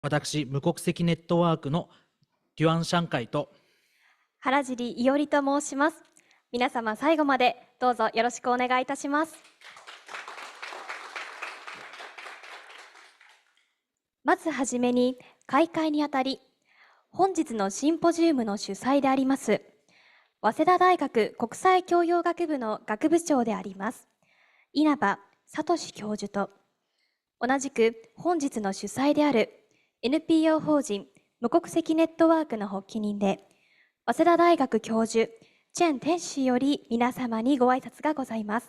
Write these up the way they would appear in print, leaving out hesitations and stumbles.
私、無国籍ネットワークのデュアン・シャンカイと原尻伊織と申します。皆様最後までどうぞよろしくお願いいたします。まずはじめに開会にあたり、本日のシンポジウムの主催であります早稲田大学国際教養学部の学部長であります稲葉聡教授と、同じく本日の主催である NPO 法人無国籍ネットワークの発起人で早稲田大学教授チェン天使より皆様にご挨拶がございます。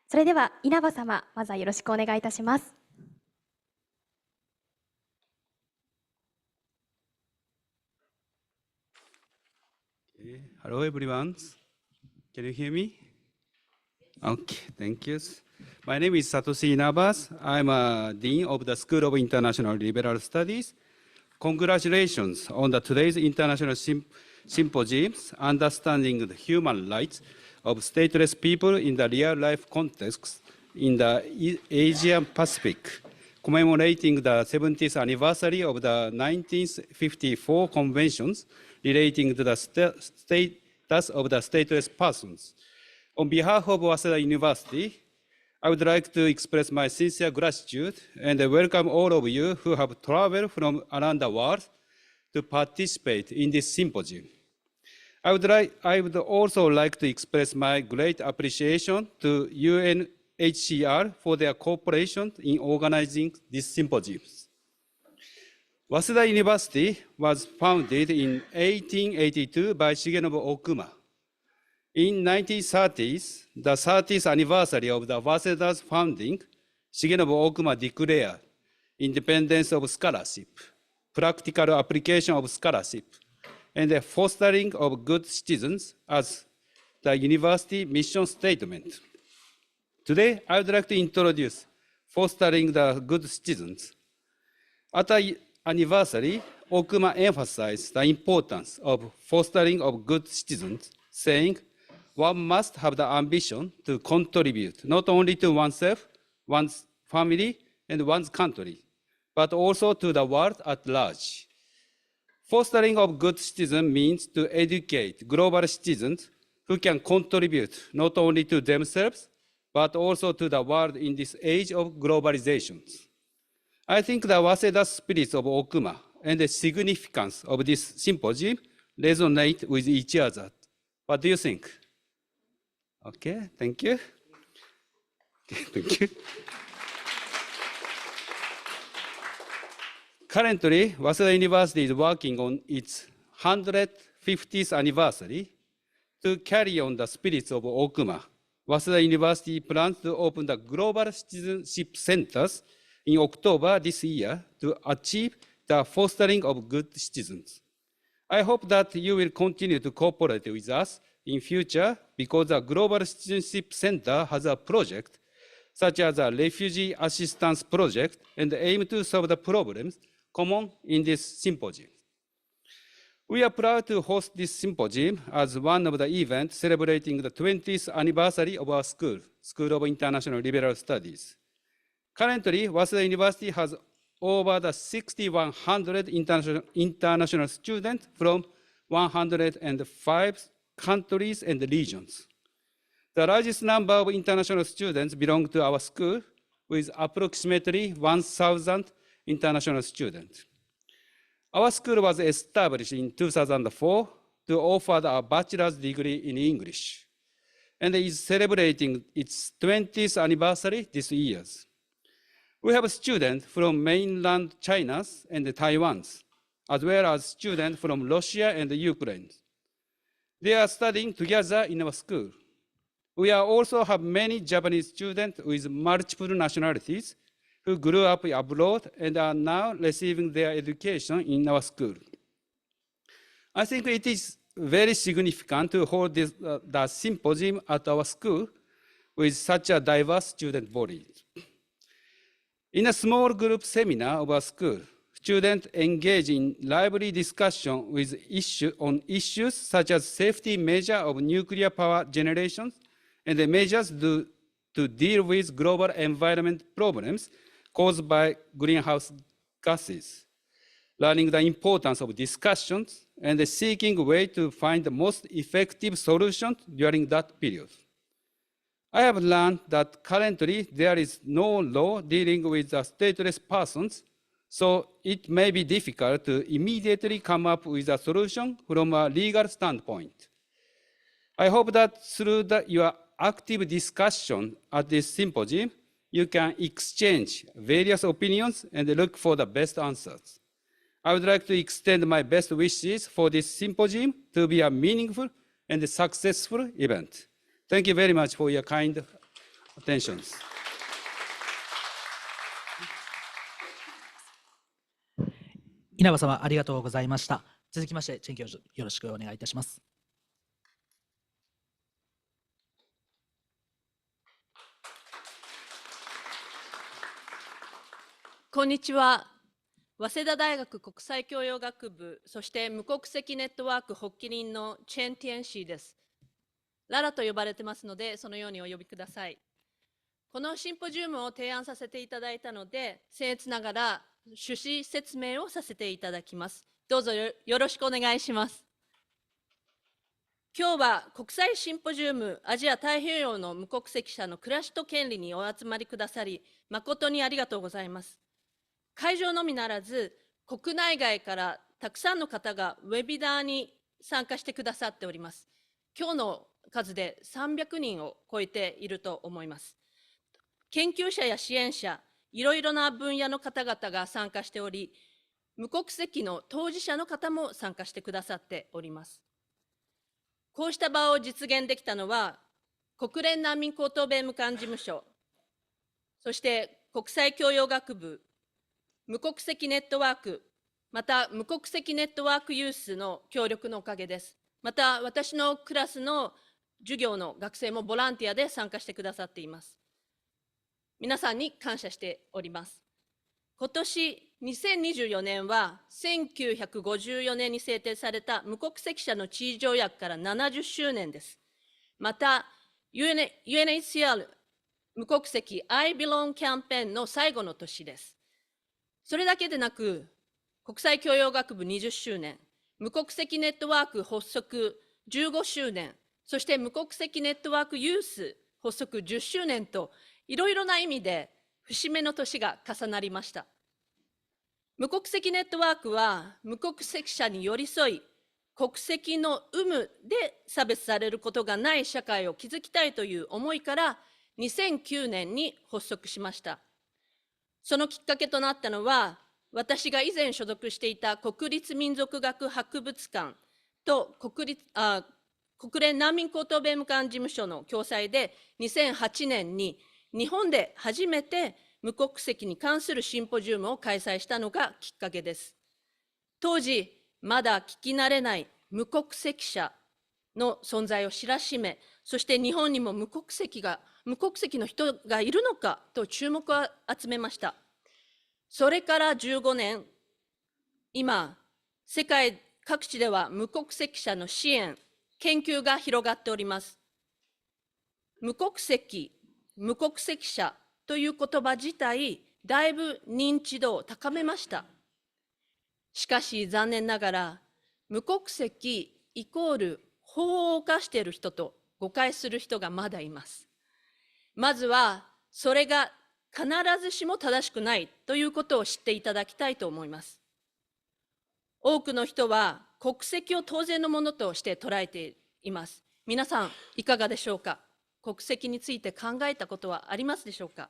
それでは稲葉様、まずはよろしくお願いいたします。Hello everyone. Can you hear me? Okay, thank you. My name is Satoshi Inaba. I'm a Dean of the School of International Liberal Studies. Congratulations on today's international symposium, Understanding the Human Rights of Stateless People in the Real-Life Context in the Asian Pacific, commemorating the 70th anniversary of the 1954 conventions relating to the status of the stateless persons. On behalf of早稲田University, I would like to express my sincere gratitude and welcome all of you who have traveled from around the world to participate in this symposium. I would also like to express my great appreciation to UNHCR for their cooperation in organizing this symposium.早稲田University was founded in 1882 by Shigenobu Okuma. In 1930s, the 30th anniversary of the Waseda's founding, Shigenobu Okuma declared independence of scholarship, practical application of scholarship, and the fostering of good citizens as the university mission statement. Today, I would like to introduce fostering the good citizens. At the anniversary, Okuma emphasized the importance of fostering of good citizens, saying, one must have the ambition to contribute not only to oneself, one's family, and one's country, but also to the world at large. Fostering of good citizens means to educate global citizens who can contribute not only to themselves, but also to the world in this age of globalization. I think the Waseda spirit of Okuma and the significance of this symposium resonate with each other. What do you think? Okay, thank you. Thank you. Currently, Waseda University is working on its 150th anniversary. To carry on the spirit of Okuma, Waseda University plans to open the Global Citizenship Centers in October this year to achieve the fostering of good citizens. I hope that you will continue to cooperate with us in future because the Global Citizenship Center has a project such as a refugee assistance project and aim to solve the problems common in this symposium. We are proud to host this symposium as one of the events celebrating the 20th anniversary of our school, School of International Liberal Studies. Currently, Waseda University has over 6,100 international students from 105 countries and regions. The largest number of international students belong to our school, with approximately 1,000 international students. Our school was established in 2004 to offer a bachelor's degree in English, and is celebrating its 20th anniversary this year. We have students from mainland China and Taiwan, as well as students from Russia and Ukraine. They are studying together in our school. We also have many Japanese students with multiple nationalities who grew up abroad and are now receiving their education in our school. I think it is very significant to hold the symposium at our school with such a diverse student body. In a small group seminar of our school, students engage in lively discussion on issues such as safety measures of nuclear power generation and the measures to deal with global environment problems caused by greenhouse gases. learning the importance of discussions, and seeking a way to find the most effective solutions during that period. I have learned that currently there is no law dealing with the stateless persons, so it may be difficult to immediately come up with a solution from a legal standpoint. I hope that through your active discussion at this symposium, you can exchange various opinions and look for the best answers. I would like to extend my best wishes for this symposium to be a meaningful and successful event. Thank you very much for your kind attention. 稲葉様、ありがとうございました。続きまして、チェン教授、よろしくお願いいたします。こんにちは。早稲田大学国際教養学部、そして無国籍ネットワーク発起人のチェン・ティエンシーです。ララと呼ばれてますので、そのようにお呼びください。このシンポジウムを提案させていただいたので、僭越ながら趣旨説明をさせていただきます。どうぞよろしくお願いします。今日は国際シンポジウムアジア太平洋の無国籍者の暮らしと権利にお集まりくださり、誠にありがとうございます。会場のみならず、国内外からたくさんの方がウェビナーに参加してくださっております。今日の数で300人を超えていると思います。研究者や支援者、いろいろな分野の方々が参加しており、無国籍の当事者の方も参加してくださっております。こうした場を実現できたのは、国連難民高等弁務官事務所、そして国際教養学部、無国籍ネットワーク、また無国籍ネットワークユースの協力のおかげです。また私のクラスの授業の学生もボランティアで参加してくださっています。皆さんに感謝しております。今年2024年は1954年に制定された無国籍者の地位条約から70周年です。また UNHCR 無国籍 I Belong キャンペーンの最後の年です。それだけでなく、国際教養学部20周年、無国籍ネットワーク発足15周年、そして無国籍ネットワークユース発足10周年と、いろいろな意味で節目の年が重なりました。無国籍ネットワークは、無国籍者に寄り添い、国籍の有無で差別されることがない社会を築きたいという思いから、2009年に発足しました。そのきっかけとなったのは、私が以前所属していた国立民族学博物館と国連難民高等弁務官事務所の共催で、2008年に日本で初めて無国籍に関するシンポジウムを開催したのがきっかけです。当時、まだ聞き慣れない無国籍者の存在を知らしめ、そして日本にも無国籍の人がいるのかと注目を集めました。それから15年、今、世界各地では無国籍者の支援、研究が広がっております。無国籍、無国籍者という言葉自体、だいぶ認知度を高めました。しかし残念ながら、無国籍イコール法を犯している人と誤解する人がまだいます。まずは、それが必ずしも正しくないということを知っていただきたいと思います。多くの人は国籍を当然のものとして捉えています。皆さん、いかがでしょうか。国籍について考えたことはありますでしょうか。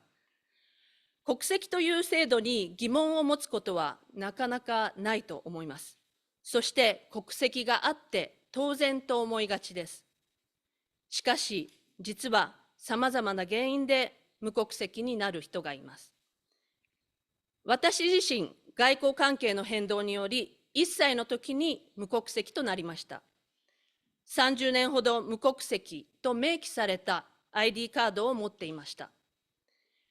国籍という制度に疑問を持つことはなかなかないと思います。そして国籍があって当然と思いがちです。しかし、実はさまざまな原因で無国籍になる人がいます。私自身、外交関係の変動により、1歳の時に無国籍となりました。30年ほど無国籍と明記された ID カードを持っていました。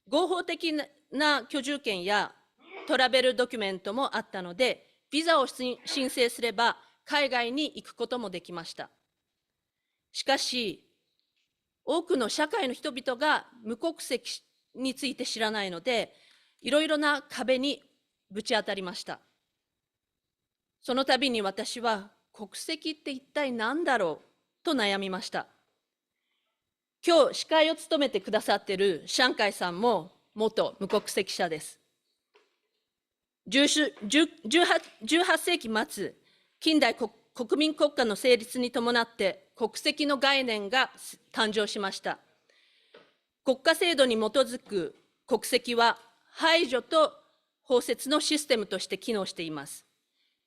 合法的な居住権やトラベルドキュメントもあったので、ビザを申請すれば海外に行くこともできました。しかし、多くの社会の人々が無国籍について知らないので、いろいろな壁にぶち当たりました。その度に私は国籍って一体何だろうと悩みました。今日司会を務めてくださっている上海さんも元無国籍者です。18世紀末、近代国民国家の成立に伴って国籍の概念が誕生しました。国家制度に基づく国籍は排除と包摂のシステムとして機能しています。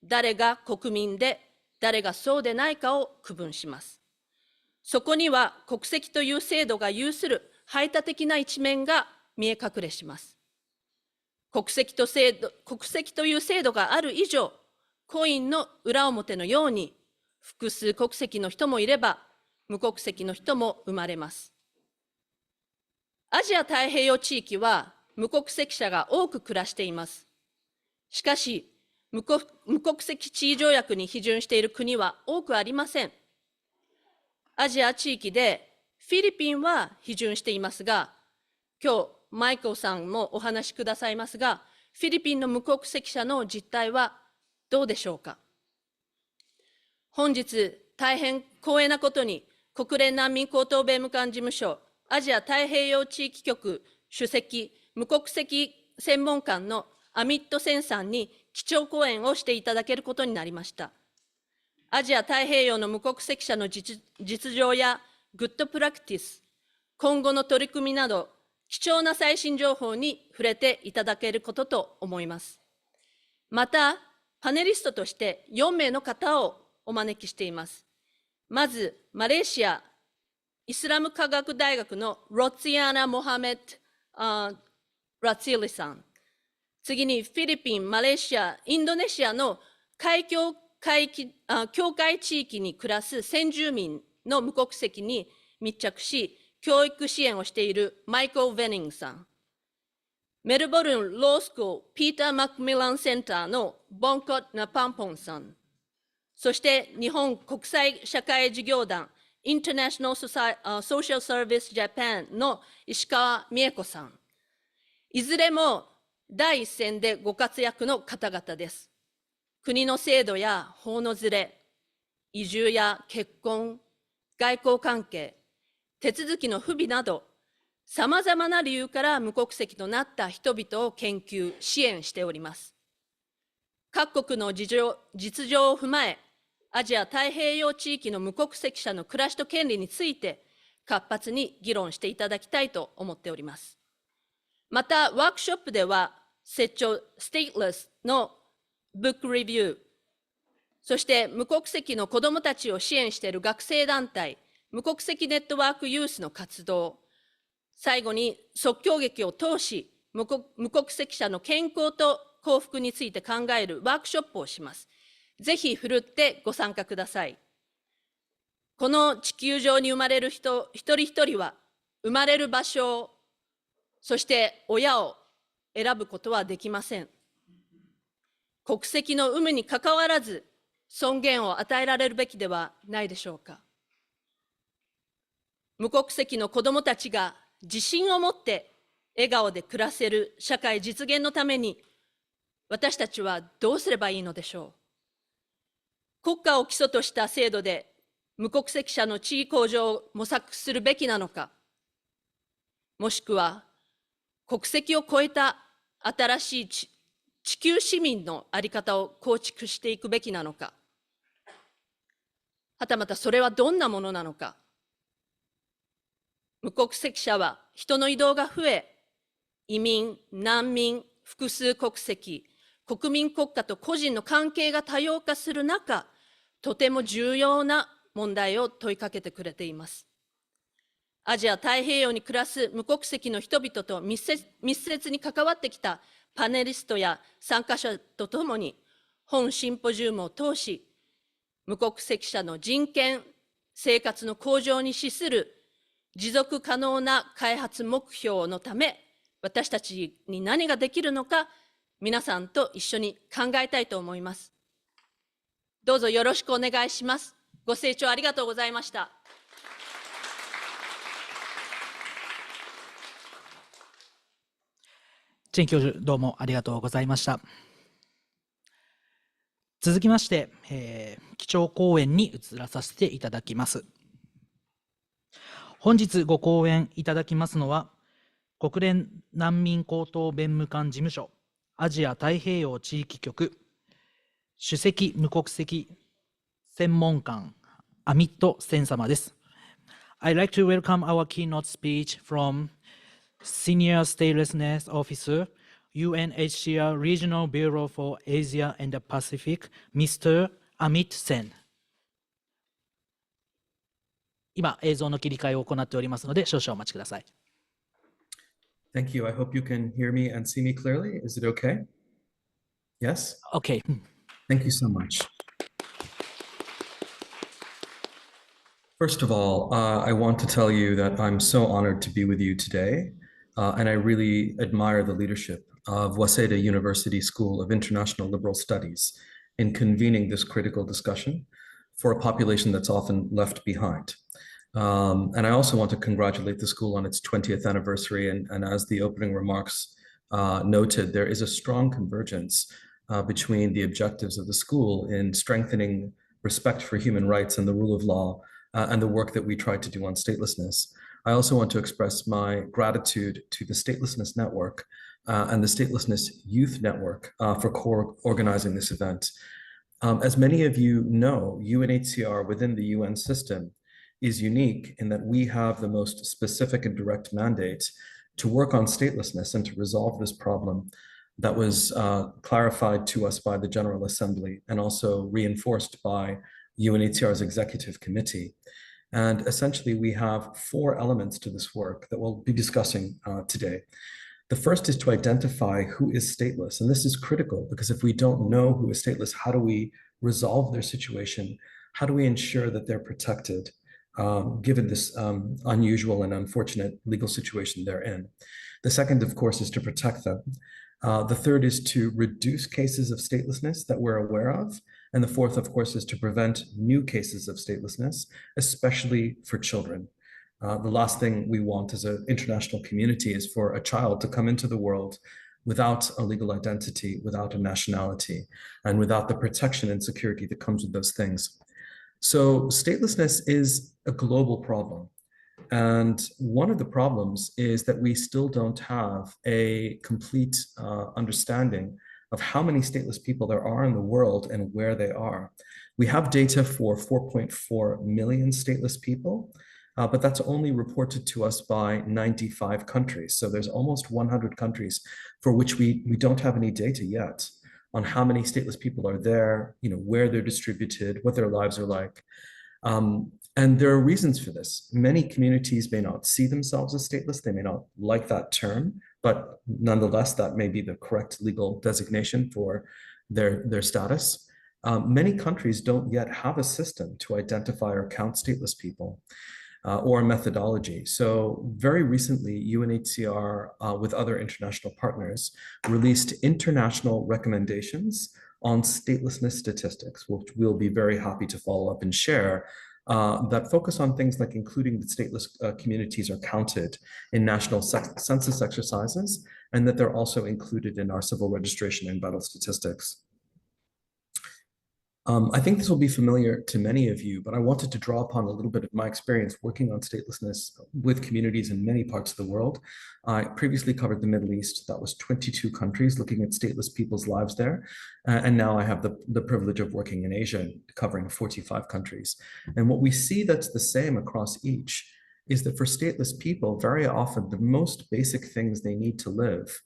誰が国民で誰がそうでないかを区分します。そこには国籍という制度が有する排他的な一面が見え隠れします。国籍という制度がある以上、コインの裏表のように複数国籍の人もいれば無国籍の人も生まれます。アジア太平洋地域は無国籍者が多く暮らしています。しかし、無国籍地位条約に批准している国は多くありません。アジア地域でフィリピンは批准していますが、今日マイケルさんもお話しくださいますが、フィリピンの無国籍者の実態はどうでしょうか。本日、大変光栄なことに、国連難民高等弁務官事務所アジア太平洋地域局主席無国籍専門官のアミット・センさんに基調講演をしていただけることになりました。アジア太平洋の無国籍者の実情やグッドプラクティス、今後の取り組みなど、貴重な最新情報に触れていただけることと思います。また、パネリストとして4名の方をお招きしています。まず、マレーシアイスラム科学大学のロツィアナ・モハメッド・ラツィリさん。次にフィリピン、マレーシア、インドネシアの境界地域に暮らす先住民の無国籍に密着し、教育支援をしているマイケル・ヴェニングさん。メルボルン・ロースクール・ピーター・マクミラン・センターのボンコッ・ナパンポンさん。そして日本国際社会事業団インターナショナル・ソーシャル・サービス・ジャパンの石川美恵子さん。いずれも第一線でご活躍の方々です。国の制度や法のずれ、移住や結婚、外交関係、手続きの不備など、さまざまな理由から無国籍となった人々を研究、支援しております。各国の実情を踏まえ、アジア太平洋地域の無国籍者の暮らしと権利について活発に議論していただきたいと思っております。また、ワークショップでは、設置ステイトレスのブックレビュー、そして無国籍の子どもたちを支援している学生団体、無国籍ネットワークユースの活動、最後に即興劇を通し、無国籍者の健康と幸福について考えるワークショップをします。ぜひふるってご参加ください。この地球上に生まれる人一人一人は、生まれる場所、そして親を選ぶことはできません。国籍の有無にかかわらず、尊厳を与えられるべきではないでしょうか。無国籍の子どもたちが自信を持って笑顔で暮らせる社会実現のために、私たちはどうすればいいのでしょう。国家を基礎とした制度で無国籍者の地位向上を模索するべきなのか、もしくは国籍を超えた新しい地球市民の在り方を構築していくべきなのか、はたまたそれはどんなものなのか。無国籍者は人の移動が増え、移民、難民、複数国籍、国民国家と個人の関係が多様化する中、とても重要な問題を問いかけてくれています。アジア太平洋に暮らす無国籍の人々と密接に関わってきたパネリストや参加者とともに、本シンポジウムを通し、無国籍者の人権、生活の向上に資する持続可能な開発目標のため、私たちに何ができるのか、皆さんと一緒に考えたいと思います。どうぞよろしくお願いします。ご清聴ありがとうございました。チェン教授、どうもありがとうございました。続きまして、基調講演に移らさせていただきます。本日ご講演いただきますのは、国連難民高等弁務官事務所アジア太平洋地域局首席無国籍専門官アミット・セン様です。I'd like to welcome our keynote speech from Senior Statelessness Officer, UNHCR Regional Bureau for Asia and the Pacific, Mr. Amit Sen。今、映像の切り替えを行っておりますので、少々お待ちください。Thank you. I hope you can hear me and see me clearly. Is it okay? Yes? OK。Thank you so much. First of all, I want to tell you that I'm so honored to be with you today, and I really admire the leadership of Waseda University School of International Liberal Studies in convening this critical discussion for a population that's often left behind. And I also want to congratulate the school on its 20th anniversary. And as the opening remarks noted, there is a strong convergence between the objectives of the school in strengthening respect for human rights and the rule of law and the work that we try to do on statelessness. I also want to express my gratitude to the Statelessness Network and the Statelessness Youth Network for co-organizing this event. As many of you know, UNHCR within the UN system is unique in that we have the most specific and direct mandate to work on statelessness and to resolve this problem that was clarified to us by the General Assembly and also reinforced by UNHCR's Executive Committee. And essentially, we have 4 elements to this work that we'll be discussing today. The first is to identify who is stateless. And this is critical because if we don't know who is stateless, how do we resolve their situation? How do we ensure that they're protected given this unusual and unfortunate legal situation they're in? The second, of course, is to protect them. The third is to reduce cases of statelessness that we're aware of. And the fourth, of course, is to prevent new cases of statelessness, especially for children. The last thing we want as an international community is for a child to come into the world without a legal identity, without a nationality, and without the protection and security that comes with those things. So statelessness is a global problem. And one of the problems is that we still don't have a complete understanding of how many stateless people there are in the world and where they are. We have data for 4.4 million stateless people, but that's only reported to us by 95 countries. So there's almost 100 countries for which we don't have any data yet on how many stateless people are there, where they're distributed, what their lives are like. And there are reasons for this. Many communities may not see themselves as stateless. They may not like that term, but nonetheless, that may be the correct legal designation for their status. Many countries don't yet have a system to identify or count stateless people or a methodology. So very recently, UNHCR with other international partners released international recommendations on statelessness statistics, which we'll be very happy to follow up and share, that focus on things like including that stateless communities are counted in national census exercises, and that they're also included in our civil registration and vital statistics. I think this will be familiar to many of you, but I wanted to draw upon a little bit of my experience working on statelessness with communities in many parts of the world. I previously covered the Middle East. That was 22 countries looking at stateless people's lives there. And now I have the privilege of working in Asia, covering 45 countries. And what we see that's the same across each is that for stateless people, very often the most basic things they need to live,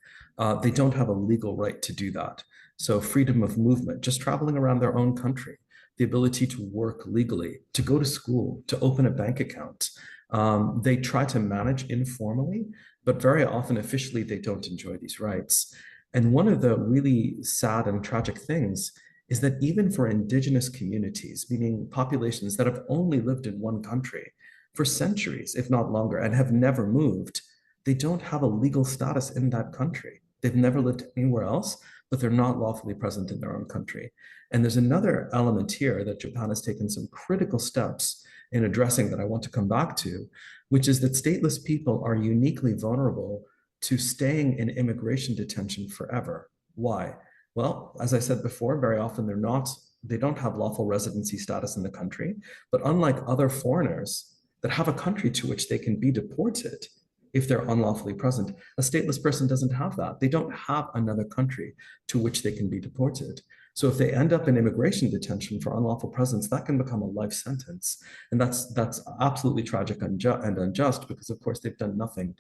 they don't have a legal right to do that. So freedom of movement, just traveling around their own country, the ability to work legally, to go to school, to open a bank account. They try to manage informally, but very often officially they don't enjoy these rights. And one of the really sad and tragic things is that even for indigenous communities, meaning populations that have only lived in one country for centuries, if not longer, and have never moved, they don't have a legal status in that country. They've never lived anywhere else, but they're not lawfully present in their own country. And there's another element here that Japan has taken some critical steps in addressing that I want to come back to, which is that stateless people are uniquely vulnerable to staying in immigration detention forever. Why? Well, as I said before, very often they're not They don't have lawful residency status in the country, but unlike other foreigners that have a country to which they can be deported if they're unlawfully present, a stateless person doesn't have that. They don't have another country to which they can be deported. So if they end up in immigration detention for unlawful presence, that can become a life sentence. And that's absolutely tragic and unjust, because of course they've done nothing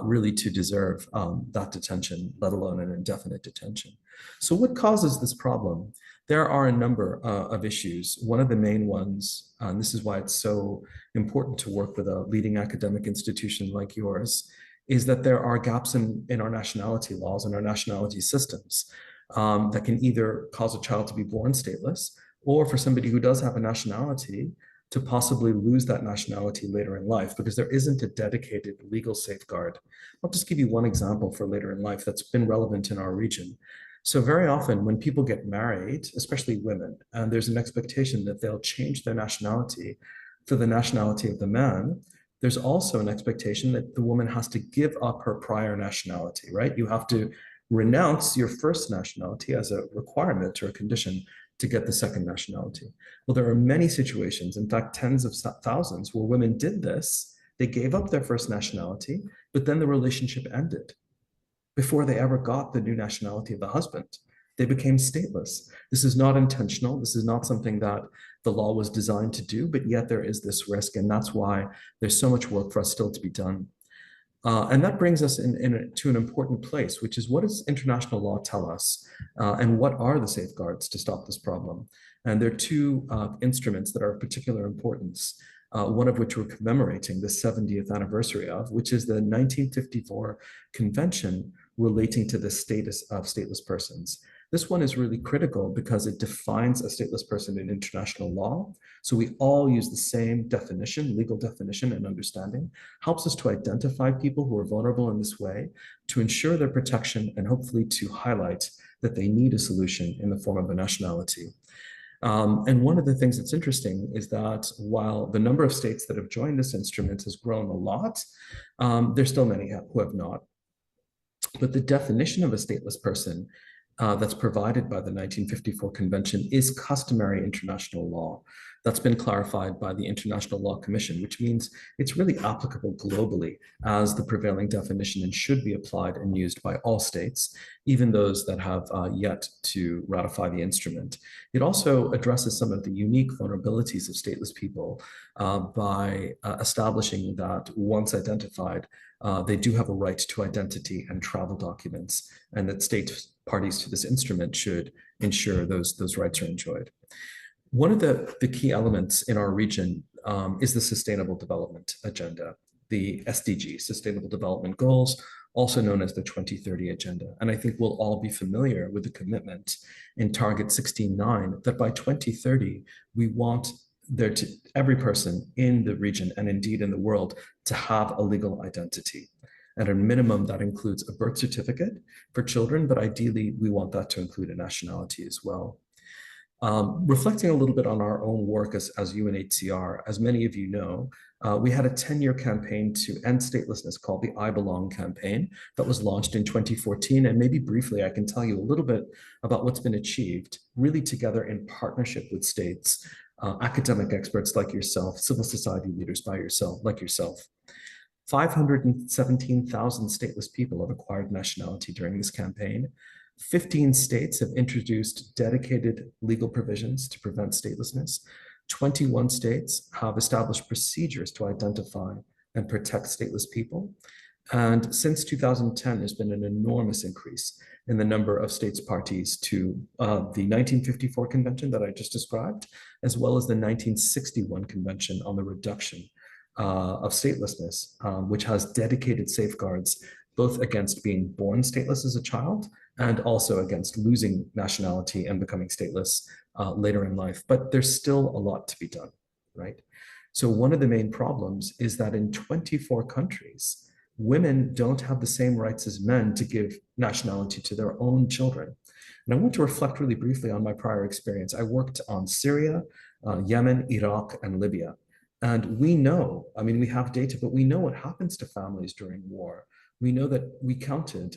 really to deserve that detention, let alone an indefinite detention. So what causes this problem? There are a number of issues. One of the main ones, and this is why it's so important to work with a leading academic institution like yours, is that there are gaps in our nationality laws and our nationality systems that can either cause a child to be born stateless, or for somebody who does have a nationality to possibly lose that nationality later in life, because there isn't a dedicated legal safeguard. I'll just give you one example for later in life that's been relevant in our region. So very often when people get married, especially women, and there's an expectation that they'll change their nationality for the nationality of the man, there's also an expectation that the woman has to give up her prior nationality, right? You have to renounce your first nationality as a requirement or a condition to get the second nationality. Well, there are many situations, in fact, tens of thousands, where women did this. They gave up their first nationality, but then the relationship ended before they ever got the new nationality of the husband. They became stateless. This is not intentional. This is not something that the law was designed to do, but yet there is this risk, and that's why there's so much work for us still to be done. And that brings us to an important place, which is, what does international law tell us? And what are the safeguards to stop this problem? And there are two instruments that are of particular importance, one of which we're commemorating the 70th anniversary of, which is the 1954 Convention relating to the status of stateless persons. This one is really critical because it defines a stateless person in international law. So we all use the same definition, legal definition and understanding, helps us to identify people who are vulnerable in this way, to ensure their protection, and hopefully to highlight that they need a solution in the form of a nationality. And one of the things that's interesting is that while the number of states that have joined this instrument has grown a lot, there's still many who have not. But the definition of a stateless person that's provided by the 1954 Convention is customary international law. That's been clarified by the International Law Commission, which means it's really applicable globally as the prevailing definition, and should be applied and used by all states, even those that have yet to ratify the instrument. It also addresses some of the unique vulnerabilities of stateless people by establishing that once identified, they do have a right to identity and travel documents, and that state parties to this instrument should ensure those rights are enjoyed. One of the key elements in our region is the Sustainable Development Agenda, the SDG, Sustainable Development Goals, also known as the 2030 Agenda. And I think we'll all be familiar with the commitment in Target 16.9 that by 2030, we want every person in the region, and indeed in the world, to have a legal identity. At a minimum, that includes a birth certificate for children, but ideally, we want that to include a nationality as well. Reflecting a little bit on our own work as UNHCR, as many of you know, we had a 10-year campaign to end statelessness called the I Belong campaign that was launched in 2014. And maybe briefly, I can tell you a little bit about what's been achieved, really together in partnership with states, academic experts like yourself, civil society leaders like yourself. 517,000 stateless people have acquired nationality during this campaign. 15 states have introduced dedicated legal provisions to prevent statelessness. 21 states have established procedures to identify and protect stateless people. And since 2010, there's been an enormous increase in the number of states parties to the 1954 Convention that I just described, as well as the 1961 Convention on the Reduction of Statelessness, which has dedicated safeguards both against being born stateless as a child and also against losing nationality and becoming stateless later in life. But there's still a lot to be done, right? So one of the main problems is that in 24 countries, women don't have the same rights as men to give nationality to their own children. And I want to reflect really briefly on my prior experience. I worked on Syria, Yemen, Iraq, and Libya. And we know, I mean, we have data, but we know what happens to families during war. We know that we counted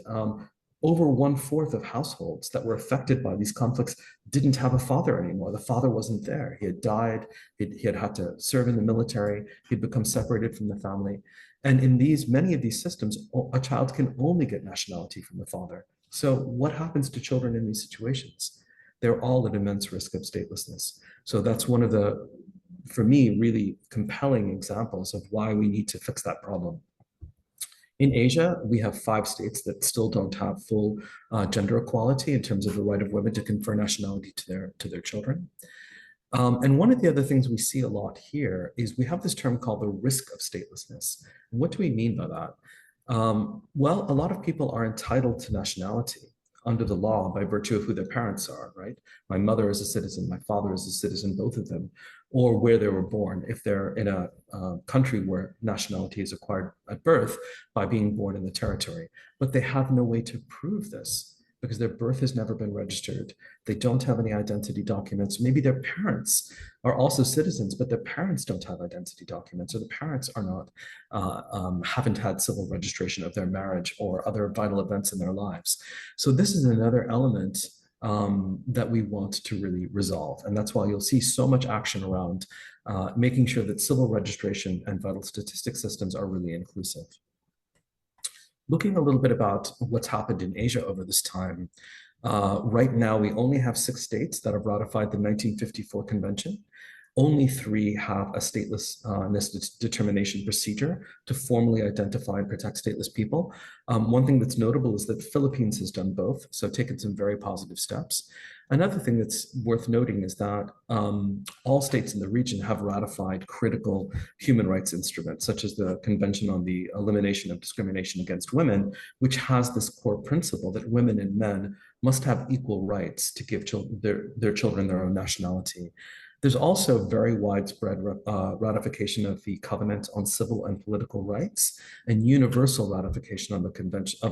over 1/4 of households that were affected by these conflicts didn't have a father anymore. The father wasn't there. He had died. He had had to serve in the military. He'd become separated from the family. And in many of these systems, a child can only get nationality from the father. So what happens to children in these situations? They're all at immense risk of statelessness. So that's one of the, for me, really compelling examples of why we need to fix that problem. In Asia, we have 5 states that still don't have full gender equality in terms of the right of women to confer nationality to their children. And one of the other things we see a lot here is we have this term called the risk of statelessness. And what do we mean by that? Well, a lot of people are entitled to nationality under the law by virtue of who their parents are, right? My mother is a citizen, my father is a citizen, both of them, or where they were born, if they're in a country where nationality is acquired at birth by being born in the territory. But they have no way to prove this because their birth has never been registered. They don't have any identity documents. Maybe their parents are also citizens, but their parents don't have identity documents, or the parents are not, haven't had civil registration of their marriage or other vital events in their lives. So this is another element that we want to really resolve. And that's why you'll see so much action around making sure that civil registration and vital statistic systems are really inclusive. Looking a little bit about what's happened in Asia over this time, right now we only have 6 states that have ratified the 1954 convention. Only 3 have a statelessness determination procedure to formally identify and protect stateless people. One thing that's notable is that the Philippines has done both, so taken some very positive steps. Another thing that's worth noting is that all states in the region have ratified critical human rights instruments, such as the Convention on the Elimination of Discrimination Against Women, which has this core principle that women and men must have equal rights to give their children their own nationality. There's also very widespread ratification of the Covenant on Civil and Political Rights and universal ratification on the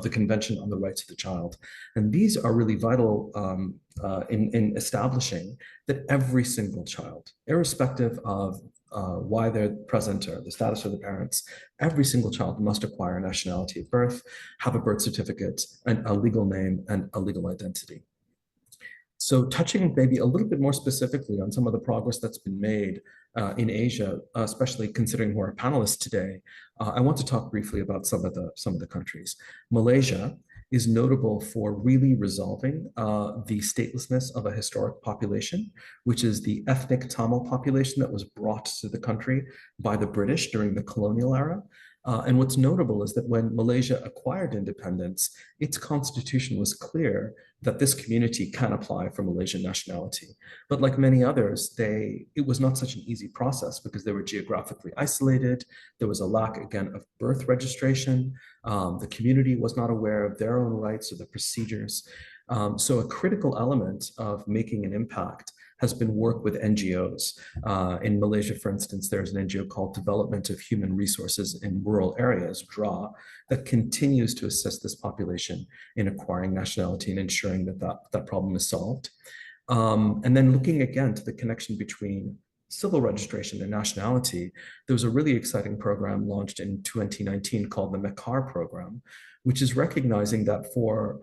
Convention on the Rights of the Child. And these are really vital in establishing that every single child, irrespective of why they're present or the status of the parents, every single child must acquire nationality at birth, have a birth certificate, and a legal name and a legal identity. So touching maybe a little bit more specifically on some of the progress that's been made in Asia, especially considering who are panelists today, I want to talk briefly about some of the countries. Malaysia is notable for really resolving the statelessness of a historic population, which is the ethnic Tamil population that was brought to the country by the British during the colonial era. And what's notable is that when Malaysia acquired independence, its constitution was clear that this community can apply for Malaysian nationality. But like many others, it was not such an easy process because they were geographically isolated. There was a lack, again, of birth registration. The community was not aware of their own rights or the procedures. So a critical element of making an impact has been work with NGOs. In Malaysia, for instance, there's an NGO called Development of Human Resources in Rural Areas, DRA, that continues to assist this population in acquiring nationality and ensuring that problem is solved. And then looking again to the connection between civil registration and nationality, there was a really exciting program launched in 2019 called the MECAR program, which is recognizing that for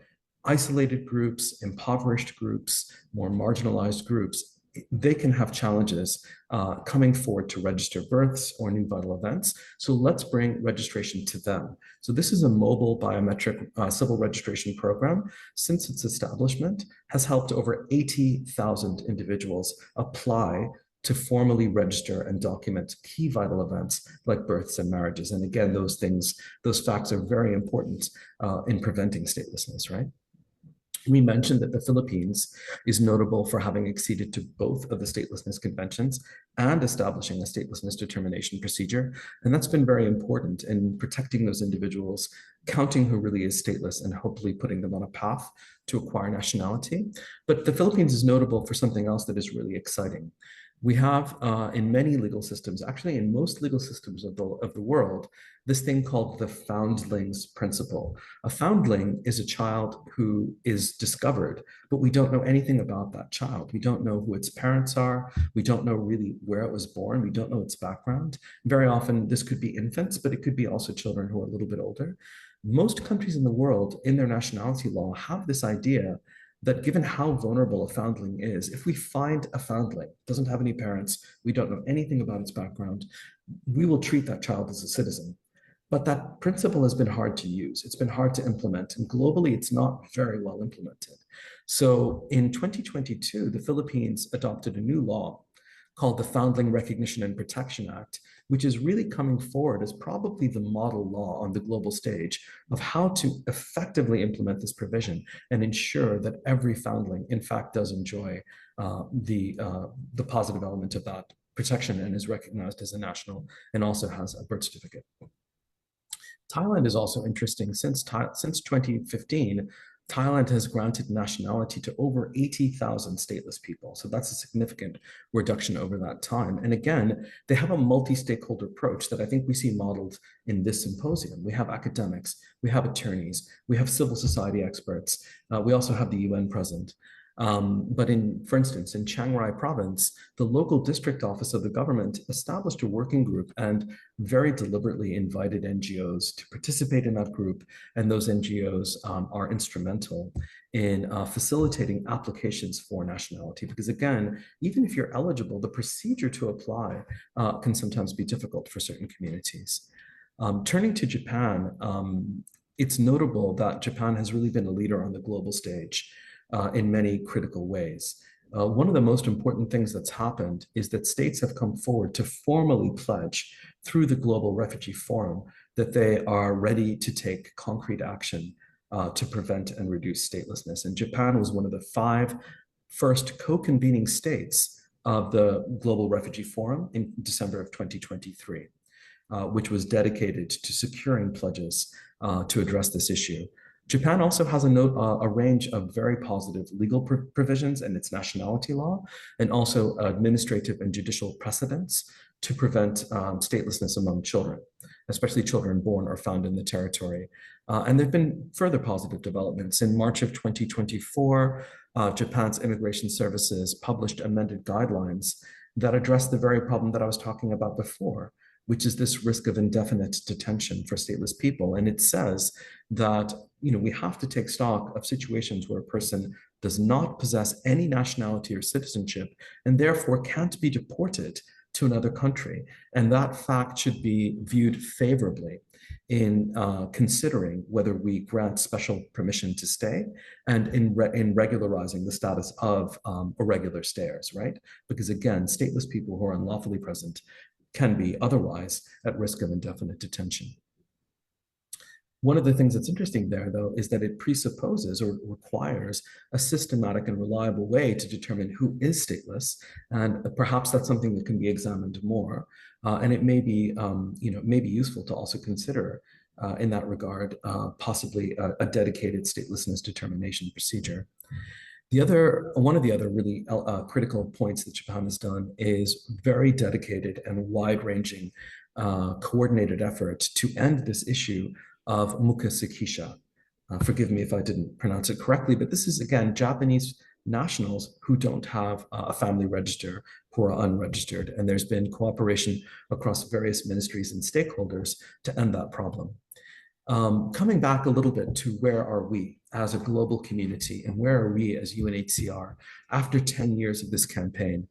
isolated groups, impoverished groups, more marginalized groups, they can have challenges coming forward to register births or new vital events. So let's bring registration to them. So this is a mobile biometric civil registration program. Since its establishment, has helped over 80,000 individuals apply to formally register and document key vital events like births and marriages. And again, those facts are very important in preventing statelessness, right? We mentioned that the Philippines is notable for having acceded to both of the statelessness conventions and establishing a statelessness determination procedure. And that's been very important in protecting those individuals, counting who really is stateless and hopefully putting them on a path to acquire nationality. But the Philippines is notable for something else that is really exciting. We have in many legal systems, actually in most legal systems of the world, this thing called the foundling's principle. A foundling is a child who is discovered, but we don't know anything about that child. We don't know who its parents are. We don't know really where it was born. We don't know its background. Very often this could be infants, but it could be also children who are a little bit older. Most countries in the world, in their nationality law, have this idea that given how vulnerable a foundling is, if we find a foundling, doesn't have any parents, we don't know anything about its background, we will treat that child as a citizen. But that principle has been hard to use. It's been hard to implement, and globally, it's not very well implemented. So in 2022, the Philippines adopted a new law called the Foundling Recognition and Protection Act, which is really coming forward as probably the model law on the global stage of how to effectively implement this provision and ensure that every foundling, in fact, does enjoy the positive element of that protection and is recognized as a national and also has a birth certificate. Thailand is also interesting. Since 2015, Thailand has granted nationality to over 80,000 stateless people. So that's a significant reduction over that time. And again, they have a multi-stakeholder approach that I think we see modeled in this symposium. We have academics, we have attorneys, we have civil society experts. We also have the UN present. But for instance, in Chiang Rai province, the local district office of the government established a working group and very deliberately invited NGOs to participate in that group. And those NGOs are instrumental in facilitating applications for nationality. Because again, even if you're eligible, the procedure to apply can sometimes be difficult for certain communities. Turning to Japan, it's notable that Japan has really been a leader on the global stage in many critical ways. One of the most important things that's happened is that states have come forward to formally pledge through the Global Refugee Forum that they are ready to take concrete action to prevent and reduce statelessness. And Japan was one of the 5 first co-convening states of the Global Refugee Forum in December of 2023, which was dedicated to securing pledges to address this issue. Japan also has a range of very positive legal provisions in its nationality law, and also administrative and judicial precedents to prevent statelessness among children, especially children born or found in the territory. And there have been further positive developments. In March of 2024, Japan's immigration services published amended guidelines that address the very problem that I was talking about before, which is this risk of indefinite detention for stateless people. And it says that we have to take stock of situations where a person does not possess any nationality or citizenship and therefore can't be deported to another country. And that fact should be viewed favorably in considering whether we grant special permission to stay and in regularizing the status of irregular stayers, right? Because again, stateless people who are unlawfully present can be otherwise at risk of indefinite detention. One of the things that's interesting there, though, is that it presupposes or requires a systematic and reliable way to determine who is stateless, and perhaps that's something that can be examined more. And it may be, may be useful to also consider in that regard, possibly a dedicated statelessness determination procedure. One of the other really critical points that Japan has done is very dedicated and wide-ranging coordinated effort to end this issue of mukusekisha. Forgive me if I didn't pronounce it correctly, but this is, again, Japanese nationals who don't have a family register, who are unregistered. And there's been cooperation across various ministries and stakeholders to end that problem. Coming back a little bit to where are we as a global community and where are we as UNHCR after 10 years of this campaign,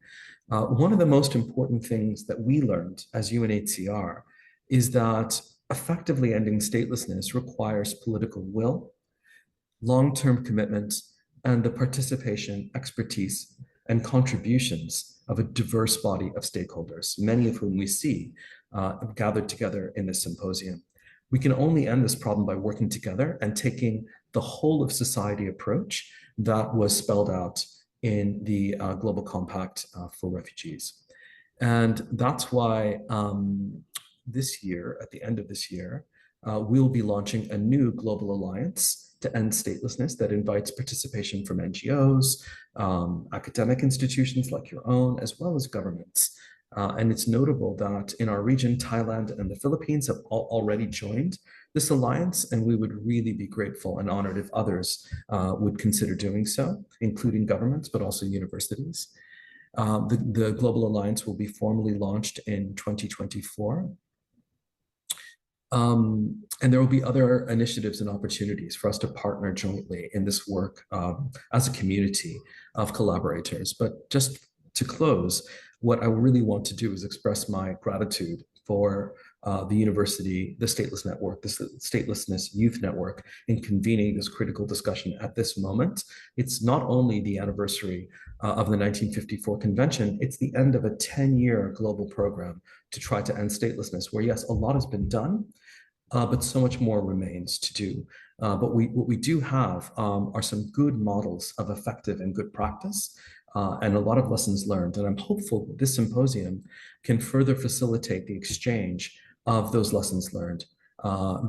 one of the most important things that we learned as UNHCR is that effectively ending statelessness requires political will, long-term commitment, and the participation, expertise, and contributions of a diverse body of stakeholders, many of whom we see gathered together in this symposium. We can only end this problem by working together and taking the whole of society approach that was spelled out in the Global Compact for Refugees. And that's why this year, at the end of this year, we'll be launching a new global alliance to end statelessness that invites participation from NGOs, academic institutions like your own, as well as governments. And it's notable that in our region, Thailand and the Philippines have already joined this alliance, and we would really be grateful and honored if others would consider doing so, including governments, but also universities. The Global Alliance will be formally launched in 2024. And there will be other initiatives and opportunities for us to partner jointly in this work as a community of collaborators. But just to close, what I really want to do is express my gratitude for the university, the Stateless Network, the Statelessness Youth Network, in convening this critical discussion at this moment. It's not only the anniversary of the 1954 convention, it's the end of a 10-year global program to try to end statelessness, where yes, a lot has been done, but so much more remains to do. But what we do have are some good models of effective and good practice, and a lot of lessons learned. And I'm hopeful that this symposium can further facilitate the exchange of those lessons learned,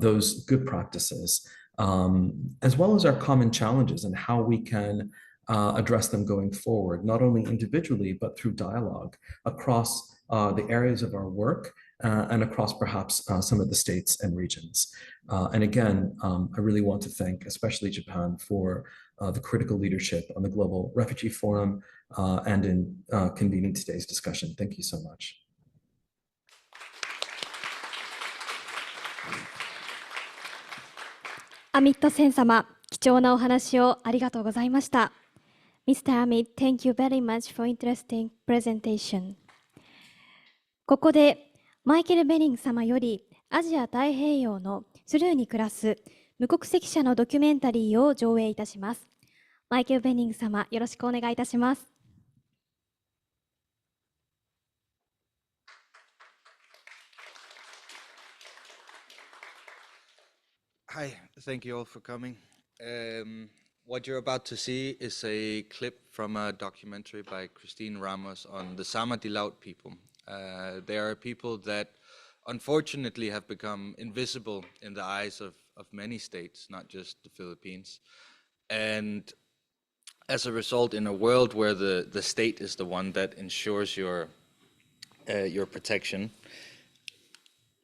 those good practices, as well as our common challenges and how we can address them going forward, not only individually, but through dialogue across the areas of our work and across perhaps some of the states and regions. And again, I really want to thank especially Japan for the critical leadership on the Global Refugee Forum and in convening today's discussion. Thank you so much. Amit 先様、貴重なお話をありがとうございました。Mr. Amit, thank you very much for interesting presentation. ここでマイケル・ベニング様よりアジア太平洋のスルーに暮らす無国籍者のドキュメンタリーを上映いたします。マイケル・ベニング様、よろしくお願いいたします。Hi, thank you all for coming. What you're about to see is a clip from a documentary by Christine Ramos on the Sama Dilaut people. They are people that unfortunately have become invisible in the eyes of many states, not just the Philippines. And as a result, in a world where the state is the one that ensures your protection,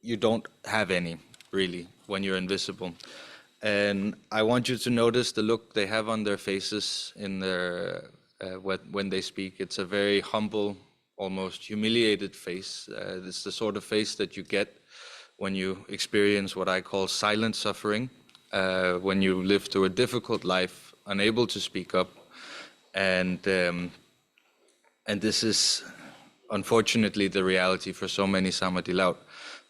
you don't have any, really, when you're invisible. And I want you to notice the look they have on their faces in their when they speak. It's a very humble, almost humiliated face. It's the sort of face that you get when you experience what I call silent suffering, when you live through a difficult life, unable to speak up. And this is unfortunately the reality for so many Sama Dilaut.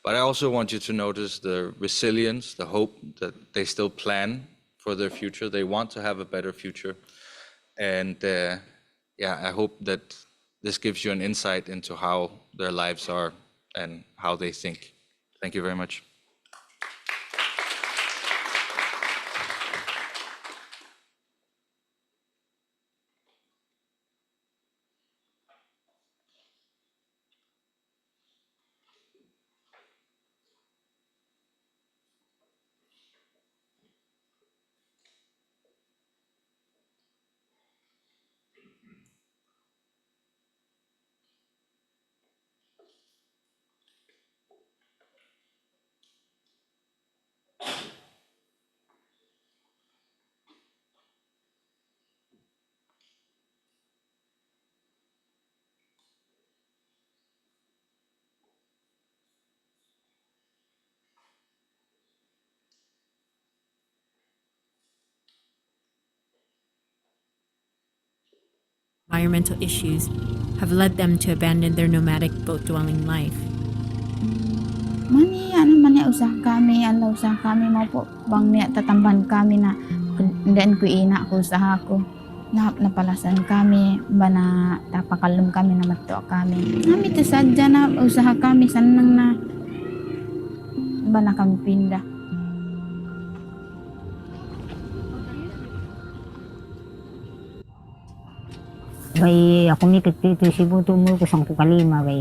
But I also want you to notice the resilience, the hope that they still plan for their future. They want to have a better future. And yeah, I hope that this gives you an insight into how their lives are and how they think. Thank you very much. Environmental issues have led them to abandon their nomadic boat-dwelling life. Mani ano man ya usah kami mau po bang niya tatamban kami na then ko ina ko usaha ko napalasan kami bana tapakalum kami na matto kami nami to sadya na usaha kami sanang na bana kami pindah. Bay ako mikit dito si Buto mo ko sang kukalima bay.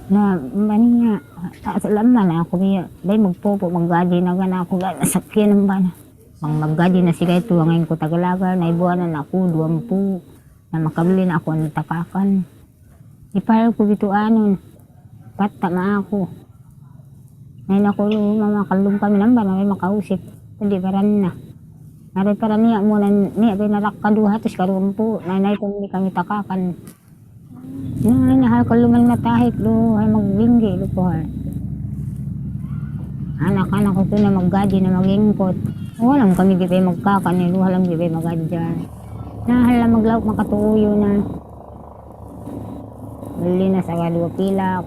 Na maniya asalam man ako bay magpopo maggaji na gana ako ga nasakyan ng bana. Maggaji na siya ito ngayon ko tagalaga na ibuanan ako 20 na makabili na ako ng takakan. Ipahal ko dito anon. Pata na ako. Ngayon ako mamakalum kami ng bana may makausip. Hindi paran na. Nari para niya mo na niya pinarak kaduha tos karumpo nanay kung hindi kami takakan. Nanay na hal kaluman matahik do ay maglinggi do po. anak-anak ko to na maggadi na magingkot. Walang kami gipay magkakanil, walang gipay magadi dyan. Nahala maglawak makatuyo na. Bali na sa galiwa pilak.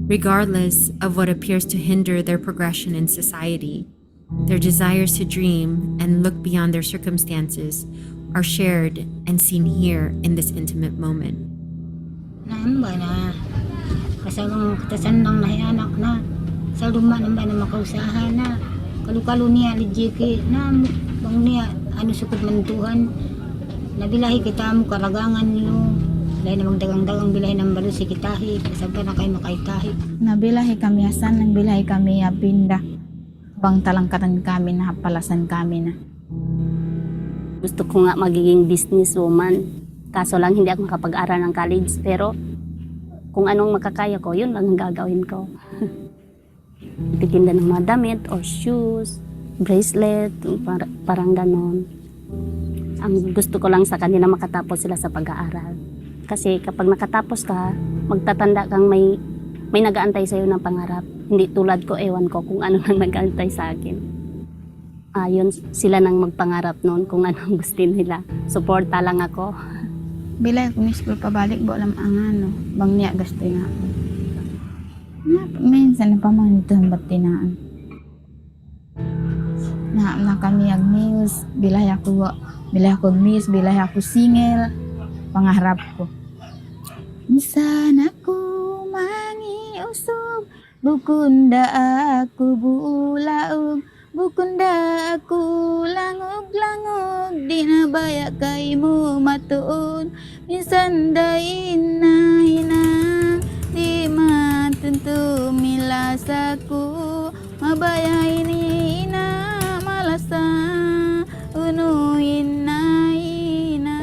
Regardless of what appears to hinder their progression in society, their desires to dream and look beyond their circumstances are shared and seen here in this intimate moment. Naan ba na? Kasabang katasan ng nahianak na. Sa luma naman na makausahan na. Kalu-kalu niya, lijiki na. Bang niya, ano sukot mantuhan. Nabilahi kita mo karagangan niyo. Dahil na magdagang-dagang bilahi ng balo si kitahi. Kasabang na kayo makaitahi. Nabilahi kami asan, nagbilahi kami pinda. Bang talangkatan kami na, palasan kami na. Gusto ko nga magiging businesswoman. Kaso lang hindi ako makapag-aral ng college. Pero kung anong makakaya ko, yun lang ang gagawin ko. Titinda ng mga damit or shoes, bracelet, parang ganon. Ang gusto ko lang sa kanila makatapos sila sa pag-aaral. Kasi kapag nakatapos ka, magtatanda kang may nag-aantay sa'yo ng pangarap. Hindi tulad ko, ewan ko kung ano nang nag-aantay sa akin. Yun, sila nang magpangarap noon kung anong gusto nila. Suporta lang ako. Bilay ko school pabalik, bo alam ang ano. Bang niya gasto nga ako. Minsan na pamanituhan ba't tinaan. Na kami ag news, bilay ako news, bilay ako single. Pangarap ko. Misan ako mangiusog, bukunda ako bulaog. Bukunda ako langog-langog, di na baya kay mo matuon. Minsan dahin na hinang, di matunto milas ako. Mabaya ini na malasa, unuhin na ina.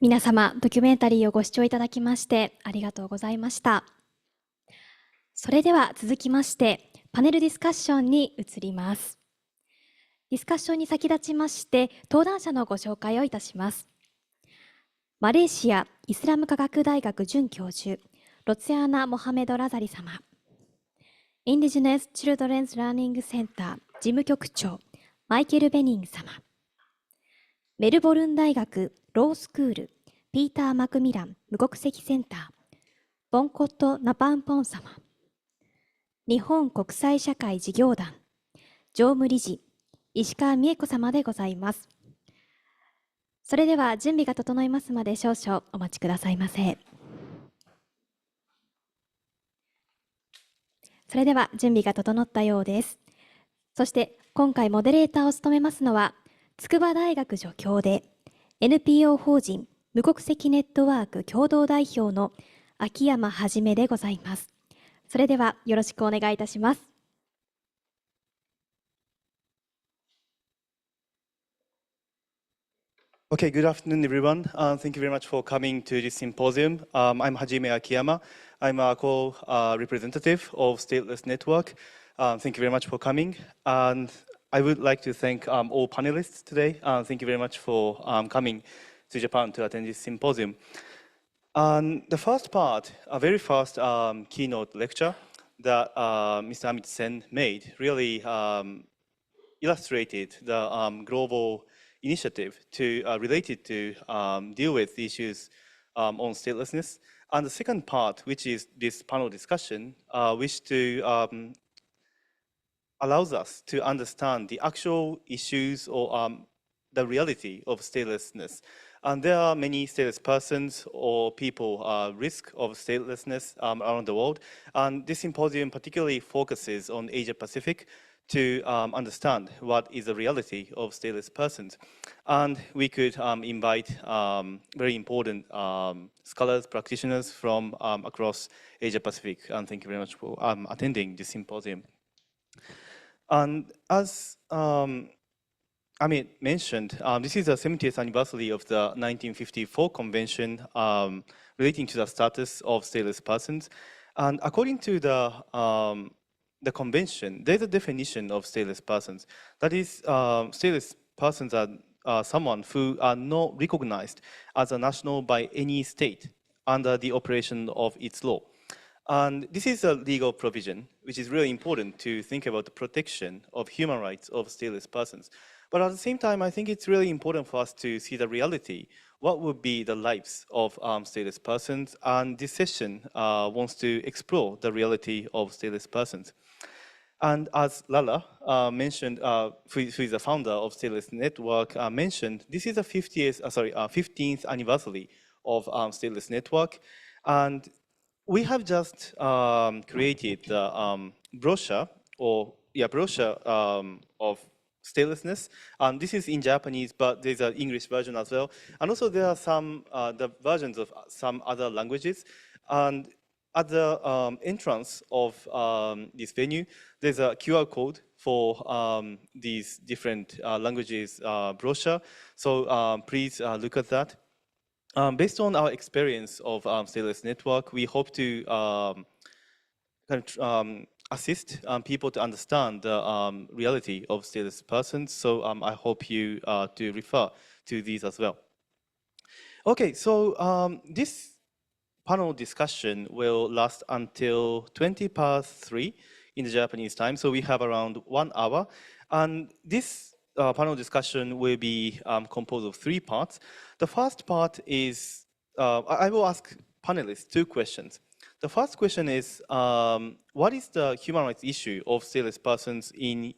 皆様、ドキュメンタリーをご視聴いただきましてありがとうございました。それでは続きまして、パネルディスカッションに移ります。ディスカッションに先立ちまして、登壇者のご紹介をいたします。マレーシア・イスラム科学大学准教授、ロツヤーナ・モハメド・ラザリ様。インディジネス・チルドレンズ・ラーニング・センター事務局長、マイケル・ベニング様。メルボルン大学ロースクール、ピーター・マクミラン無国籍センター、ボンコット・ナパンポン様。日本国際社会事業団、常務理事、石川美恵子様でございます。それでは準備が整いますまで少々お待ちくださいませ。それでは準備が整ったようです。そして今回モデレーターを務めますのは、筑波大学助教で NPO 法人無国籍ネットワーク共同代表の秋山はじめでございます。それではよろしくお願いいたします。Okay, good afternoon, everyone. Thank you very much for coming to this symposium. I'm Hajime Akiyama. I'm a co-representative of Stateless Network. Thank you very much for coming. And I would like to thank all panelists today. Thank you very much for coming to Japan to attend this symposium. The first part, a very first keynote lecture that Mr. Amit Sen made really illustrated the global initiative related to deal with issues on statelessness. And the second part, which is this panel discussion, which allows us to understand the actual issues or the reality of statelessness. And there are many stateless persons or people risk of statelessness around the world. And this symposium particularly focuses on Asia Pacific to understand what is the reality of stateless persons. And we could invite very important scholars, practitioners from across Asia Pacific. And thank you very much for attending this symposium. And as Amit mentioned, this is the 70th anniversary of the 1954 convention relating to the status of stateless persons. And according to the convention, there's a definition of stateless persons. That is, stateless persons are someone who are not recognized as a national by any state under the operation of its law. And this is a legal provision, which is really important to think about the protection of human rights of stateless persons. But at the same time, I think it's really important for us to see the reality. What would be the lives of stateless persons? And this session wants to explore the reality of stateless persons. And as Lala mentioned, who is the founder of Stateless Network, mentioned, this is the 15th anniversary of Stateless Network. And we have just created the brochure of statelessness. This is in Japanese, but there's an English version as well. And also there are some the versions of some other languages. And at the entrance of this venue, there's a QR code for these different languages brochure. So please look at that. Based on our experience of Stateless Network, we hope to assist people to understand the reality of stateless persons. So I hope you to refer to these as well. Okay, so this panel discussion will last until 3:20 in the Japanese time. So we have around 1 hour. And this panel discussion will be composed of 3 parts. The first part is, I will ask panelists 2 questions. The first question is, what is the human rights issue of stateless persons in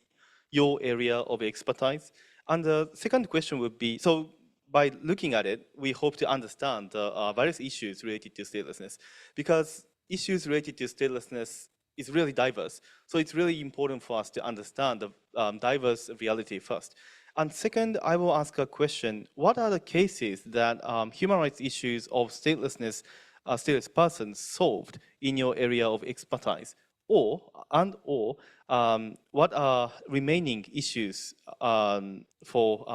your area of expertise? And the second question would be, so by looking at it, we hope to understand the various issues related to statelessness, because issues related to statelessness is really diverse. So it's really important for us to understand the diverse reality first. And second, I will ask a question, what are the cases that human rights issues of statelessness stateless persons solved in your area of expertise, or what are remaining issues for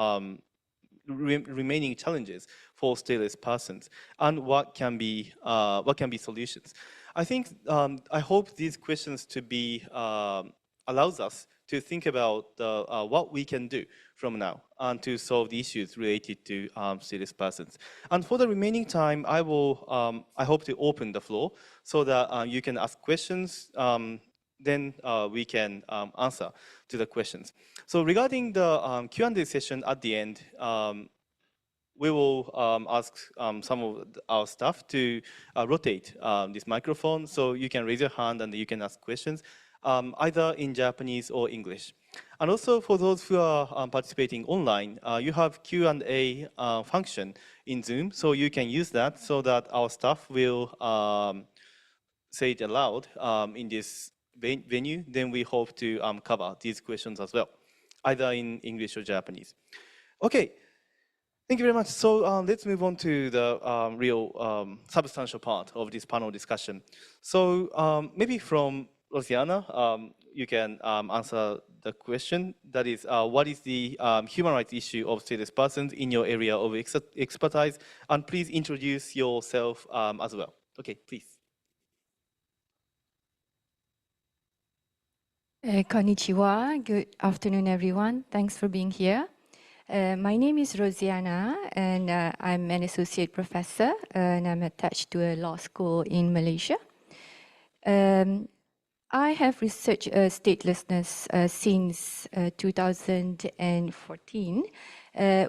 remaining challenges for stateless persons, and what can be solutions. I think I hope these questions to be allows us to think about what we can do from now and to solve the issues related to stateless persons. And for the remaining time, I hope to open the floor so that you can ask questions, then we can answer to the questions. So regarding the Q&A session at the end, we will ask some of our staff to rotate this microphone, so you can raise your hand and you can ask questions, either in Japanese or English. And also for those who are participating online, you have Q&A function in Zoom, so you can use that so that our staff will say it aloud in this venue. Then we hope to cover these questions as well, either in English or Japanese. Okay, thank you very much. So let's move on to the real substantial part of this panel discussion. So maybe from Rosiana, you can answer the question. That is, what is the human rights issue of stateless persons in your area of expertise? And please introduce yourself as well. Okay, please. Konnichiwa. Good afternoon, everyone. Thanks for being here. My name is Rosiana, and I'm an associate professor, and I'm attached to a law school in Malaysia. I have researched statelessness since 2014,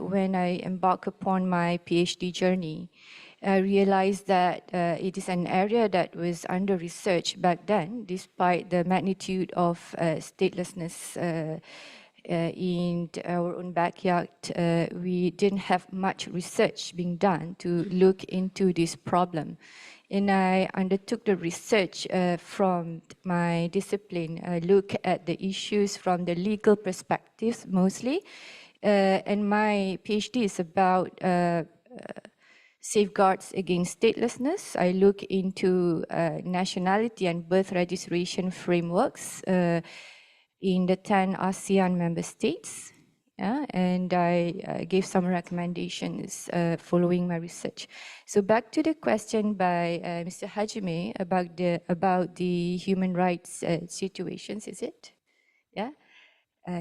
when I embarked upon my PhD journey. I realized that it is an area that was under research back then, despite the magnitude of statelessness in our own backyard. We didn't have much research being done to look into this problem. And I undertook the research from my discipline. I look at the issues from the legal perspectives mostly. And my PhD is about safeguards against statelessness. I look into nationality and birth registration frameworks in the 10 ASEAN member states. Yeah, and I gave some recommendations following my research. So back to the question by Mr. Hajime about the human rights situations, is it? Yeah,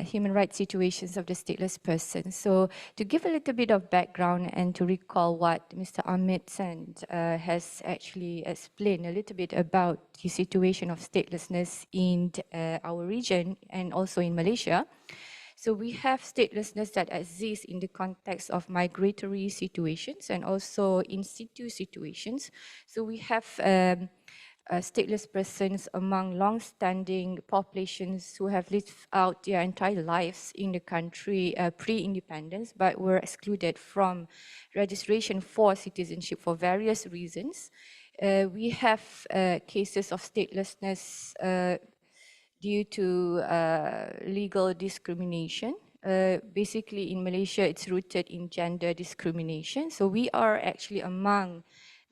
human rights situations of the stateless person. So to give a little bit of background and to recall what Mr. Amit Sen has actually explained a little bit about the situation of statelessness in our region and also in Malaysia. So we have statelessness that exists in the context of migratory situations and also in situ situations. So we have stateless persons among long-standing populations who have lived out their entire lives in the country pre-independence, but were excluded from registration for citizenship for various reasons. We have cases of statelessness due to legal discrimination. Basically, in Malaysia, it's rooted in gender discrimination. So we are actually among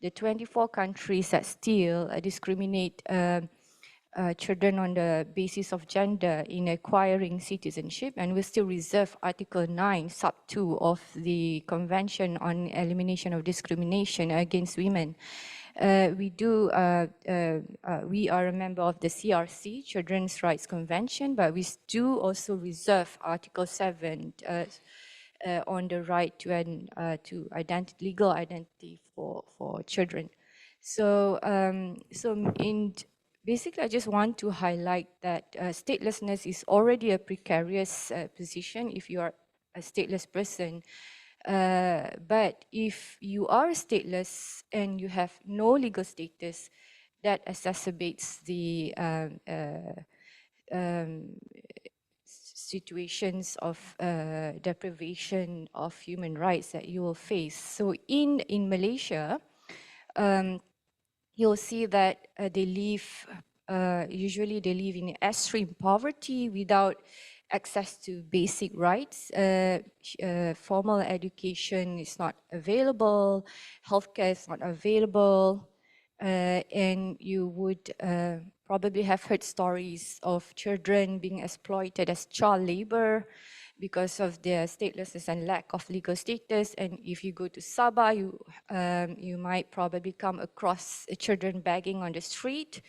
the 24 countries that still discriminate children on the basis of gender in acquiring citizenship, and we still reserve Article 9, Sub 2 of the Convention on Elimination of Discrimination Against Women. We are a member of the CRC, Children's Rights Convention, but we do also reserve Article 7 on the right to legal identity for children. So, basically, I just want to highlight that statelessness is already a precarious position if you are a stateless person. But if you are stateless and you have no legal status, that exacerbates the situations of deprivation of human rights that you will face. So in Malaysia, you'll see that they live, usually they live in extreme poverty without access to basic rights. Formal education is not available, healthcare is not available, and you would probably have heard stories of children being exploited as child labor because of their statelessness and lack of legal status. And if you go to Sabah, you might probably come across children begging on the street,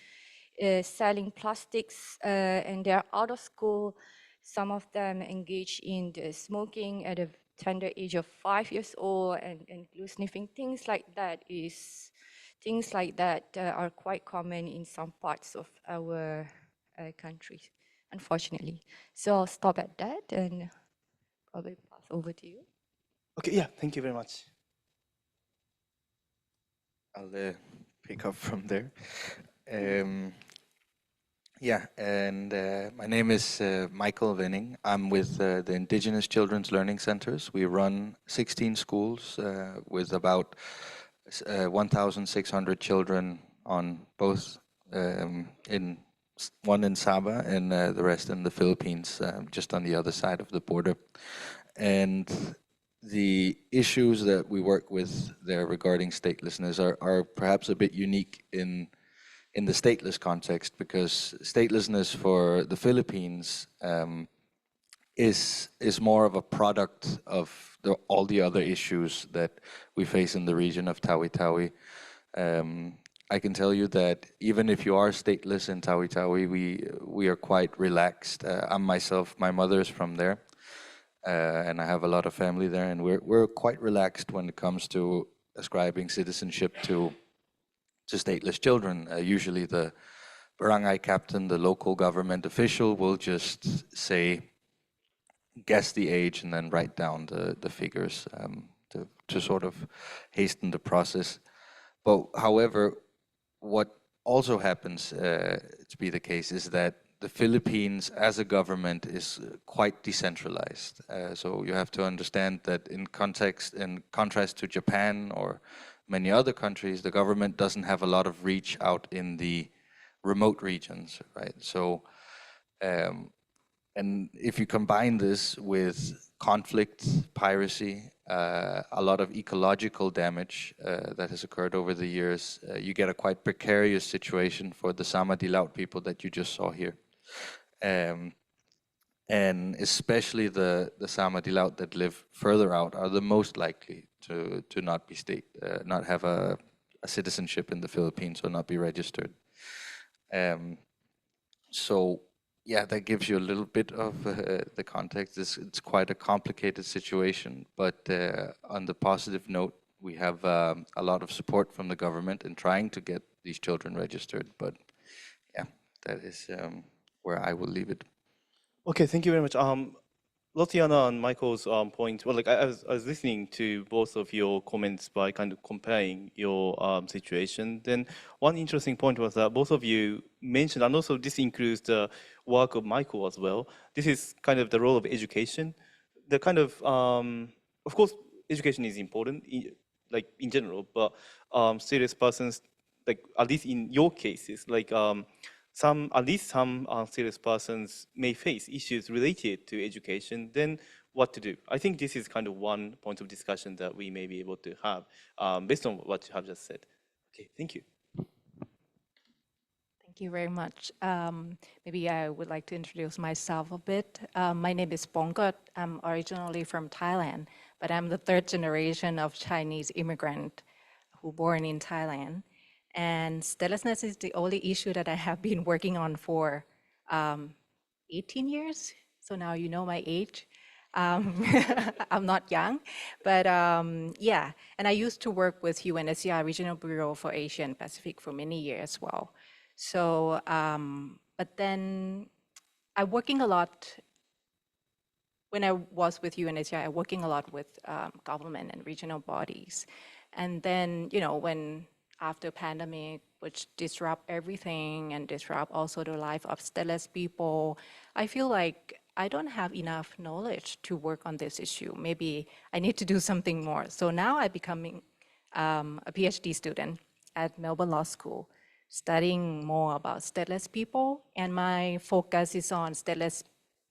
selling plastics, and they're out of school. Some of them engage in the smoking at a tender age of 5 years old and glue sniffing. Things like that are quite common in some parts of our countries, unfortunately. So I'll stop at that and probably pass over to you. Okay, yeah, thank you very much. I'll pick up from there. Yeah, and my name is Michael Venning. I'm with the Indigenous Children's Learning Centers. We run 16 schools with about 1,600 children on both, one in Sabah and the rest in the Philippines, just on the other side of the border. And the issues that we work with there regarding statelessness are perhaps a bit unique in the stateless context, because statelessness for the Philippines is more of a product of all the other issues that we face in the region of Tawi-Tawi. I can tell you that even if you are stateless in Tawi-Tawi, we are quite relaxed. I'm myself, my mother is from there, and I have a lot of family there, and we're quite relaxed when it comes to ascribing citizenship to stateless children. Usually the barangay captain, the local government official, will just say, guess the age and then write down the figures to sort of hasten the process. But however, what also happens to be the case is that the Philippines as a government is quite decentralized. So you have to understand that in contrast to Japan or many other countries, the government doesn't have a lot of reach out in the remote regions, right? So, and if you combine this with conflict, piracy, a lot of ecological damage that has occurred over the years, you get a quite precarious situation for the Sama Dilaut people that you just saw here. And especially the Samadilaut that live further out are the most likely to not be not have a citizenship in the Philippines or not be registered. So yeah, that gives you a little bit of the context. It's quite a complicated situation, but on the positive note, we have a lot of support from the government in trying to get these children registered. But yeah, that is where I will leave it. Okay, thank you very much. Lotiana and Michael's point, well, like I was listening to both of your comments by kind of comparing your situation. Then one interesting point was that both of you mentioned, and also this includes the work of Michael as well. This is kind of the role of education. The kind of course, education is important, like in general, but stateless persons, like at least in your cases, like at least some stateless persons may face issues related to education, then what to do? I think this is kind of one point of discussion that we may be able to have based on what you have just said. Okay, thank you. Thank you very much. Maybe I would like to introduce myself a bit. My name is Bongkot. I'm originally from Thailand, but I'm the third generation of Chinese immigrant who born in Thailand. And statelessness is the only issue that I have been working on for 18 years. So now you know my age. I'm not young, but yeah. And I used to work with UNHCR Regional Bureau for Asia and Pacific for many years as well. So, but then I'm working a lot. When I was with UNHCR, I'm working a lot with government and regional bodies. And then, you know, when after pandemic, which disrupt everything and disrupt also the life of stateless people, I feel like I don't have enough knowledge to work on this issue. Maybe I need to do something more. So now I'm becoming a PhD student at Melbourne Law School, studying more about stateless people. And my focus is on stateless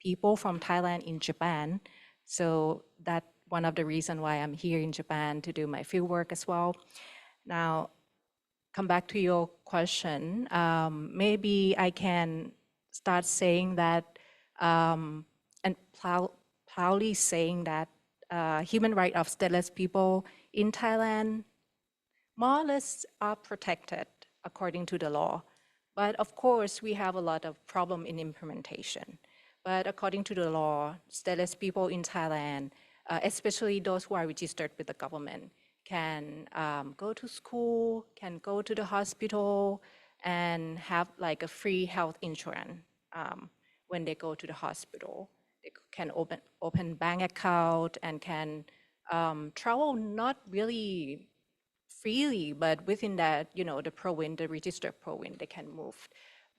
people from Thailand in Japan. So that's one of the reasons why I'm here in Japan to do my fieldwork as well. Now, come back to your question, maybe I can start saying that and proudly saying that human rights of stateless people in Thailand more or less are protected according to the law. But of course, we have a lot of problem in implementation. But according to the law, stateless people in Thailand, especially those who are registered with the government, can go to school, can go to the hospital, and have like a free health insurance when they go to the hospital. They can open bank account and can travel not really freely, but within that, you know, the province, the registered province, they can move.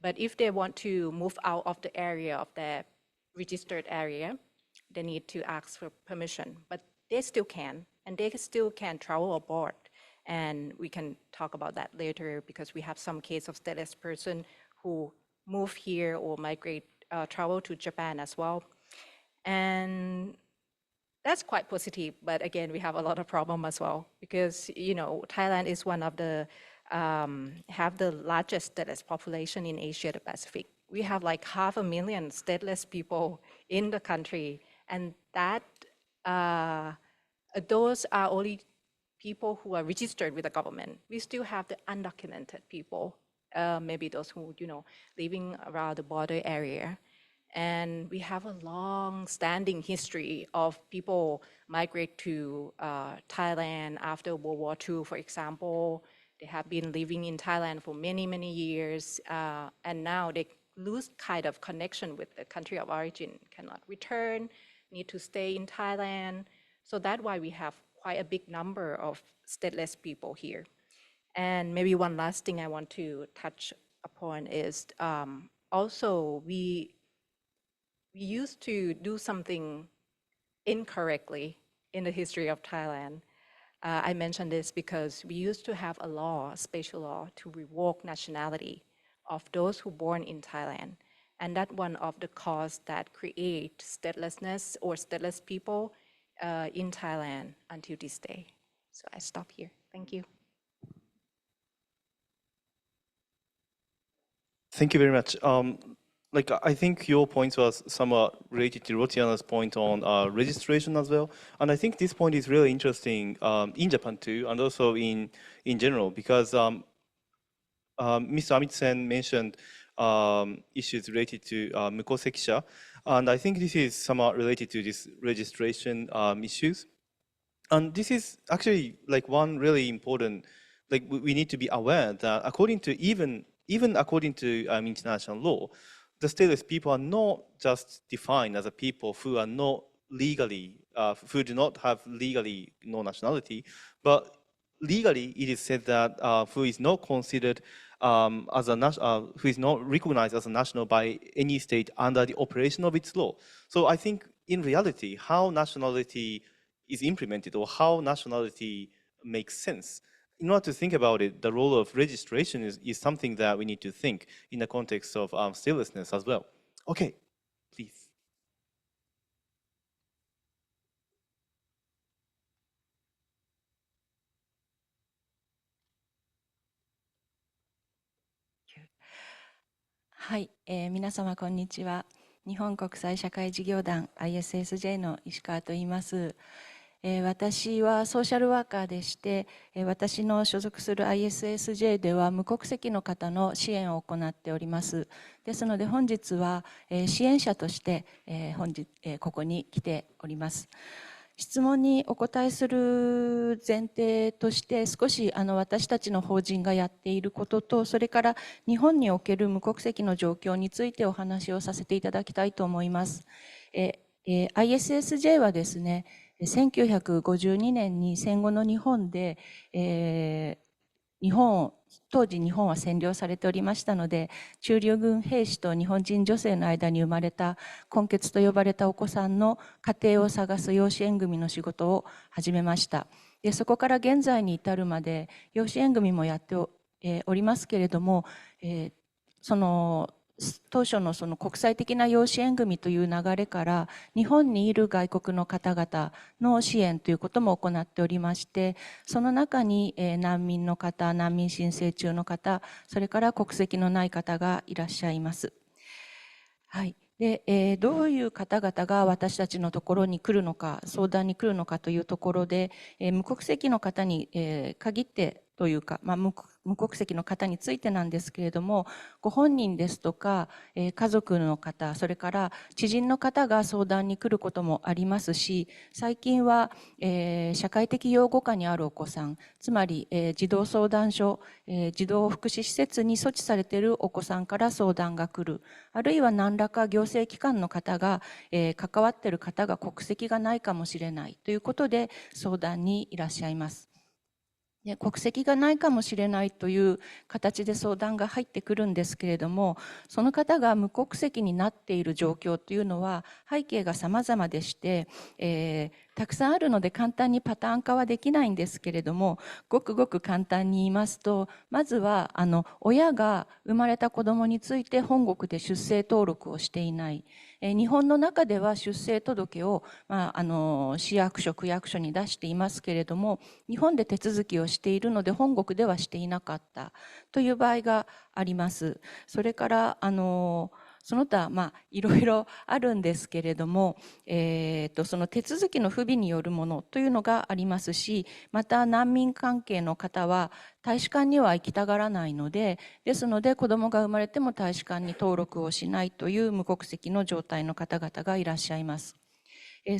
But if they want to move out of the area of their registered area, they need to ask for permission. But they still can, and they still can travel abroad. And we can talk about that later because we have some case of stateless person who move here or migrate, travel to Japan as well. And that's quite positive, but again, we have a lot of problem as well because, you know, Thailand is one of the, have the largest stateless population in Asia the Pacific. We have like 500,000 stateless people in the country, and that those are only people who are registered with the government. We still have the undocumented people, maybe those who, you know, living around the border area. And we have a long-standing history of people migrate to Thailand after World War II, for example. They have been living in Thailand for many, many years, and now they lose kind of connection with the country of origin, cannot return, need to stay in Thailand. So that's why we have quite a big number of stateless people here. And maybe one last thing I want to touch upon is also we used to do something incorrectly in the history of Thailand. I mention this because we used to have a law, a special law, to revoke nationality of those who born in Thailand. And that's one of the causes that create statelessness or stateless people in Thailand until this day. So I stop here. Thank you. Thank you very much. like I think your points was somewhat related to Rotiana's point on registration as well, and I think this point is really interesting in Japan too, and also in general, because Mr. Amit-sen mentioned issues related to mukosekisha, and I think this is somewhat related to this registration issues. And this is actually like one really important, like we need to be aware that according to even according to international law, the stateless people are not just defined as a people who are not legally, who do not have legally no nationality, but legally it is said that who is not considered as a who is not recognized as a national by any state under the operation of its law. So I think in reality, how nationality is implemented or how nationality makes sense, in order to think about it, the role of registration is something that we need to think in the context of statelessness as well. Okay, please.はい、皆様こんにちは。日本国際社会事業団 ISSJ の石川と言います。私はソーシャルワーカーでして、私の所属する ISSJ では無国籍の方の支援を行っております。ですので本日は支援者としてここに来ております。質問にお答えする前提として少し私たちの法人がやっていることと、それから日本における無国籍の状況についてお話をさせていただきたいと思います。ISSJ はですね、1952年に戦後の日本で、当時日本は占領されておりましたので、駐留軍兵士と日本人女性の間に生まれた混血と呼ばれたお子さんの家庭を探す養子縁組の仕事を始めました。でそこから現在に至るまで養子縁組もやっておりますけれども、その当初のその国際的な養子縁組という流れから日本にいる外国の方々の支援ということも行っておりまして、その中に難民の方、難民申請中の方、それから国籍のない方がいらっしゃいます。はい。でどういう方々が私たちのところに来るのか、相談に来るのかというところで、無国籍の方に限ってというか、無国籍の方についてなんですけれども、ご本人ですとか家族の方、それから知人の方が相談に来ることもありますし、最近は社会的養護下にあるお子さん、つまり児童相談所、児童福祉施設に措置されているお子さんから相談が来る、あるいは何らか行政機関の方が関わっている方が国籍がないかもしれないということで相談にいらっしゃいます。国籍がないかもしれないという形で相談が入ってくるんですけれども、その方が無国籍になっている状況というのは背景が様々でして、たくさんあるので簡単にパターン化はできないんですけれども、ごくごく簡単に言いますと、まずは親が生まれた子どもについて本国で出生登録をしていない。日本の中では出生届を、市役所、区役所に出していますけれども、日本で手続きをしているので本国ではしていなかったという場合があります。それからその他いろいろあるんですけれども、その手続きの不備によるものというのがありますし、また難民関係の方は大使館には行きたがらないので、ですので子どもが生まれても大使館に登録をしないという無国籍の状態の方々がいらっしゃいます。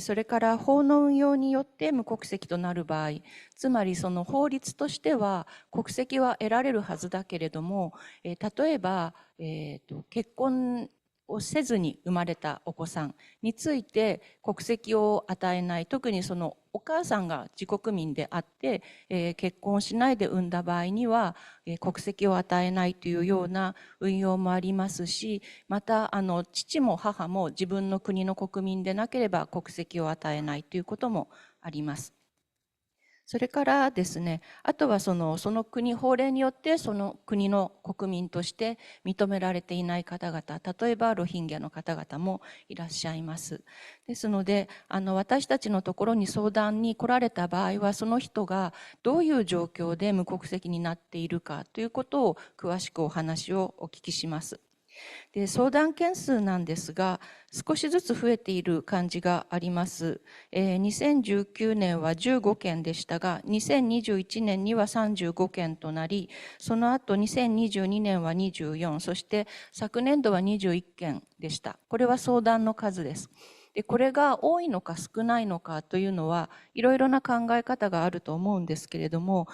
それから法の運用によって無国籍となる場合、つまりその法律としては国籍は得られるはずだけれども、例えば、結婚をせずに生まれたお子さんについて国籍を与えない、特にそのお母さんが自国民であって、結婚しないで産んだ場合には、国籍を与えないというような運用もありますし、また父も母も自分の国の国民でなければ国籍を与えないということもあります。それからですね、あとはその国、法令によってその国の国民として認められていない方々、例えばロヒンギャの方々もいらっしゃいます。ですので、私たちのところに相談に来られた場合は、その人がどういう状況で無国籍になっているかということを詳しくお話をお聞きします。で、相談件数なんですが、少しずつ増えている感じがあります。2019年は15件でしたが、2021年には35件となり、その後2022年は24、そして昨年度は21件でした。これは相談の数です。で、これが多いのか少ないのかというのは、いろいろな考え方があると思うんですけれども、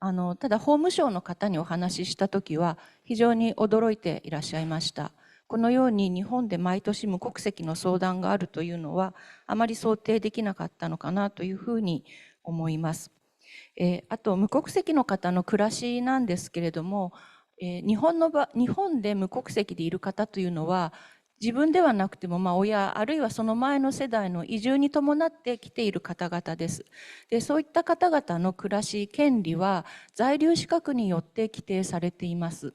ただ法務省の方にお話ししたときは、非常に驚いていらっしゃいました。このように日本で毎年無国籍の相談があるというのは、あまり想定できなかったのかなというふうに思います。あと、無国籍の方の暮らしなんですけれども、日本で無国籍でいる方というのは、自分ではなくても、親、あるいはその前の世代の移住に伴って来ている方々です。で、そういった方々の暮らし、権利は在留資格によって規定されています。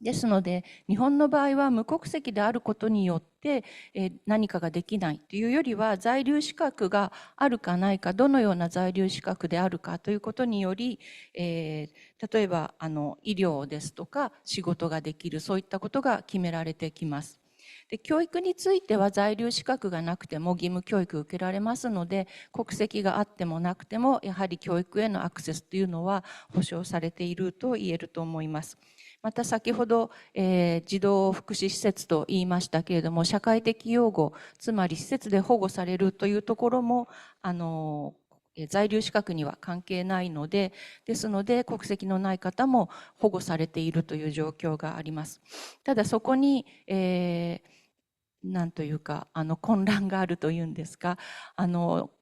ですので、日本の場合は無国籍であることによって何かができないというよりは、在留資格があるかないか、どのような在留資格であるかということにより、例えば医療ですとか仕事ができる、そういったことが決められてきます。で、教育については在留資格がなくても義務教育を受けられますので、国籍があってもなくてもやはり教育へのアクセスというのは保障されていると言えると思います。また先ほど、児童福祉施設と言いましたけれども、社会的養護、つまり施設で保護されるというところも在留資格には関係ないので、ですので国籍のない方も保護されているという状況があります。ただそこに、なんというか混乱があるというんですか、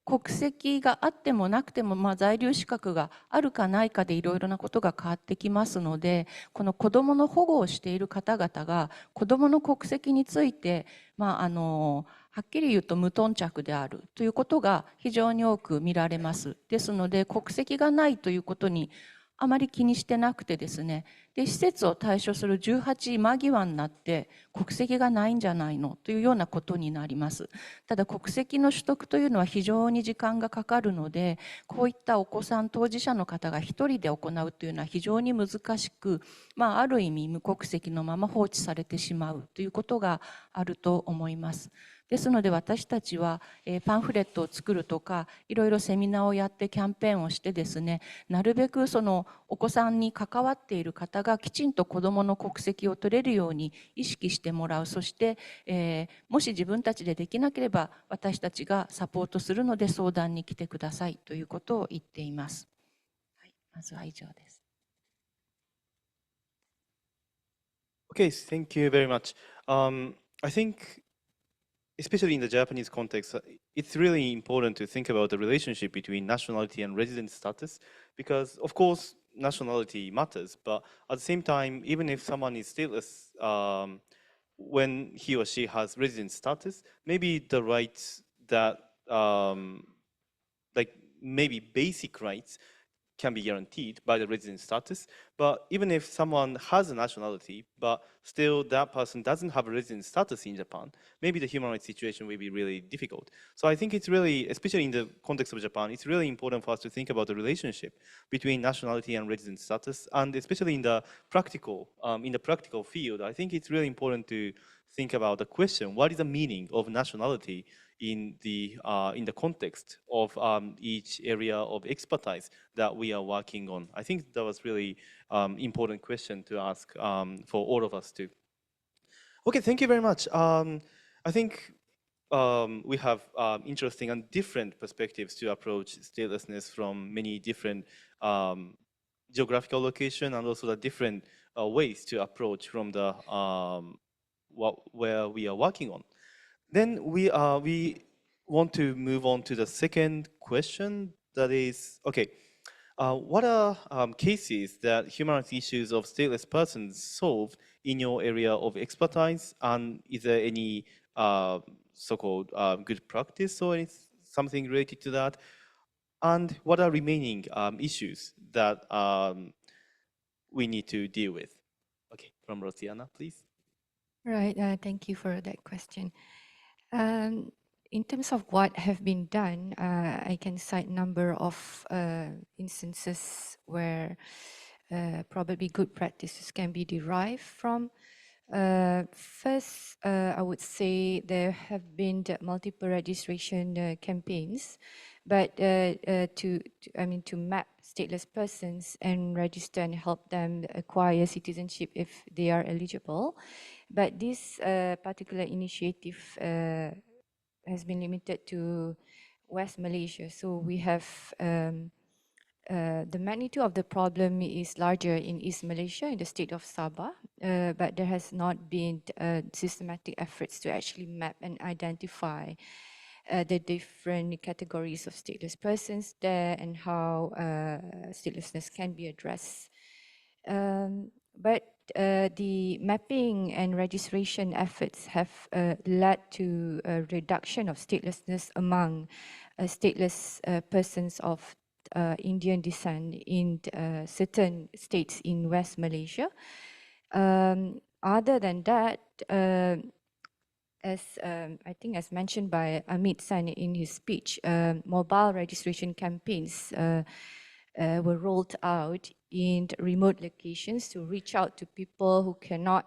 国籍があってもなくても、在留資格があるかないかでいろいろなことが変わってきますので、この子どもの保護をしている方々が子どもの国籍について、はっきり言うと無頓着であるということが非常に多く見られます。ですので国籍がないということにあまり気にしてなくてですね、で施設を対処する18間際になって国籍がないんじゃないのというようなことになります。ただ国籍の取得というのは非常に時間がかかるので、こういったお子さん当事者の方が一人で行うというのは非常に難しく、ある意味無国籍のまま放置されてしまうということがあると思います。ですので私たちはパンフレットを作るとか、いろいろセミナーをやってキャンペーンをしてですね、なるべくそのお子さんに関わっている方がきちんと子どもの国籍を取れるように意識してもらう。そして、もし自分たちでできなければ私たちがサポートするので相談に来てくださいということを言っています。はい、まずは以上です。Okay, thank you very much. I think, especially in the Japanese context, it's really important to think about the relationship between nationality and resident status, because of course nationality matters, but at the same time, even if someone is stateless, when he or she has resident status, maybe the rights that, like maybe basic rights can be guaranteed by the resident status. But even if someone has a nationality, but still that person doesn't have a resident status in Japan, maybe the human rights situation will be really difficult. So I think it's really, especially in the context of Japan, it's really important for us to think about the relationship between nationality and resident status, and especially in the practical field, I think it's really important to think about the question: what is the meaning of nationality in the context of each area of expertise that we are working on? I think that was really important question to ask for all of us too. Okay, thank you very much. I think we have interesting and different perspectives to approach statelessness from many different geographical location, and also the different ways to approach from the where we are working on. Then we want to move on to the second question, that is, okay, what are cases that human rights issues of stateless persons solved in your area of expertise, and is there any so-called good practice or something related to that? And what are remaining issues that we need to deal with? Okay, from Rosiana, please. Right, thank you for that question. In terms of what have been done, I can cite a number of instances where probably good practices can be derived from First, I would say there have been multiple registration campaigns, but to map stateless persons and register and help them acquire citizenship if they are eligible. But this particular initiative has been limited to West Malaysia. So we have the magnitude of the problem is larger in East Malaysia, in the state of Sabah, but there has not been systematic efforts to actually map and identify the different categories of stateless persons there and how statelessness can be addressed. But the mapping and registration efforts have led to a reduction of statelessness among stateless persons of Indian descent in certain states in West Malaysia. Other than that, as I think as mentioned by Amit San in his speech, mobile registration campaigns were rolled out in remote locations to reach out to people who cannot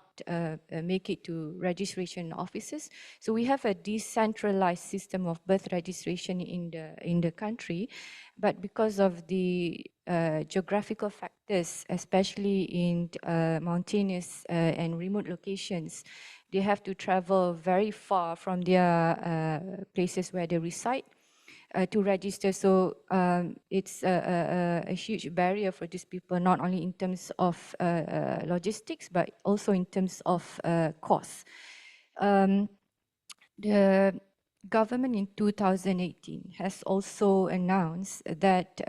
make it to registration offices. So we have a decentralized system of birth registration in the country, but because of the geographical factors, especially in mountainous and remote locations, they have to travel very far from their places where they reside to register. So it's a huge barrier for these people, not only in terms of logistics, but also in terms of cost. The government in 2018 has also announced that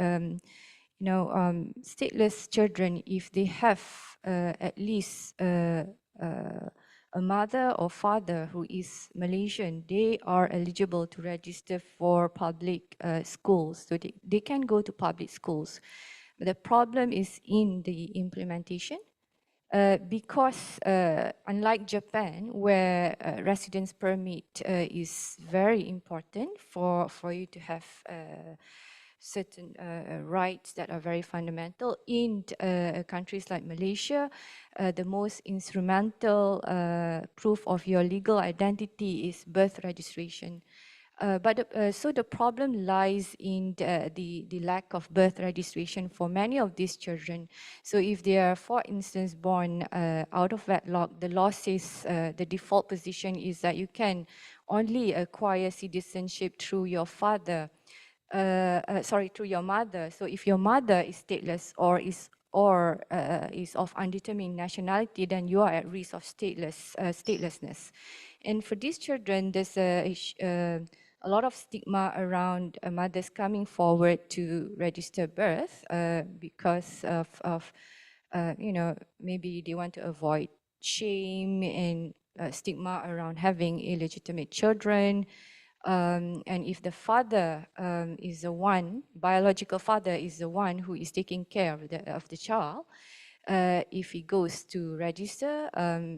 stateless children, if they have at least a mother or father who is Malaysian, they are eligible to register for public schools. So they can go to public schools. But the problem is in the implementation. Because unlike Japan, where residence permit is very important for you to have certain rights that are very fundamental, in countries like Malaysia, the most instrumental proof of your legal identity is birth registration. So the problem lies in the lack of birth registration for many of these children. So if they are, for instance, born out of wedlock, the law says the default position is that you can only acquire citizenship through your father, through your mother. So if your mother is stateless or is of undetermined nationality, then you are at risk of statelessness. And for these children, there's a lot of stigma around mothers coming forward to register birth because of maybe they want to avoid shame and stigma around having illegitimate children. And if the father is the one, biological father is the one who is taking care of the child, if he goes to register,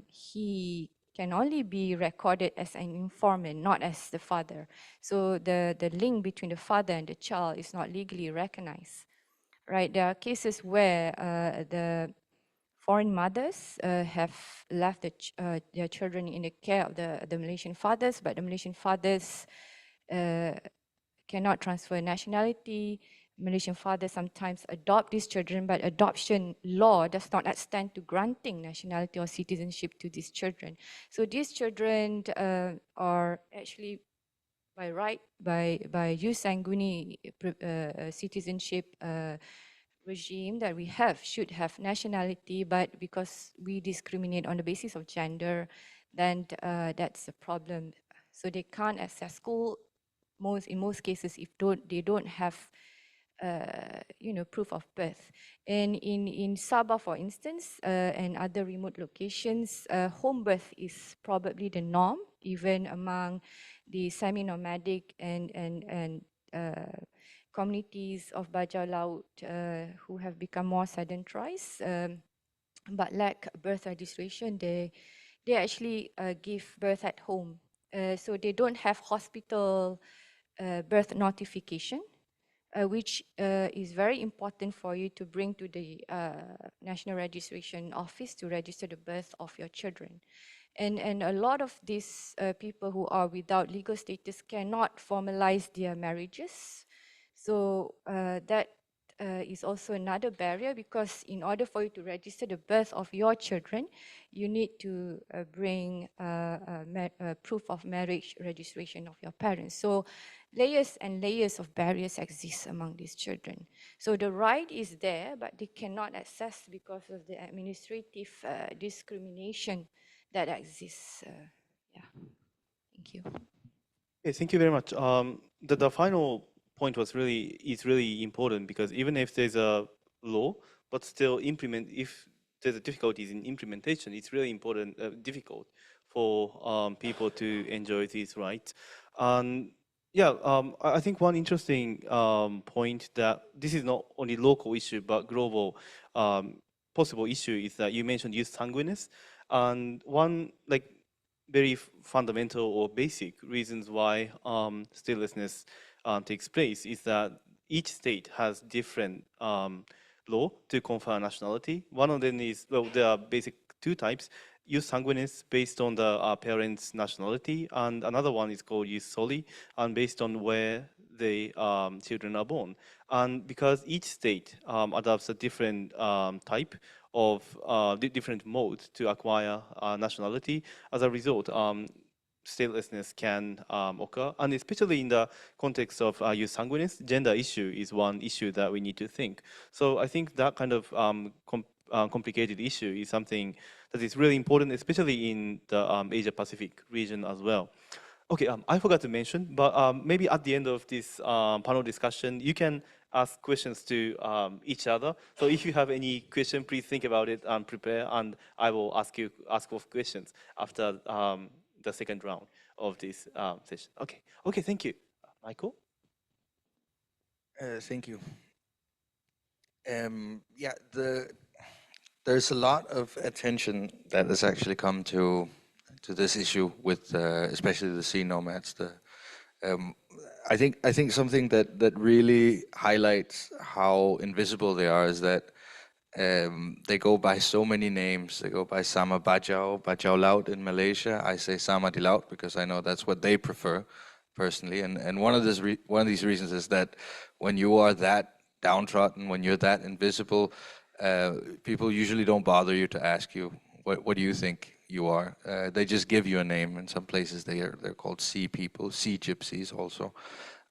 he can only be recorded as an informant, not as the father. So the link between the father and the child is not legally recognized, right? There are cases where the foreign mothers have left their children in the care of the Malaysian fathers, but the Malaysian fathers cannot transfer nationality. Malaysian fathers sometimes adopt these children, but adoption law does not extend to granting nationality or citizenship to these children. So these children are actually by right, by jus sanguinis citizenship regime that we have, should have nationality, but because we discriminate on the basis of gender, then that's a problem. So they can't access school in most cases if they don't have proof of birth. And in Sabah, for instance, and other remote locations, home birth is probably the norm, even among the semi-nomadic and communities of Bajau Laut who have become more sedentarized, but lack birth registration. They actually give birth at home. So they don't have hospital birth notification. which is very important for you to bring to the National Registration Office to register the birth of your children. And a lot of these people who are without legal status cannot formalize their marriages. So that is also another barrier, because in order for you to register the birth of your children, you need to bring proof of marriage registration of your parents. So layers and layers of barriers exist among these children. So the right is there, but they cannot access because of the administrative discrimination that exists. Yeah, thank you. Okay, thank you very much. The final point is really important, because even if there's a law, but still if there's a difficulties in implementation, it's really difficult for people to enjoy these rights. And yeah, I think one interesting point that this is not only local issue but global possible issue is that you mentioned youth sanguineness, and one very fundamental or basic reasons why statelessness takes place is that each state has different law to confer nationality. One of them is, well, there are basic two types: jus sanguinis based on the parents' nationality, and another one is called jus soli, and based on where the children are born. And because each state adopts a different type of different modes to acquire nationality, as a result, statelessness can occur. And especially in the context of jus sanguinis, gender issue is one issue that we need to think. So I think that kind of complicated issue is something that is really important, especially in the Asia-Pacific region as well. Okay, I forgot to mention, but maybe at the end of this panel discussion, you can ask questions to each other. So if you have any question, please think about it and prepare, and I will ask for questions after the second round of this session. Okay, thank you. Michael? Thank you. Yeah, there's a lot of attention that has actually come to this issue with especially the sea nomads. I think something that really highlights how invisible they are is that they go by so many names. They go by Sama Bajau, Bajau Laut in Malaysia. I say Sama di Laut because I know that's what they prefer personally. And one of these reasons is that when you are that downtrodden, when you're that invisible, people usually don't bother you to ask you, what do you think you are? They just give you a name. In some places they're called sea people, sea gypsies also.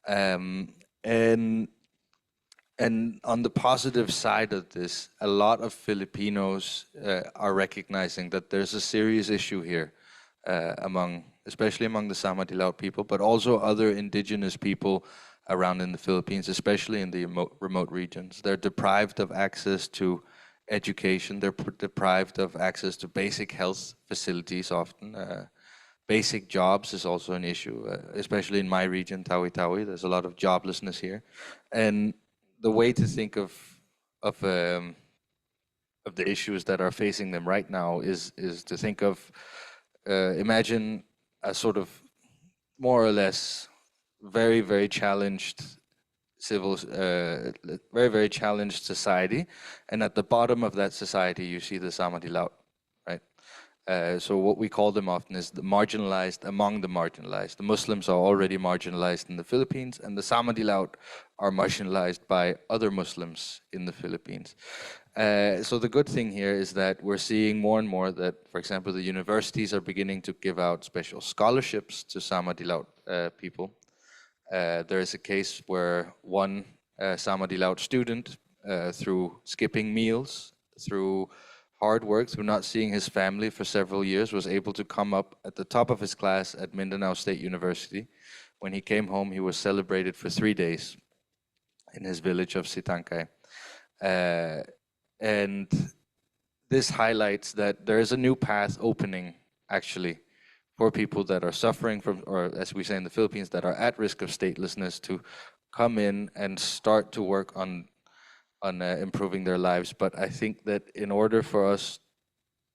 And on the positive side of this, a lot of Filipinos are recognizing that there's a serious issue here especially among the Sama di Laut people, but also other indigenous people around in the Philippines, especially in the remote regions. They're deprived of access to education. They're deprived of access to basic health facilities often. Basic jobs is also an issue, especially in my region, Tawi-Tawi. There's a lot of joblessness here. And the way to think of the issues that are facing them right now is to think of, imagine a sort of more or less very, very challenged very, very challenged society. And at the bottom of that society, you see the Sama di Laut, right? So what we call them often is the marginalized among the marginalized. The Muslims are already marginalized in the Philippines, and the Sama di Laut are marginalized by other Muslims in the Philippines. So the good thing here is that we're seeing more and more that, for example, the universities are beginning to give out special scholarships to Sama di Laut people. There is a case where one Sama di Laut student, through skipping meals, through hard work, through not seeing his family for several years, was able to come up at the top of his class at Mindanao State University. When he came home, he was celebrated for 3 days in his village of Sitangkay. And this highlights that there is a new path opening, actually, for people that are suffering from, or as we say in the Philippines, that are at risk of statelessness, to come in and start to work on improving their lives. But I think that in order for us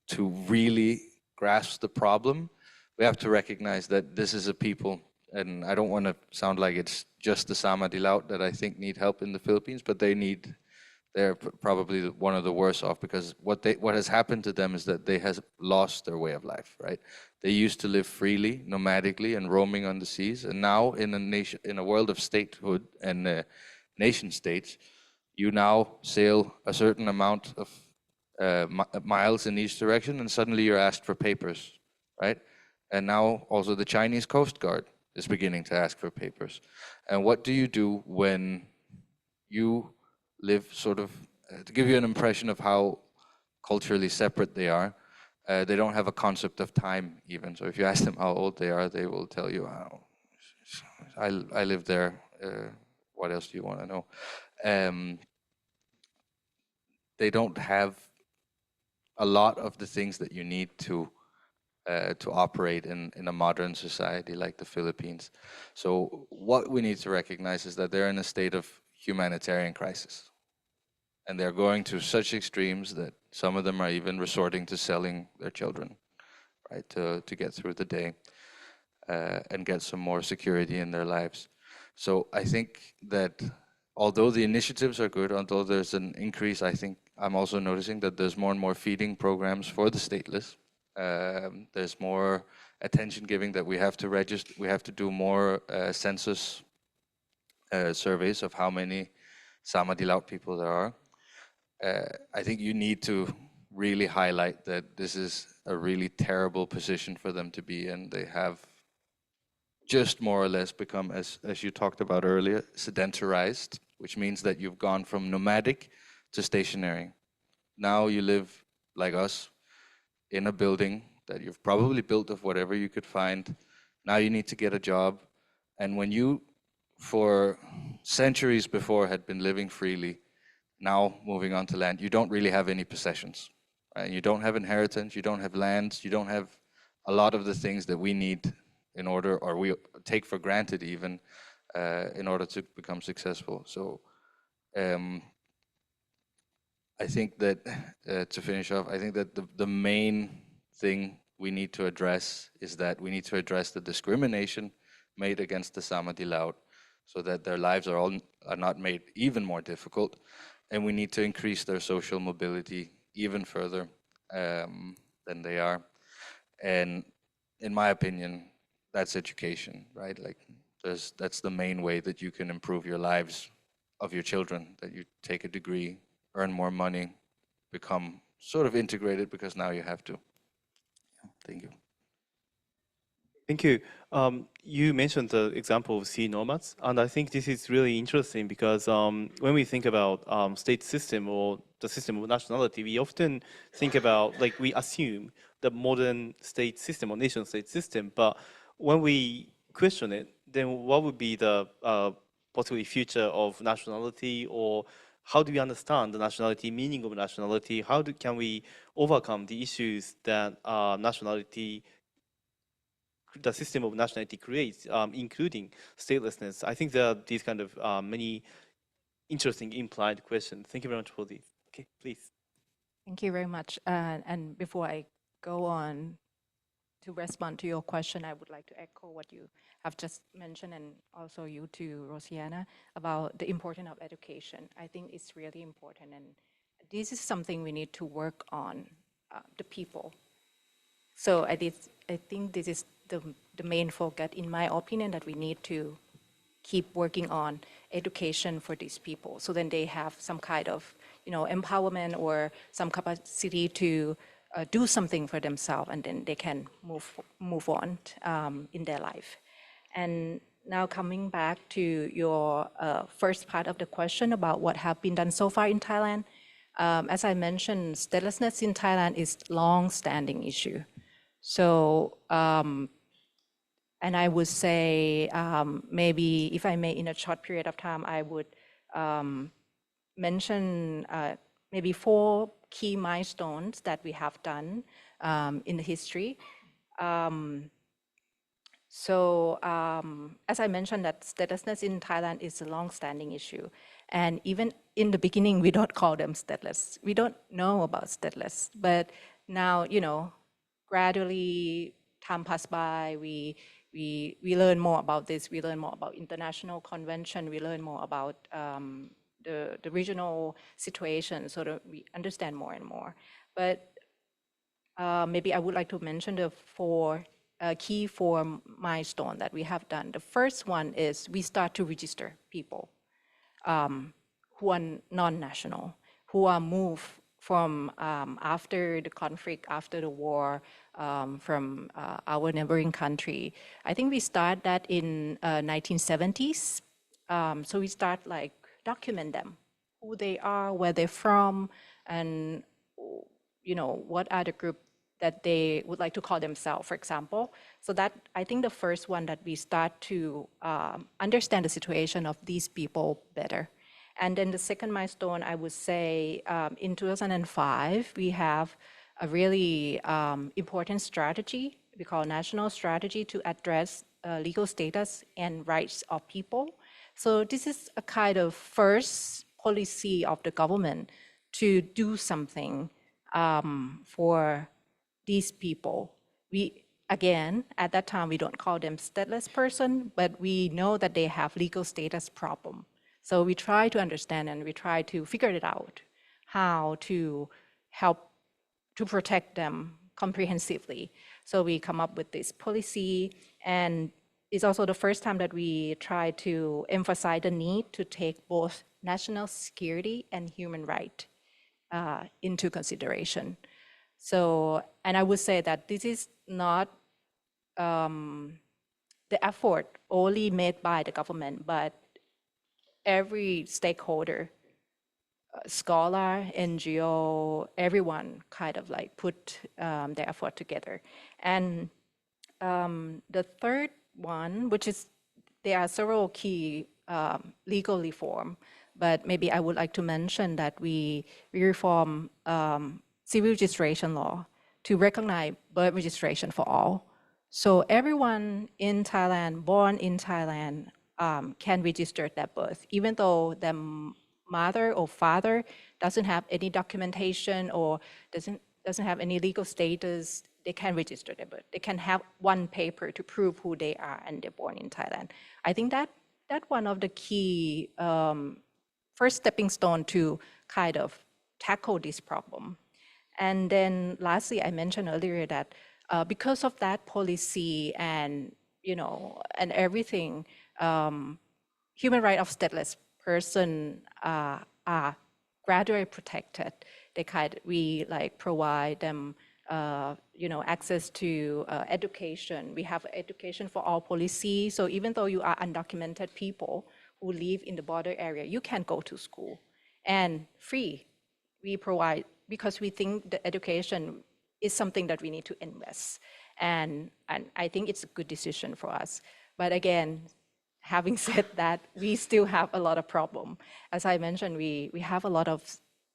to really grasp the problem, we have to recognize that this is a people and I don't want to sound like it's just the Sama Dilaut that I think need help in the Philippines, but they're probably one of the worst off, because what has happened to them is that they has lost their way of life, right? They used to live freely, nomadically, and roaming on the seas, and now in a world of statehood and nation states, you now sail a certain amount of miles in each direction, and suddenly you're asked for papers, right? And now also the Chinese Coast Guard is beginning to ask for papers. And what do you do when you live sort of, to give you an impression of how culturally separate they are, they don't have a concept of time even. So if you ask them how old they are, they will tell you, oh, I live there, what else do you want to know? They don't have a lot of the things that you need to operate in a modern society like the Philippines. So what we need to recognize is that they're in a state of humanitarian crisis. And they're going to such extremes that some of them are even resorting to selling their children, right, to get through the day and get some more security in their lives. So I think that although the initiatives are good, although there's an increase, I think I'm also noticing that there's more and more feeding programs for the stateless. There's more attention giving that we have to register, we have to do more census surveys of how many Sama Dilaut people there are. I think you need to really highlight that this is a really terrible position for them to be in. They have just more or less become, as you talked about earlier, sedentarized, which means that you've gone from nomadic to stationary. Now you live like us in a building that you've probably built of whatever you could find. Now you need to get a job. And when you, for centuries before, had been living freely, now moving on to land, you don't really have any possessions. Right? You don't have inheritance, you don't have lands, you don't have a lot of the things that we need in order, or we take for granted even, in order to become successful. So I think that, to finish off, I think that the main thing we need to address is that we need to address the discrimination made against the Sama Dilaut, so that their lives are not made even more difficult, and we need to increase their social mobility even further than they are. And in my opinion, that's education, right? Like that's the main way that you can improve your lives of your children, that you take a degree, earn more money, become sort of integrated, because now you have to. Yeah, thank you. Thank you. You mentioned the example of sea nomads, and I think this is really interesting because when we think about state system or the system of nationality, we often think about, like, we assume the modern state system or nation state system, but when we question it, then what would be the possibly future of nationality, or how do we understand the nationality, meaning of nationality? How can we overcome the issues that the system of nationality creates, including statelessness? I think there are these kind of many interesting implied questions. Thank you very much for this. Okay, please. Thank you very much. And before I go on to respond to your question, I would like to echo what you have just mentioned, and also you too, Rosiana, about the importance of education. I think it's really important, and this is something we need to work on, the people. So I think this is the main focus, in my opinion, that we need to keep working on education for these people, so then they have some kind of, empowerment or some capacity to do something for themselves, and then they can move on in their life. And now coming back to your first part of the question about what have been done so far in Thailand, as I mentioned, statelessness in Thailand is long-standing issue. So, and I would say, maybe if I may, in a short period of time, I would mention maybe 4 key milestones that we have done in the history. As I mentioned, that statelessness in Thailand is a long-standing issue. And even in the beginning, we don't call them stateless. We don't know about stateless. But now, gradually, time passed by, we we learn more about this, we learn more about international convention, we learn more about the regional situation, so that we understand more and more. But maybe I would like to mention the four milestones that we have done. The first one is we start to register people who are non-national, who are moved from after the conflict, after the war, from our neighboring country. I think we start that in 1970s. So we start like document them, who they are, where they're from, and what are the group that they would like to call themselves, for example. So that, I think, the first one that we start to understand the situation of these people better. And then the second milestone, I would say, in 2005, we have a really important strategy, we call national strategy, to address legal status and rights of people. So this is a kind of first policy of the government to do something for these people. Again, at that time, we don't call them stateless person, but we know that they have legal status problem. So we try to understand and we try to figure it out, how to help to protect them comprehensively. So we come up with this policy, and it's also the first time that we try to emphasize the need to take both national security and human right into consideration. So, and I would say that this is not the effort only made by the government, but every stakeholder, scholar, NGO, everyone kind of like put their effort together. And the third one, which is, there are several key legal reform, but maybe I would like to mention that we reform civil registration law to recognize birth registration for all. So everyone in Thailand, born in Thailand, can register their birth, even though their mother or father doesn't have any documentation or doesn't have any legal status. They can register their birth. They can have one paper to prove who they are and they're born in Thailand. I think that one of the key first stepping stone to kind of tackle this problem. And then lastly, I mentioned earlier that because of that policy and and everything, human rights of stateless person are gradually protected. We like provide them access to education. We have education for all policy. So even though you are undocumented people who live in the border area, you can go to school and free. We provide, because we think the education is something that we need to invest. And I think it's a good decision for us. But again, having said that, we still have a lot of problem. As I mentioned, we have a lot of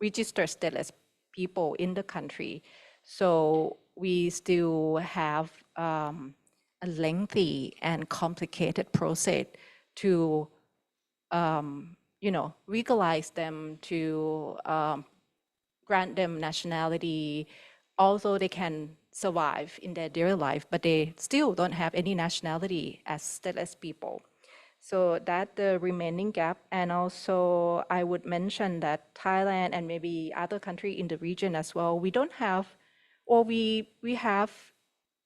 registered stateless people in the country. So we still have a lengthy and complicated process to legalize them, to grant them nationality, although they can survive in their daily life, but they still don't have any nationality as stateless people. So that's the remaining gap. And also I would mention that Thailand and maybe other countries in the region as well, we don't have, or we have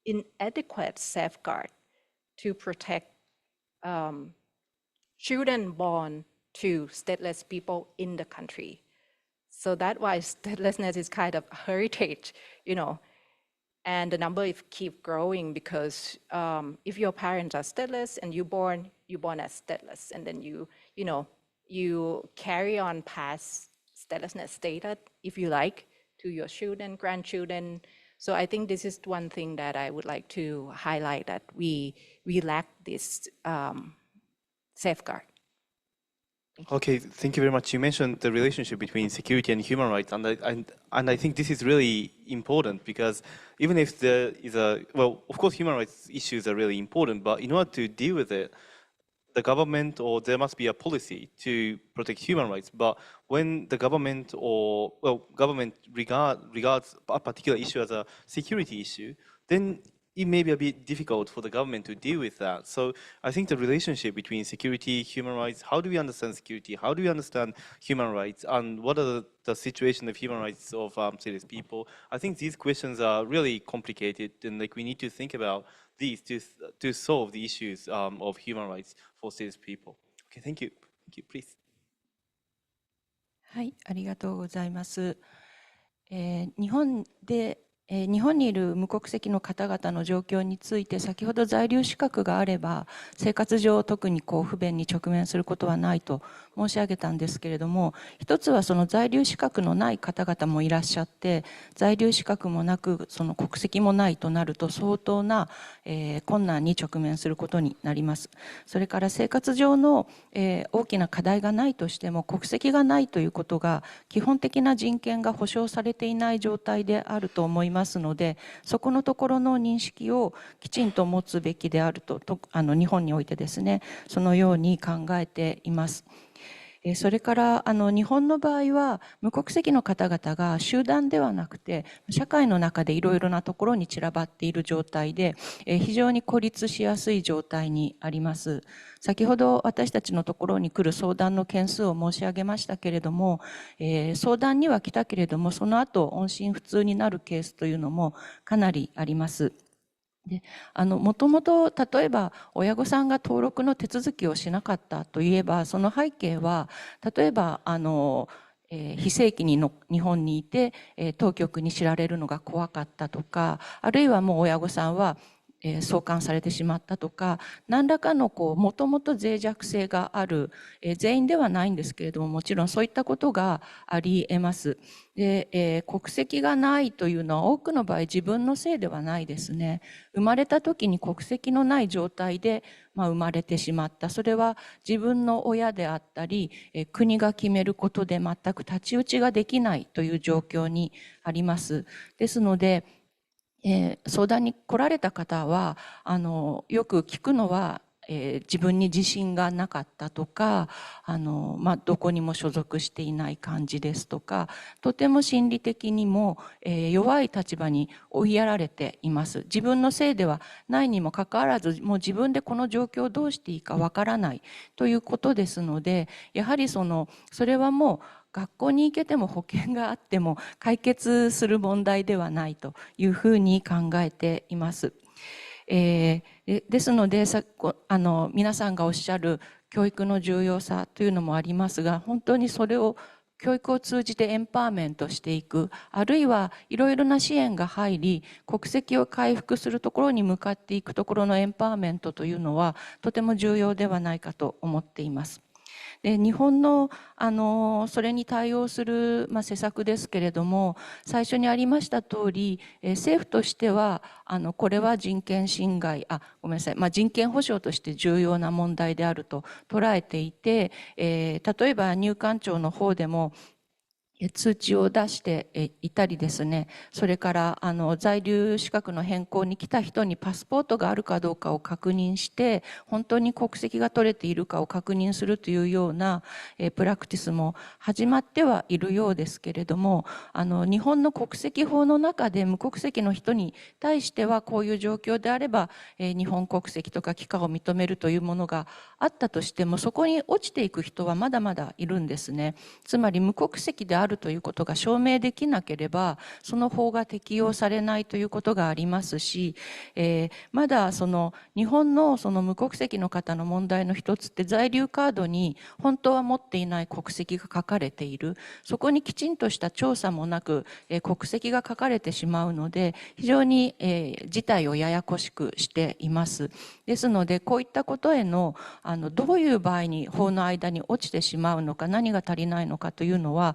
inadequate safeguard to protect children born to stateless people in the country. So that's why statelessness is kind of a heritage, and the number keep growing because if your parents are stateless and you're born as stateless, and then you carry on past statelessness status, if you like, to your children, grandchildren. So I think this is one thing that I would like to highlight, that we lack this safeguard. Okay, thank you very much. You mentioned the relationship between security and human rights, and I think this is really important, because even if there is of course, human rights issues are really important, but in order to deal with it, the government, or there must be a policy to protect human rights. But when the government government regards a particular issue as a security issue, then it may be a bit difficult for the government to deal with that. So I think the relationship between security, human rights, how do we understand security, how do we understand human rights, and what are the situation of human rights of stateless people? I think these questions are really complicated, and like we need to think about these to solve the issues of human rights for stateless people. Okay, thank you. Thank you, please. はい、ありがとうございます。日本にいる無国籍の方々の状況について、先ほど在留資格があれば生活上特に不便に直面することはないと申し上げたんですけれども、一つはその在留資格のない方々もいらっしゃって、在留資格もなくその国籍もないとなると相当な、困難に直面することになります。それから生活上の、大きな課題がないとしても、国籍がないということが基本的な人権が保障されていない状態であると思いますので、そこのところの認識をきちんと持つべきであると、日本においてですね、そのように考えています。それから日本の場合は無国籍の方々が集団ではなくて社会の中でいろいろなところに散らばっている状態で非常に孤立しやすい状態にあります。先ほど私たちのところに来る相談の件数を申し上げましたけれども、相談には来たけれどもその後音信不通になるケースというのもかなりあります。もともと例えば親御さんが登録の手続きをしなかったといえば、その背景は例えば非正規に日本にいて当局に知られるのが怖かったとか、あるいはもう親御さんは送還されてしまったとか、何らかのもともと脆弱性がある、全員ではないんですけれども、もちろんそういったことがあり得ます。で、国籍がないというのは多くの場合自分のせいではないですね。生まれた時に国籍のない状態で、生まれてしまった。それは自分の親であったり、国が決めることで全く太刀打ちができないという状況にあります。ですので、相談に来られた方はよく聞くのは、自分に自信がなかったとかどこにも所属していない感じですとか、とても心理的にも、弱い立場に追いやられています。自分のせいではないにもかかわらず、もう自分でこの状況をどうしていいかわからないということですので、やはりそれはもう学校に行けても保険があっても解決する問題ではないというふうに考えています。ですので皆さんがおっしゃる教育の重要さというのもありますが、本当にそれを教育を通じてエンパワーメントしていく、あるいはいろいろな支援が入り国籍を回復するところに向かっていくところのエンパワーメントというのはとても重要ではないかと思っています。で、日本のそれに対応する施策ですけれども、最初にありました通り、政府としてはこれは人権侵害ごめんなさい、人権保障として重要な問題であると捉えていて、例えば入管庁の方でも通知を出していたりですね、それから在留資格の変更に来た人にパスポートがあるかどうかを確認して本当に国籍が取れているかを確認するというようなプラクティスも始まってはいるようですけれども、日本の国籍法の中で無国籍の人に対してはこういう状況であれば日本国籍とか帰化を認めるというものがあったとしても、そこに落ちていく人はまだまだいるんですね。つまり無国籍であるということが証明できなければその法が適用されないということがありますし、まだ日本の無国籍の方の問題の一つって在留カードに本当は持っていない国籍が書かれている、そこにきちんとした調査もなく国籍が書かれてしまうので非常に事態をややこしくしています。ですのでこういったことへのどういう場合に法の間に落ちてしまうのか、何が足りないのかというのは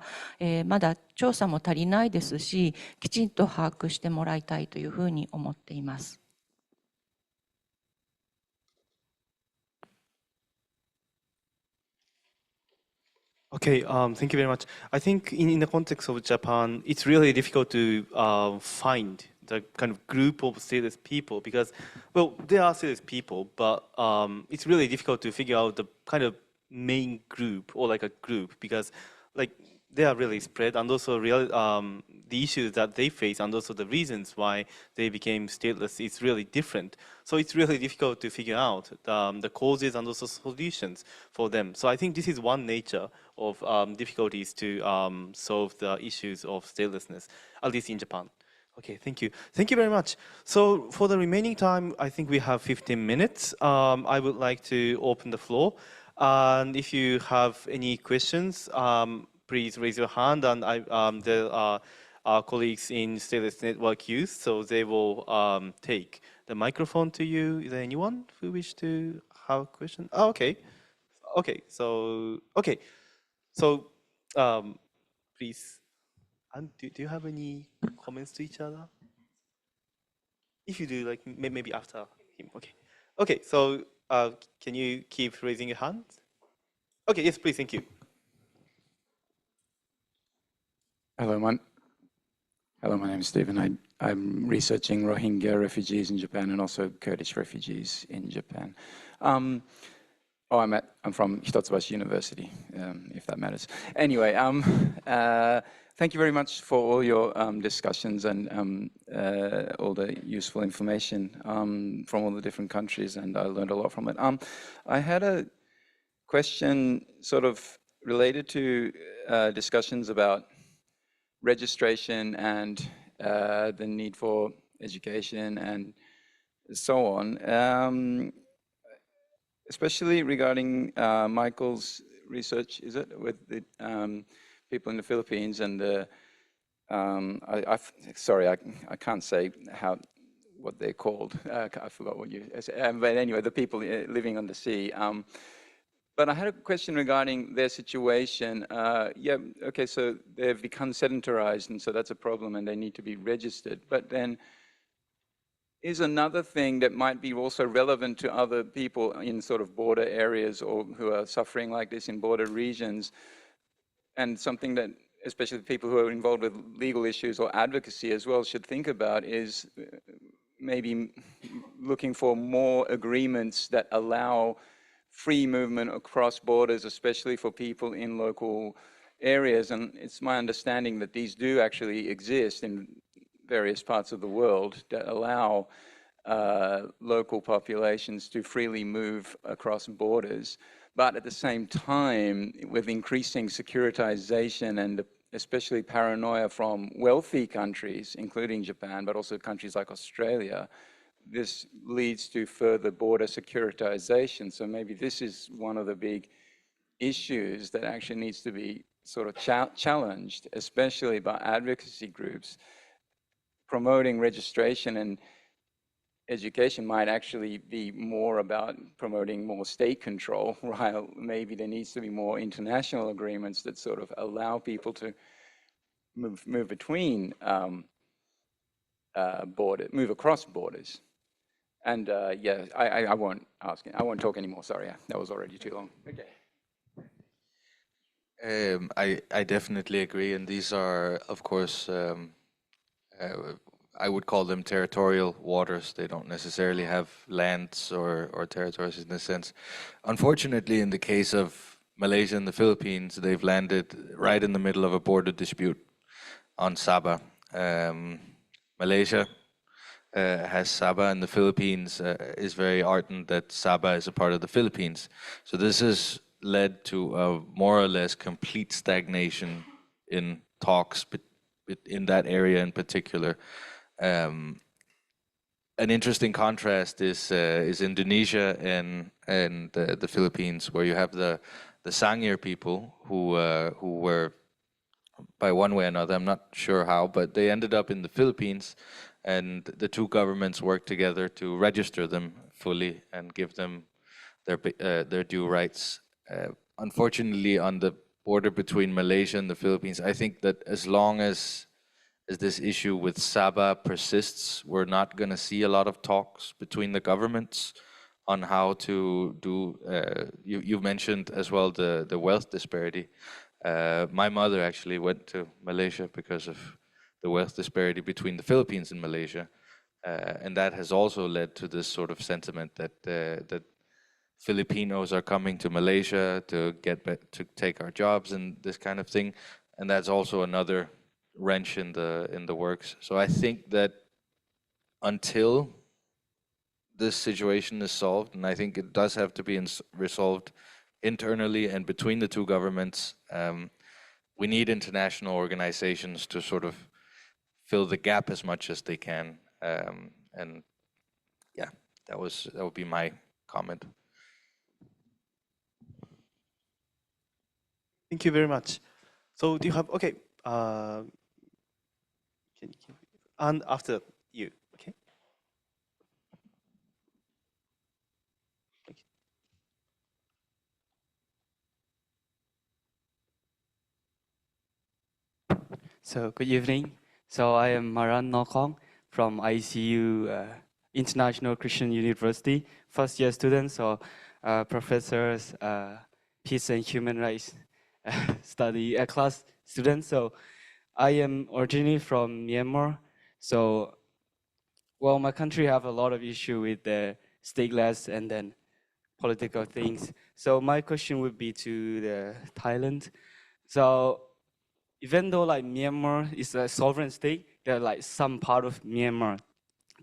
まだ調査も足りないですし、きちんと把握してもらいたいというふうに思っています。Okay, thank you very much. I think in the context of Japan, it's really difficult to find the kind of group of stateless people because, well, there are stateless people, but it's really difficult to figure out the kind of main group or like a group because, like, they are really spread, and also the issues that they face, and also the reasons why they became stateless is really different. So it's really difficult to figure out the causes and also solutions for them. So I think this is one nature of difficulties to solve the issues of statelessness, at least in Japan. Okay, thank you. Thank you very much. So for the remaining time, I think we have 15 minutes. I would like to open the floor. And if you have any questions, please raise your hand, and there are our colleagues in Stateless Network Youth, so they will take the microphone to you. Is there anyone who wish to have a question? Oh, okay. Okay, so please. And do you have any comments to each other? If you do, like maybe after him. Okay. Okay, so can you keep raising your hand? Okay, yes, please, thank you. Hello, my name is Stephen. I'm researching Rohingya refugees in Japan and also Kurdish refugees in Japan. I'm from Hitotsubashi University, if that matters. Anyway, thank you very much for all your discussions and all the useful information from all the different countries, and I learned a lot from it. I had a question sort of related to discussions about registration and the need for education and so on, especially regarding Michael's research, is it, with the people in the Philippines and the, sorry, I can't say what they're called. I forgot what you said. But anyway, the people living on the sea. But I had a question regarding their situation. Yeah, okay, so they've become sedentarized, and so that's a problem, and they need to be registered. But then is another thing that might be also relevant to other people in sort of border areas or who are suffering like this in border regions, and something that especially people who are involved with legal issues or advocacy as well should think about, is maybe looking for more agreements that allow free movement across borders, especially for people in local areas. And it's my understanding that these do actually exist in various parts of the world that allow local populations to freely move across borders. But at the same time, with increasing securitization and especially paranoia from wealthy countries, including Japan, but also countries like Australia, this leads to further border securitization. So maybe this is one of the big issues that actually needs to be sort of challenged, especially by advocacy groups. Promoting registration and education might actually be more about promoting more state control, while maybe there needs to be more international agreements that sort of allow people to move between move across borders. And yeah, I won't talk anymore. Sorry, that was already too long. Okay. I definitely agree, and these are, of course, I would call them territorial waters. They don't necessarily have lands or territories in this sense. Unfortunately, in the case of Malaysia and the Philippines, they've landed right in the middle of a border dispute on Sabah. Malaysia has Sabah, and the Philippines is very ardent that Sabah is a part of the Philippines. So this has led to a more or less complete stagnation in talks in that area in particular. An interesting contrast is Indonesia and the Philippines, where you have the Sangir people who were, by one way or another, I'm not sure how, but they ended up in the Philippines, and the two governments worked together to register them fully and give them their due rights. Unfortunately, on the border between Malaysia and the Philippines, I think that as long as this issue with Sabah persists, we're not going to see a lot of talks between the governments on how to do. You mentioned as well the wealth disparity. My mother actually went to Malaysia because of the wealth disparity between the Philippines and Malaysia, and that has also led to this sort of sentiment that Filipinos are coming to Malaysia to take our jobs and this kind of thing. and that's also another wrench in the works. So I think that until this situation is solved, and I think it does have to be resolved internally and between the two governments, we need international organizations to sort of fill the gap as much as they can. And yeah, that would be my comment. Thank you very much. So do you have, okay, and after you, okay? Thank you. So good evening. So I am Maran Nokong from ICU International Christian University, first year students, so professors, peace and human rights study class students. So I am originally from Myanmar. So, well, my country have a lot of issue with the stateless and then political things. So my question would be to the Thailand. So even though like Myanmar is a sovereign state, there are like some part of Myanmar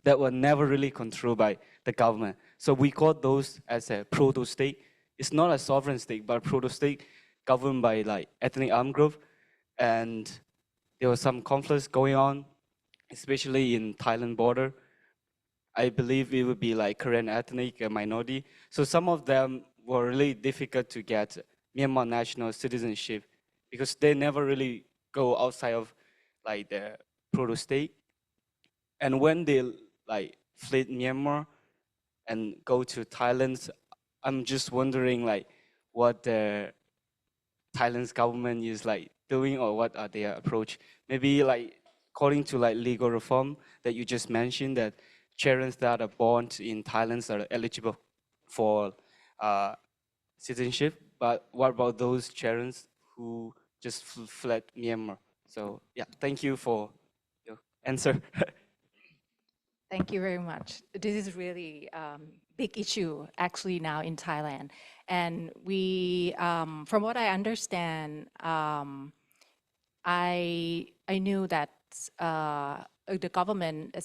that were never really controlled by the government. So we call those as a proto-state. It's not a sovereign state, but a proto-state governed by like ethnic armed group. And there was some conflicts going on, especially in Thailand border. I believe it would be like Korean ethnic minority. So some of them were really difficult to get Myanmar national citizenship because they never really go outside of like the proto-state. And when they like fled Myanmar and go to Thailand, I'm just wondering like what the Thailand's government is like doing or what are their approach. Maybe like according to like legal reform that you just mentioned that children that are born in Thailand are eligible for citizenship, but what about those children who just fled Myanmar? So yeah, thank you for your answer. Thank you very much. This is really big issue actually now in Thailand. And we, from what I understand, I knew that the government,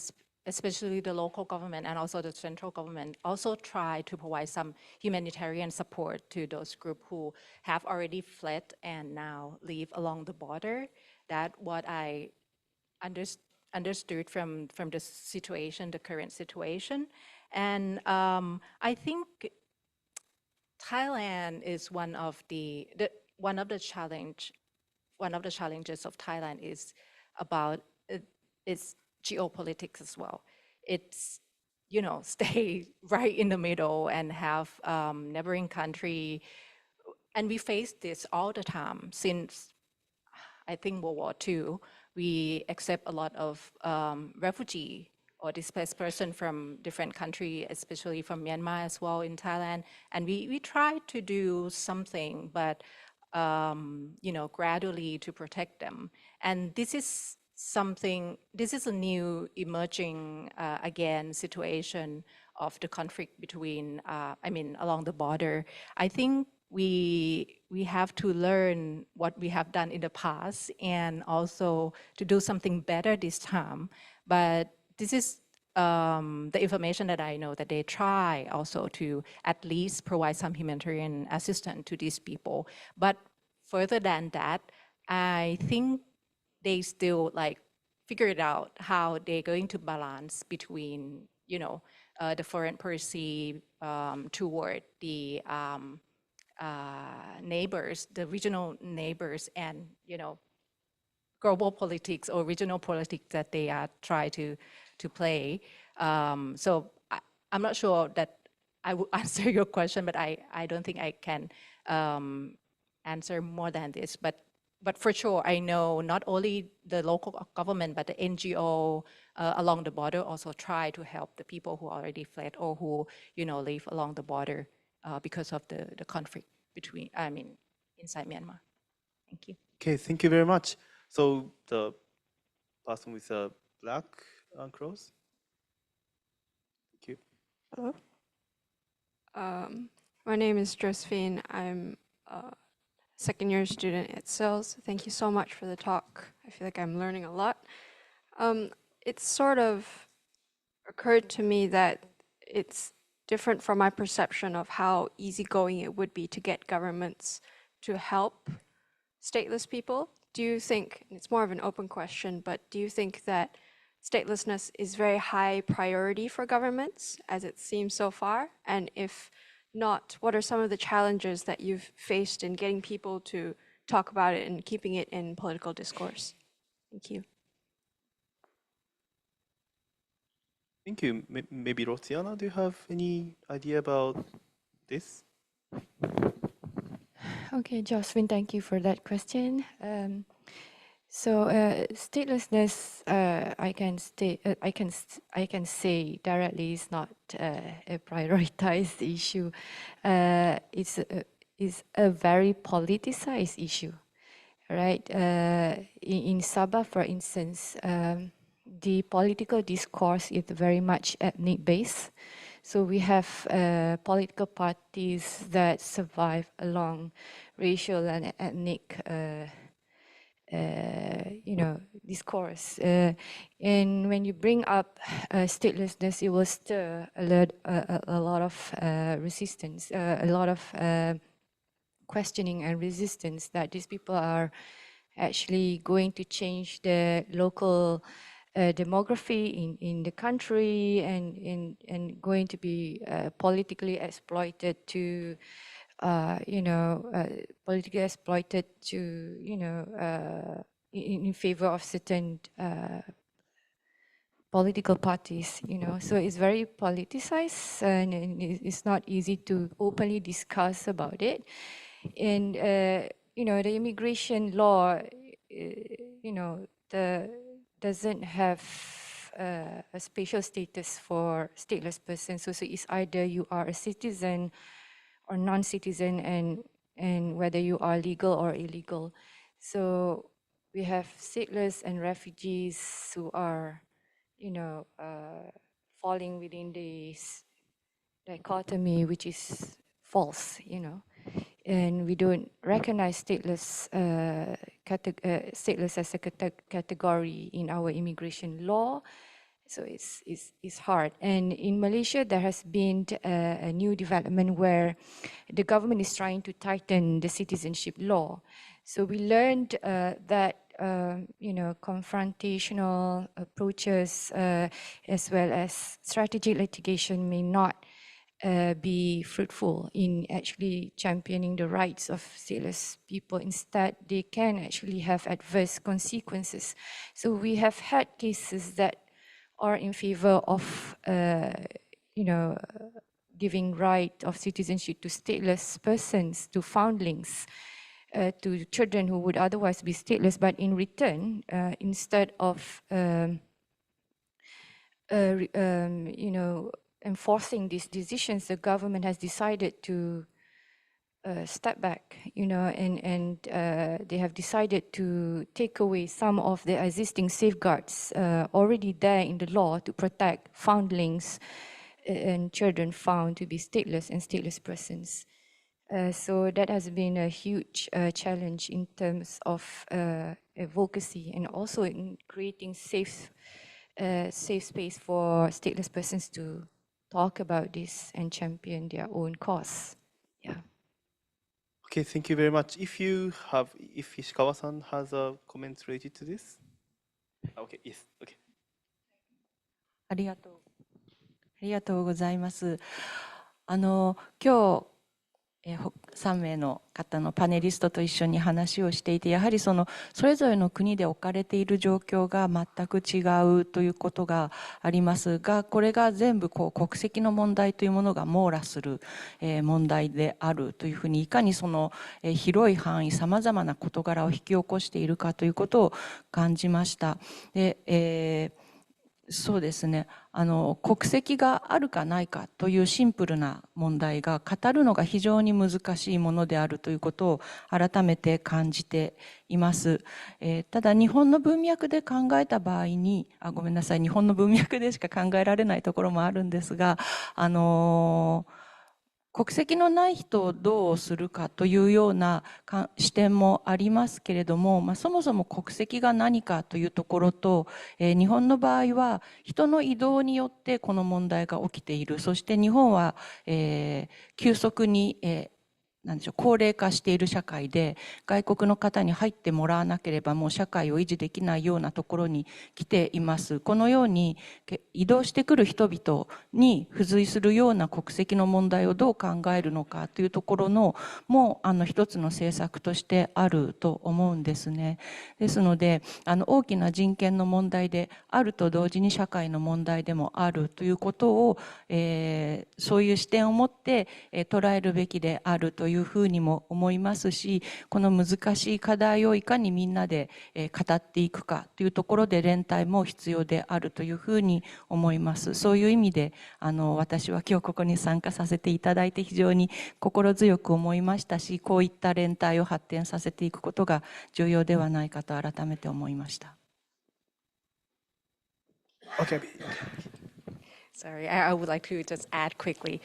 especially the local government and also the central government, also try to provide some humanitarian support to those groups who have already fled and now live along the border. That what I understood from the situation, the current situation. And I think Thailand is one of the challenges of Thailand is about its geopolitics as well. It's, you know, stay right in the middle and have neighboring country. And we face this all the time since, I think, World War II. We accept a lot of refugee or displaced person from different countries, especially from Myanmar as well in Thailand. And we try to do something, but you know, gradually to protect them. And this is something, this is a new emerging, again, situation of the conflict between, I mean, along the border. I think we have to learn what we have done in the past and also to do something better this time. But this is the information that I know that they try also to at least provide some humanitarian assistance to these people. But further than that, I think they still like figure it out how they're going to balance between, you know, the foreign policy toward the neighbors, the regional neighbors, and, you know, global politics or regional politics that they are trying to play. So I'm not sure that I will answer your question, but I don't think I can answer more than this. But for sure, I know not only the local government, but the NGO along the border also try to help the people who already fled or who, you know, live along the border because of the conflict between, I mean, inside Myanmar. Thank you. Okay, thank you very much. So the person with the black cross. Thank you. Hello. My name is Josephine. I'm second-year student at SELS. Thank you so much for the talk. I feel like I'm learning a lot. It sort of occurred to me that it's different from my perception of how easygoing it would be to get governments to help stateless people. Do you think, and it's more of an open question, but do you think that statelessness is very high priority for governments, as it seems so far? And if not, what are some of the challenges that you've faced in getting people to talk about it and keeping it in political discourse? Thank you. Thank you. Maybe Rotiana, do you have any idea about this? Okay, Jocelyn, thank you for that question. Statelessness, I can say directly is not a prioritized issue. It's a very politicized issue, right? In Sabah, for instance, the political discourse is very much ethnic based. So we have political parties that survive along racial and ethnic discourse. And when you bring up statelessness, it will stir a lot of resistance, a lot of questioning and resistance that these people are actually going to change the local demography in the country and going to be politically exploited to politically exploited to, in favor of certain political parties, So it's very politicized and it's not easy to openly discuss about it. And, the immigration law, doesn't have a special status for stateless persons. So it's either you are a citizen or non-citizen and whether you are legal or illegal. So we have stateless and refugees who are, falling within this dichotomy, which is false, And we don't recognize stateless, stateless as a category in our immigration law. So it's hard. And in Malaysia, there has been a new development where the government is trying to tighten the citizenship law. So we learned that confrontational approaches as well as strategic litigation may not be fruitful in actually championing the rights of stateless people. Instead, they can actually have adverse consequences. So we have had cases that are in favor of, giving right of citizenship to stateless persons, to foundlings, to children who would otherwise be stateless, but in return, instead of, enforcing these decisions, the government has decided to step back, and they have decided to take away some of the existing safeguards already there in the law to protect foundlings and children found to be stateless and stateless persons. So that has been a huge challenge in terms of advocacy and also in creating safe space for stateless persons to talk about this and champion their own cause. Yeah. Okay, thank you very much. If Ishikawa-san has a comment related to this? Okay, yes, okay. ありがとうございます。今日3名の方のパネリストと一緒に話をしていて、やはりそれぞれの国で置かれている状況が全く違うということがありますが、これが全部国籍の問題というものが網羅する問題であるというふうに、いかに広い範囲さまざまな事柄を引き起こしているかということを感じました。で、そうですね、国籍があるかないかというシンプルな問題が語るのが非常に難しいものであるということを改めて感じています。ただ日本の文脈で考えた場合に、ごめんなさい、日本の文脈でしか考えられないところもあるんですが、国籍のない人をどうするかというような視点もありますけれども、そもそも国籍が何かというところと、日本の場合は人の移動によってこの問題が起きている。そして日本は、急速に、なんでしょう、高齢化している社会で、外国の方に入ってもらわなければもう社会を維持できないようなところに来ています。このように移動してくる人々に付随するような国籍の問題をどう考えるのかというところのも一つの政策としてあると思うんですね。ですので大きな人権の問題であると同時に社会の問題でもあるということを、そういう視点を持って、捉えるべきであるというふうにも思いますし、この難しい課題をいかにみんなで語っていくかというところで連帯も必要であるというふうに思います。そういう意味で私は今日ここに参加させていただいて非常に心強く思いましたし、こういった連帯を発展させていくことが重要ではないかと改めて思いました。Okay. Sorry, I would like to just add quickly.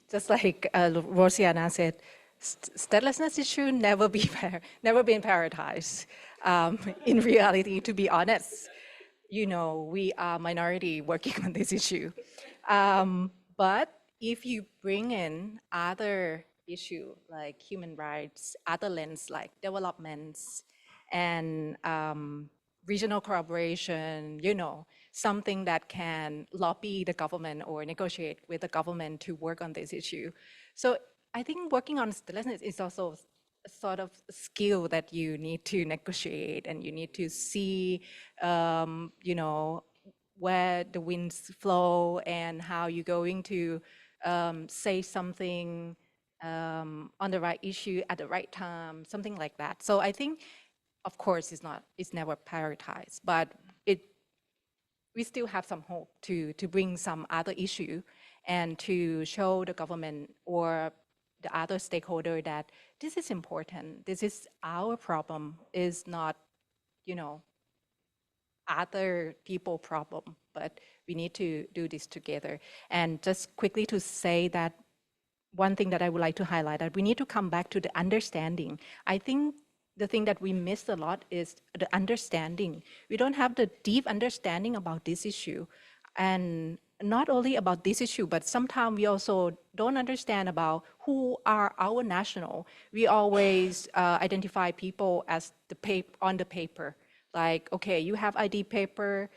Just like Rosiana said, statelessness issue never been prioritized. In reality, to be honest, we are minority working on this issue. But if you bring in other issue like human rights, other lens like developments and regional cooperation, something that can lobby the government or negotiate with the government to work on this issue. So I think working on statelessness is also a sort of skill that you need to negotiate, and you need to see, where the winds flow and how you're going to say something on the right issue at the right time, something like that. So I think, of course, it's never prioritized, but we still have some hope to bring some other issue and to show the government or the other stakeholder that this is important. This is our problem. Is not, other people problem, but we need to do this together. And just quickly to say that one thing that I would like to highlight, that we need to come back to the understanding. I think the thing that we missed a lot is the understanding. We don't have the deep understanding about this issue. And not only about this issue, but sometimes we also don't understand about who are our national. We always identify people as on the paper. Like, okay, you have ID paper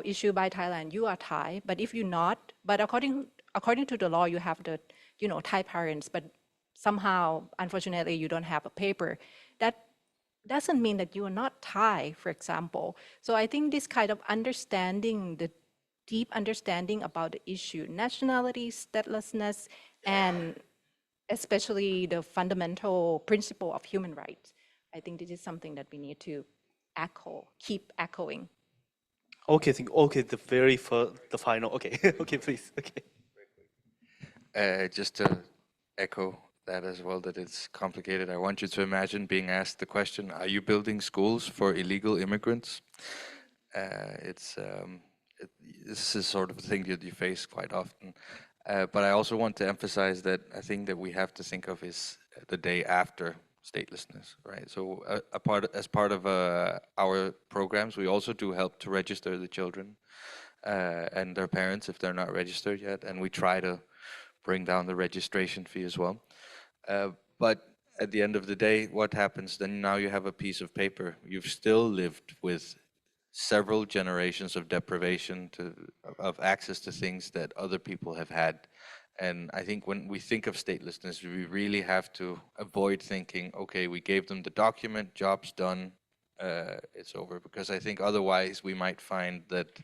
issued by Thailand, you are Thai. But if you're not, but according to the law, you have the, Thai parents, but somehow, unfortunately, you don't have a paper. That doesn't mean that you are not Thai, for example. So I think this kind of understanding, the deep understanding about the issue, nationality, statelessness, and especially the fundamental principle of human rights, I think this is something that we need to keep echoing. Okay, the final. Okay, okay, please. Okay. Just to echo that as well, that it's complicated. I want you to imagine being asked the question, are you building schools for illegal immigrants? This is sort of a thing that you face quite often. But I also want to emphasize that I think that we have to think of is the day after statelessness, right? So as part of our programs, we also do help to register the children and their parents if they're not registered yet, and we try to bring down the registration fee as well. But at the end of the day, what happens then? Now you have a piece of paper. You've still lived with several generations of deprivation of access to things that other people have had. And I think when we think of statelessness, we really have to avoid thinking, okay, we gave them the document, job's done, it's over. Because I think otherwise we might find that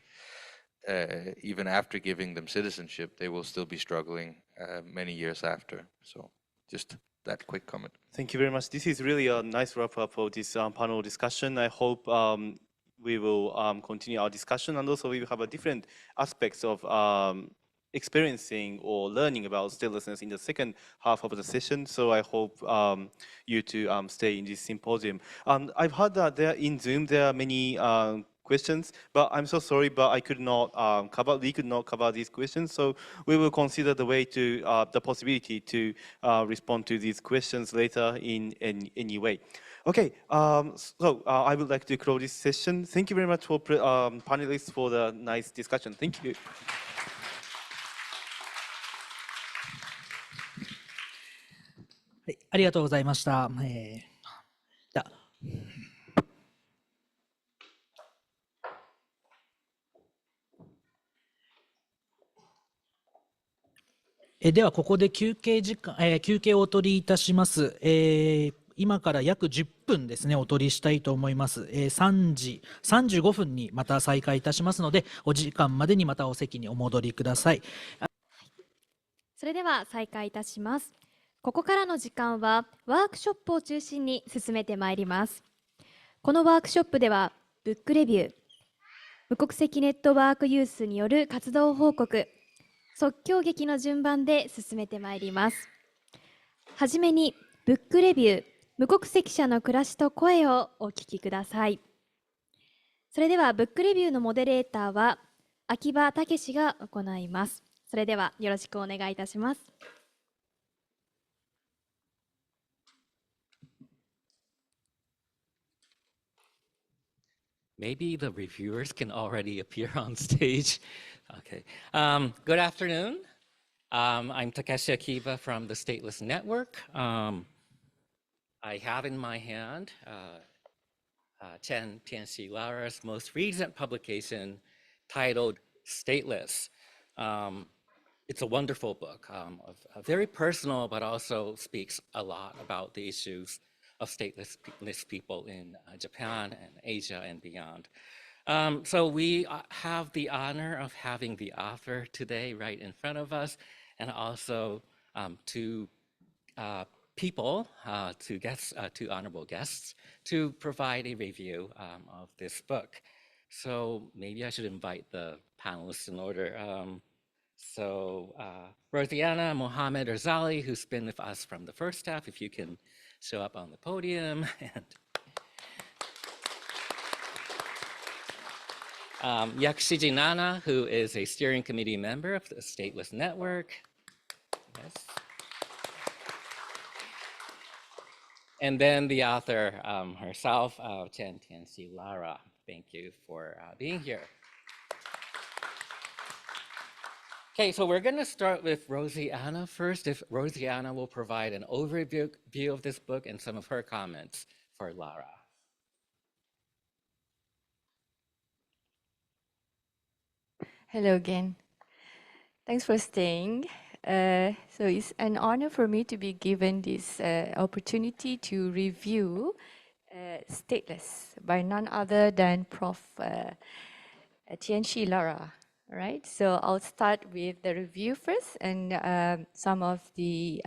even after giving them citizenship, they will still be struggling many years after. So just that quick comment. Thank you very much. This is really a nice wrap-up of this panel discussion. I hope we will continue our discussion, and also we will have different aspects of experiencing or learning about statelessness in the second half of the session. So I hope you to stay in this symposium. I've heard that in Zoom there are many questions, but I'm so sorry, but we could not cover these questions, so we will consider the way to, the possibility to respond to these questions later in any way. Okay, so I would like to close this session. Thank you very much for panelists for the nice discussion. Thank you. はい、ありがとうございました。ではここで休憩をお取りいたします。今から約10分ですね、お取りしたいと思います。3時35分にまた再開いたしますので、お時間までにまたお席にお戻りください。それでは再開いたします。ここからの時間はワークショップを中心に進めてまいります。このワークショップではブックレビュー、無国籍ネットワークユースによる活動報告、即興劇の順番で進めてまいります。はじめにブックレビュー、無国籍者の暮らしと声をお聞きください。それではブックレビューのモデレーターは秋葉武史が行います。それではよろしくお願いいたします。Maybe the reviewers can already appear on stage. Okay. Good afternoon. I'm Takeshi Akiba from the Stateless Network. I have in my hand Chen Tianxi Lara's most recent publication titled Stateless. It's a wonderful book, very personal, but also speaks a lot about the issues of stateless people in Japan and Asia and beyond. So we have the honor of having the author today right in front of us, and also two people, two honorable guests, to provide a review of this book. So maybe I should invite the panelists in order. Rosianna Mohammed Erzali, who's been with us from the first half, if you can show up on the podium. And Yakshiji Nana, who is a steering committee member of the Stateless Network. Yes. And then the author herself, Chen Tianxi Lara. Thank you for being here. Okay, so we're going to start with Rosianna first. If Rosianna will provide an overview of this book and some of her comments for Lara. Hello again. Thanks for staying. So it's an honor for me to be given this opportunity to review Stateless by none other than Prof. Tianxi Lara. All right, so I'll start with the review first and some of the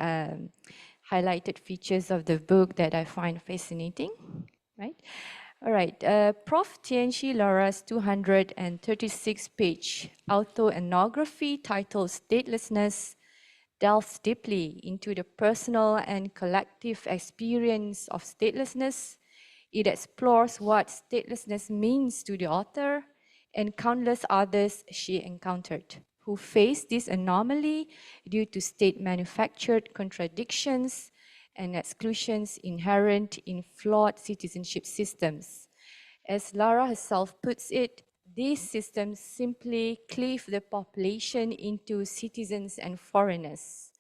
highlighted features of the book that I find fascinating, right? All right, Prof. Tianxi Lara's 236-page autoethnography titled Statelessness delves deeply into the personal and collective experience of statelessness. It explores what statelessness means to the author and countless others she encountered, who faced this anomaly due to state-manufactured contradictions and exclusions inherent in flawed citizenship systems. As Lara herself puts it, these systems simply cleave the population into citizens and foreigners.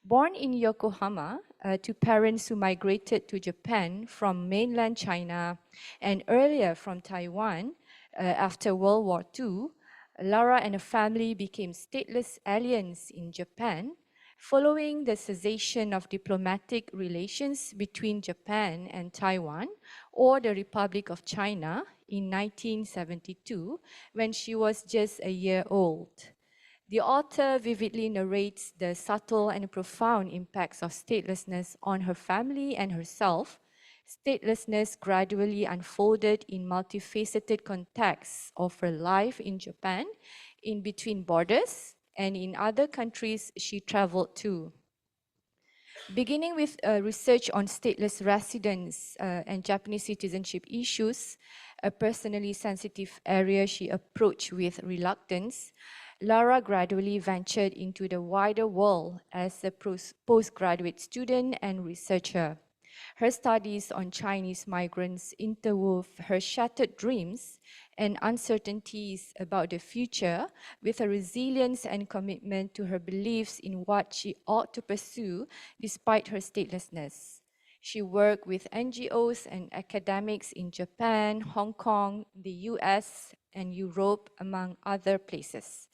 Born in Yokohama to parents who migrated to Japan from mainland China and earlier from Taiwan, after World War II, Lara and her family became stateless aliens in Japan following the cessation of diplomatic relations between Japan and Taiwan or the Republic of China in 1972 when she was just a year old. The author vividly narrates the subtle and profound impacts of statelessness on her family and herself. Statelessness gradually unfolded in multifaceted contexts of her life in Japan, in between borders, and in other countries she traveled to. Beginning with research on stateless residents and Japanese citizenship issues, a personally sensitive area she approached with reluctance, Lara gradually ventured into the wider world as a postgraduate student and researcher. Her studies on Chinese migrants interwove her shattered dreams and uncertainties about the future with a resilience and commitment to her beliefs in what she ought to pursue despite her statelessness. She worked with NGOs and academics in Japan, Hong Kong, the US, and Europe, among other places.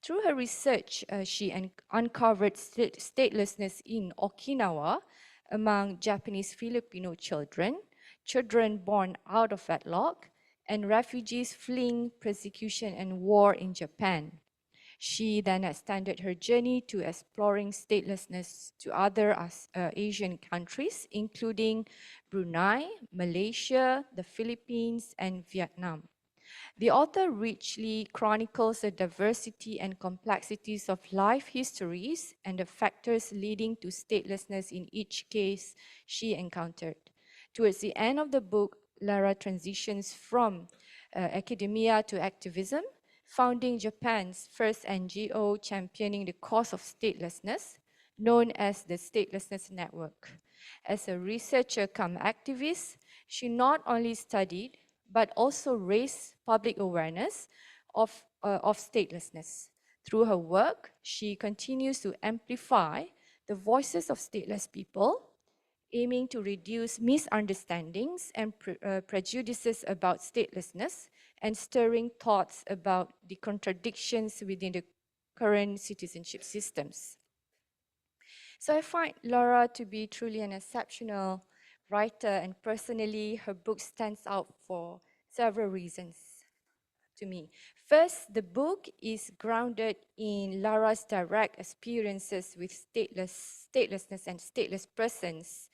Through her research, she uncovered statelessness in Okinawa among Japanese Filipino children, children born out of wedlock, and refugees fleeing persecution and war in Japan. She then extended her journey to exploring statelessness to other Asian countries, including Brunei, Malaysia, the Philippines, and Vietnam. The author richly chronicles the diversity and complexities of life histories and the factors leading to statelessness in each case she encountered. Towards the end of the book, Lara transitions from academia to activism, founding Japan's first NGO championing the cause of statelessness, known as the Statelessness Network. As a researcher come activist, she not only studied but also raised public awareness of statelessness. Through her work, she continues to amplify the voices of stateless people, aiming to reduce misunderstandings and prejudices about statelessness and stirring thoughts about the contradictions within the current citizenship systems. So I find Laura to be truly an exceptional writer, and personally, her book stands out for several reasons to me. First, the book is grounded in Lara's direct experiences with statelessness and stateless persons,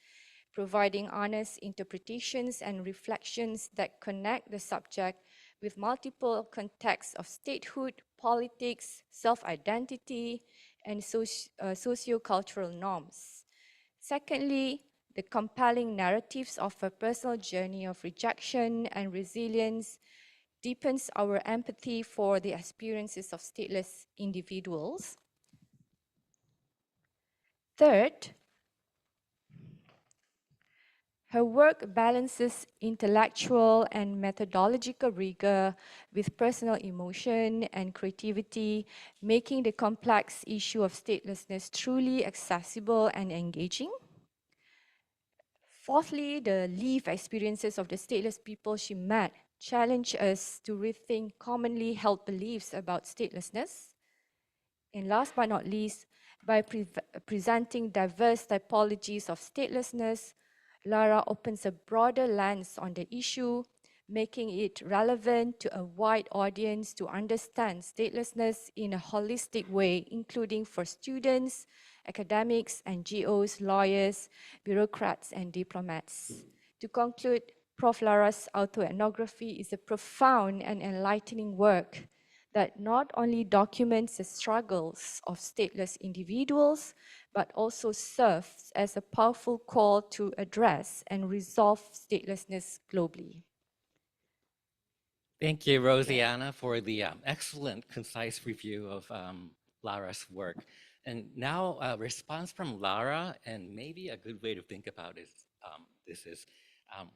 providing honest interpretations and reflections that connect the subject with multiple contexts of statehood, politics, self-identity, and socio-cultural norms. Secondly, the compelling narratives of her personal journey of rejection and resilience deepens our empathy for the experiences of stateless individuals. Third, her work balances intellectual and methodological rigor with personal emotion and creativity, making the complex issue of statelessness truly accessible and engaging. Fourthly, the lived experiences of the stateless people she met challenge us to rethink commonly held beliefs about statelessness. And last but not least, by presenting diverse typologies of statelessness, Lara opens a broader lens on the issue, making it relevant to a wide audience to understand statelessness in a holistic way, including for students, academics, NGOs, lawyers, bureaucrats, and diplomats. To conclude, Prof. Lara's autoethnography is a profound and enlightening work that not only documents the struggles of stateless individuals, but also serves as a powerful call to address and resolve statelessness globally. Thank you, Rosianna, for the excellent, concise review of Lara's work. And now a response from Lara, and maybe a good way to think about this is,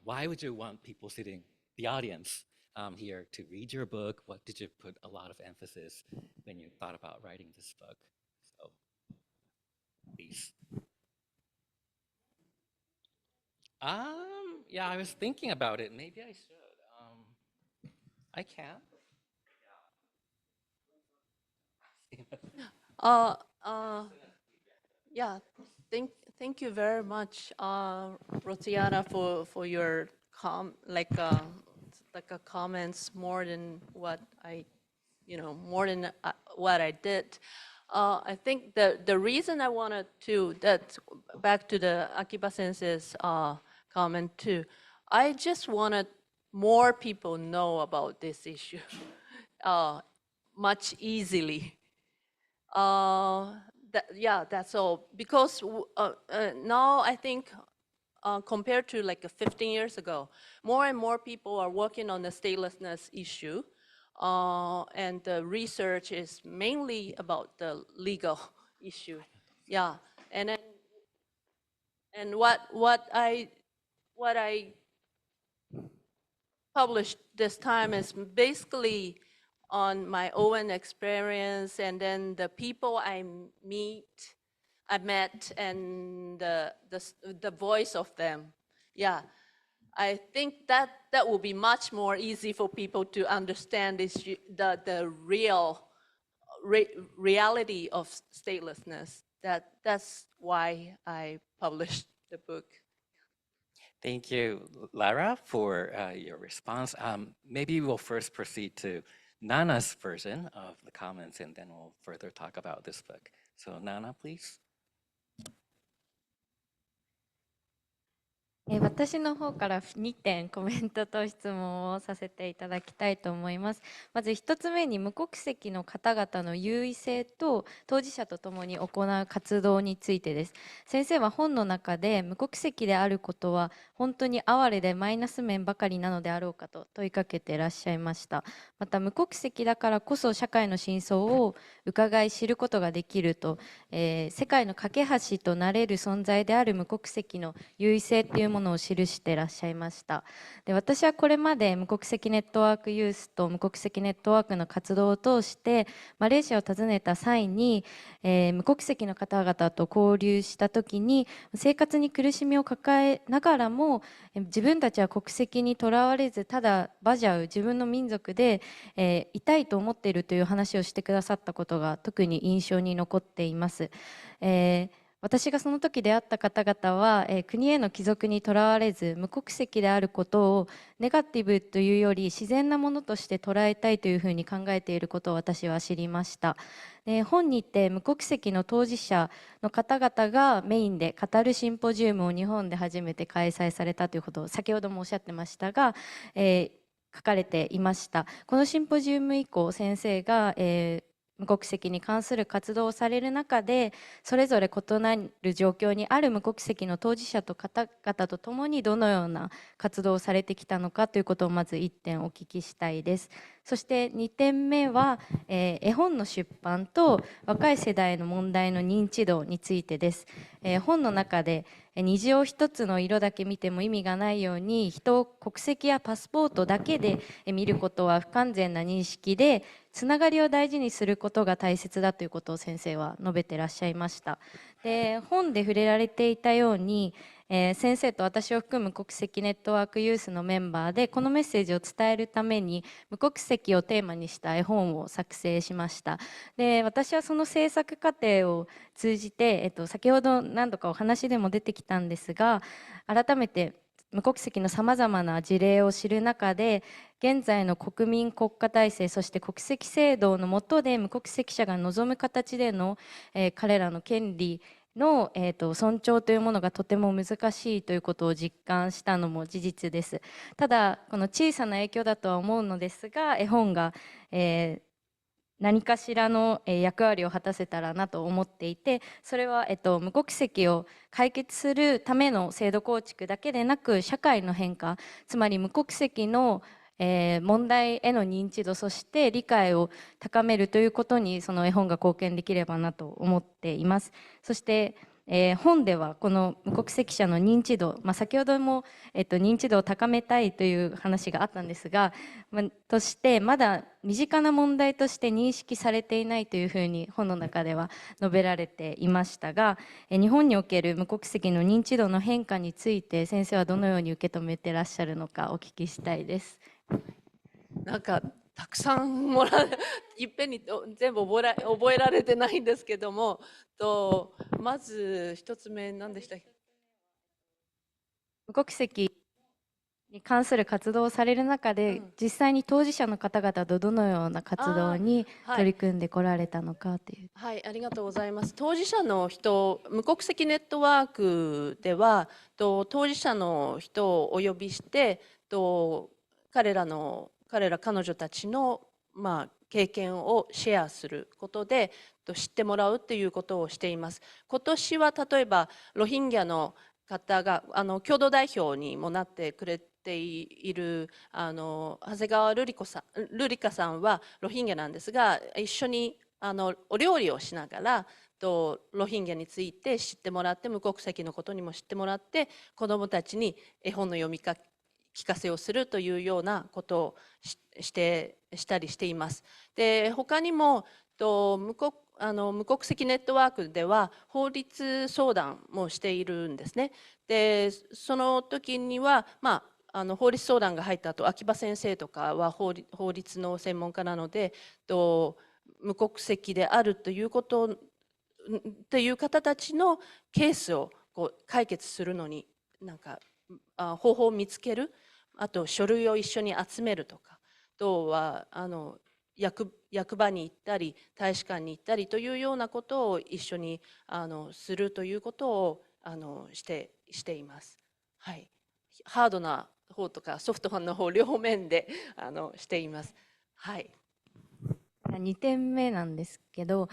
why would you want people sitting, the audience, here to read your book? What did you put a lot of emphasis when you thought about writing this book? So, please. Yeah, I was thinking about it. Maybe I should. I can. Yeah, thank you very much, Rosiana, for your comments more than what I, what I did. I think the reason I wanted to, back to the Akiba Sensei's comment too, I just wanted more people know about this issue much easily. yeah, that's all. Because now I think compared to like 15 years ago, more and more people are working on the statelessness issue. And the research is mainly about the legal issue. Yeah, and then, and what I published this time is basically on my own experience, and then the people I met, and the voice of them. Yeah, I think that will be much more easy for people to understand the reality of statelessness. That's why I published the book. Thank you, Lara, for your response. Maybe we'll first proceed to Nana's version of the comments, and then we'll further talk about this book. So Nana, please. 私の方から2点コメントと質問をさせていただきたいと思います。まず1つ目に無国籍の方々の優位性と当事者とともに行う活動についてです。先生は本の中で無国籍であることは本当に哀れでマイナス面ばかりなのであろうかと問いかけていらっしゃいました。また無国籍だからこそ社会の真相を伺い知ることができると、世界の架け橋となれる存在である無国籍の優位性というものを記していらっしゃいました。で、私はこれまで無国籍ネットワークユースと無国籍ネットワークの活動を通してマレーシアを訪ねた際に、無国籍の方々と交流した時に生活に苦しみを抱えながらも自分たちは国籍にとらわれずただバジャウ自分の民族で、いたいと思っているという話をしてくださったことが特に印象に残っています。私がその時出会った方々は、国への帰属にとらわれず無国籍であることをネガティブというより自然なものとして捉えたいというふうに考えていることを私は知りました。本にて無国籍の当事者の方々がメインで語るシンポジウムを日本で初めて開催されたということを先ほどもおっしゃってましたが、書かれていました。このシンポジウム以降先生が、無国籍に関する活動をされる中でそれぞれ異なる状況にある無国籍の当事者と方々と共にどのような活動をされてきたのかということをまず1点お聞きしたいです。そして2点目は、絵本の出版と若い世代の問題の認知度についてです。本の中で虹を一つの色だけ見ても意味がないように人を国籍やパスポートだけで見ることは不完全な認識でつながりを大事にすることが大切だということを先生は述べてらっしゃいました。で、本で触れられていたように、先生と私を含む国籍ネットワークユースのメンバーでこのメッセージを伝えるために無国籍をテーマにした絵本を作成しました。で、私はその制作過程を通じて、先ほど何度かお話でも出てきたんですが改めて無国籍のさまざまな事例を知る中で現在の国民国家体制そして国籍制度の下で無国籍者が望む形での、彼らの権利の、尊重というものがとても難しいということを実感したのも事実です。ただこの小さな影響だとは思うのですが絵本が、何かしらの役割を果たせたらなと思っていてそれは、無国籍を解決するための制度構築だけでなく社会の変化つまり無国籍の問題への認知度そして理解を高めるということにその絵本が貢献できればなと思っています。そして、本ではこの無国籍者の認知度、先ほども、認知度を高めたいという話があったんですが、としてまだ身近な問題として認識されていないというふうに本の中では述べられていましたが日本における無国籍の認知度の変化について先生はどのように受け止めてらっしゃるのかお聞きしたいです。なんかたくさんいっぺんに全部覚えられてないんですけどもまず一つ目何でしたっけ？無国籍に関する活動をされる中で、実際に当事者の方々とどのような活動に取り組んでこられたのかという。はい、ありがとうございます。当事者の人、無国籍ネットワークでは当事者の人をお呼びして彼女たちの経験をシェアすることで知ってもらうということをしています。今年は例えばロヒンギャの方が共同代表にもなってくれている長谷川瑠璃香さんはロヒンギャなんですが、一緒にお料理をしながらロヒンギャについて知ってもらって、無国籍のことにも知ってもらって、子どもたちに絵本の読み聞かせをするというようなことをしたりしています。で、他にも無国籍ネットワークでは法律相談もしているんですね。で、その時には、法律相談が入った後、秋葉先生とかは法律の専門家なので、無国籍であるということという方たちのケースを解決するのに方法を見つける、あと書類を一緒に集めるとか、あとは役場に行ったり大使館に行ったりというようなことを一緒にするということをしています。はい、ハードな方とかソフトな方両面でしています。はい。2点目なんですけど、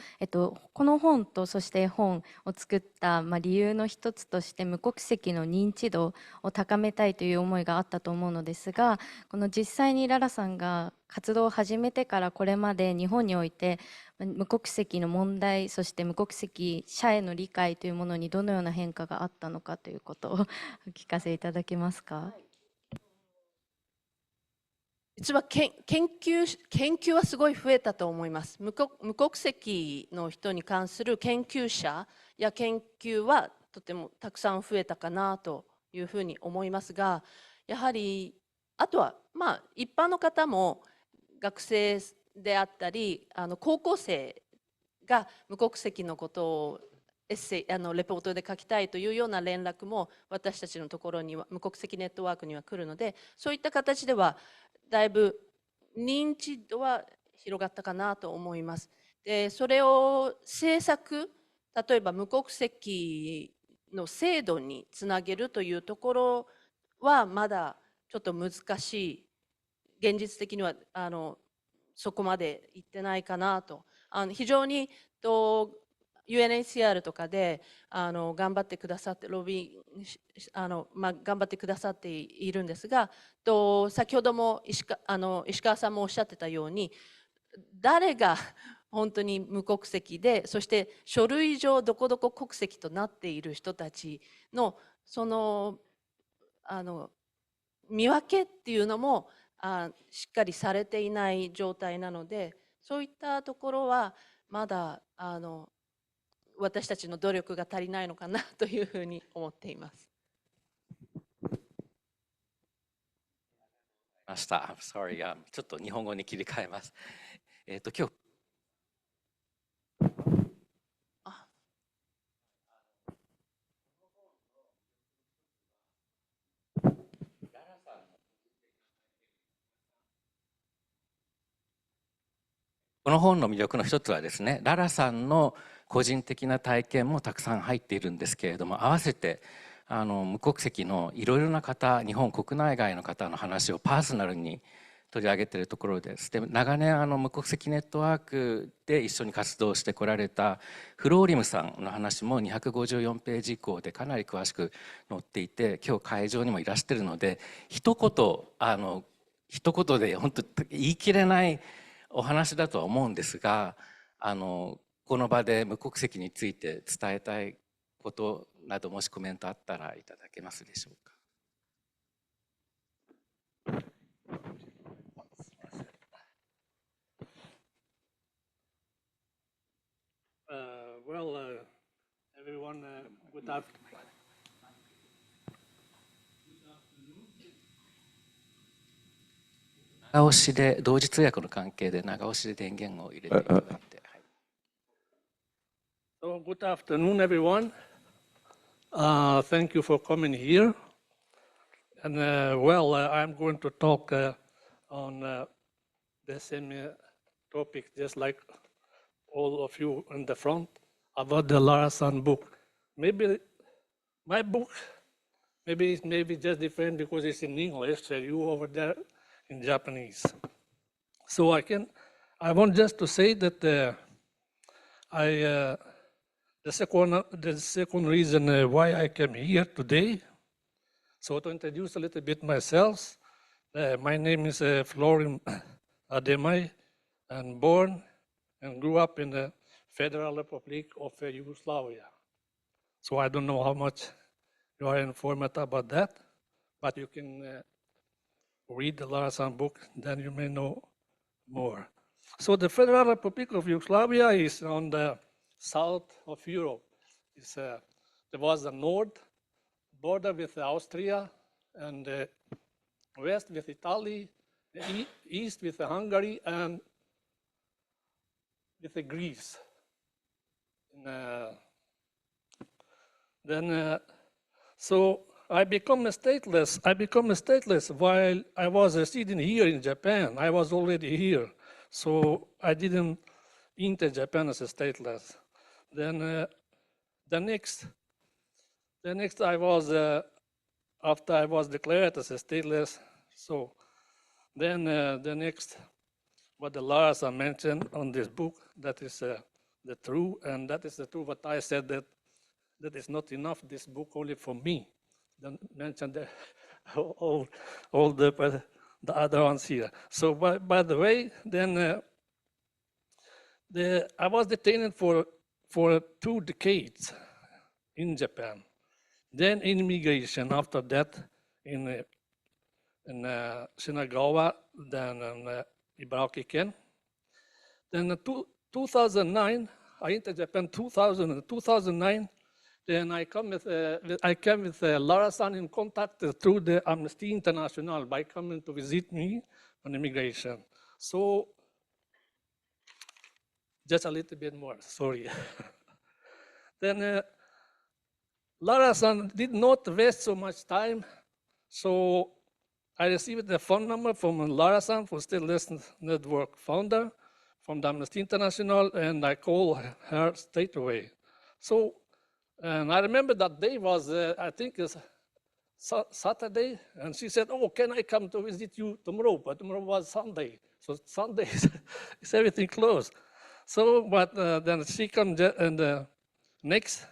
この本とそして絵本を作った、理由の一つとして無国籍の認知度を高めたいという思いがあったと思うのですが、この実際にララさんが活動を始めてからこれまで日本において無国籍の問題、そして無国籍者への理解というものにどのような変化があったのかということをお聞かせいただけますか。実は研究はすごい増えたと思います。無国籍の人に関する研究者や研究はとてもたくさん増えたかなというふうに思いますが、やはりあとは一般の方も学生であったり高校生が無国籍のことをエッセイレポートで書きたいというような連絡も私たちのところには無国籍ネットワークには来るので、そういった形ではだいぶ認知度は広がったかなと思います。で、それを政策、例えば無国籍の制度につなげるというところはまだちょっと難しい、現実的にはそこまでいってないかなと。非常にUNHCR とかで頑張ってくださってロビー頑張ってくださっているんですが、先ほども石川さんもおっしゃってたように、誰が本当に無国籍で、そして書類上どこどこ国籍となっている人たちのその見分けっていうのもしっかりされていない状態なので、そういったところはまだ私たちの努力が足りないのかなというふうに思っています。I'm sorry. ちょっと日本語に切り替えます。今日この本の魅力の一つはですね、ララさんの個人的な体験もたくさん入っているんですけれども、合わせて無国籍のいろいろな方、日本国内外の方の話をパーソナルに取り上げているところです。で、長年無国籍ネットワークで一緒に活動してこられたフローリムさんの話も254ページ以降でかなり詳しく載っていて、今日会場にもいらしているので、一言で本当言い切れないお話だとは思うんですが、この場で無国籍について伝えたいことなど、もしコメントあったらいただけますでしょうか。Everyone, good afternoon. 長押しで、同時通訳の関係で長押しで電源を入れていただいて。So good afternoon, everyone. Thank you for coming here. And I'm going to talk on the same topic, just like all of you in the front, about the Lara-san book. Maybe my book, maybe just different because it's in English, and you over there in Japanese. So I want just to say that the second reason why I came here today, so to introduce a little bit myself, my name is Florin Ademai, and born and grew up in the Federal Republic of Yugoslavia. So I don't know how much you are informed about that, but you can read the Larson book, then you may know more. So the Federal Republic of Yugoslavia is on the south of Europe. There was the north border with Austria, and the west with Italy, the east with Hungary, and with Greece. So I become stateless while I was residing here in Japan. I was already here, so I didn't enter Japan as a stateless. Then the next I was after I was declared as a stateless. So then the next, what the laws are mentioned on this book, that is the truth, and that is the truth. What I said that is not enough. This book only for me. Don't mention all the other ones here. So by the way, then I was detained for 2 decades in Japan. Then in immigration. After that, in Shinagawa, then Ibaraki Ken. Then 2009, I entered Japan 2009. Then I came with Lara-san in contact through the Amnesty International by coming to visit me on immigration. So just a little bit more, sorry. Then Lara-san did not waste so much time, so I received the phone number from Lara-san, for Stateless Network founder from the Amnesty International, and I called her straight away. So, and I remember that day was, I think, Saturday, and she said, "Oh, can I come to visit you tomorrow?" But tomorrow was Sunday, so Sunday is everything closed. So, but then she comes and next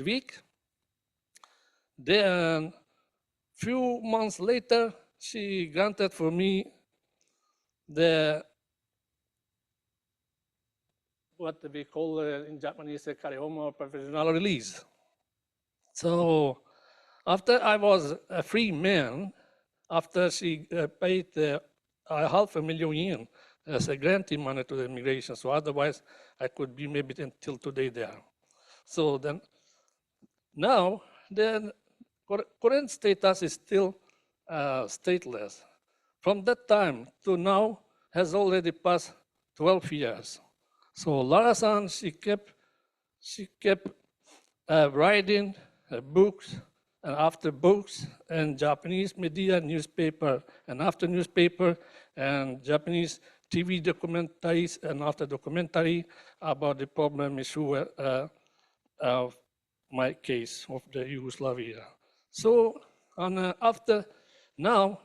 week. Then, few months later, she granted for me the what we call in Japanese a karehoma provisional release. So, after I was a free man, after she paid $500,000 as a granting money to the immigration, so otherwise I could be maybe until today there. So then, now the current status is still stateless. From that time to now has already passed 12 years. So Lara-san, she kept writing books and after books and Japanese media, newspaper and after newspaper and Japanese TV documentaries and after documentary about the problem issue of my case of the Yugoslavia. So after now,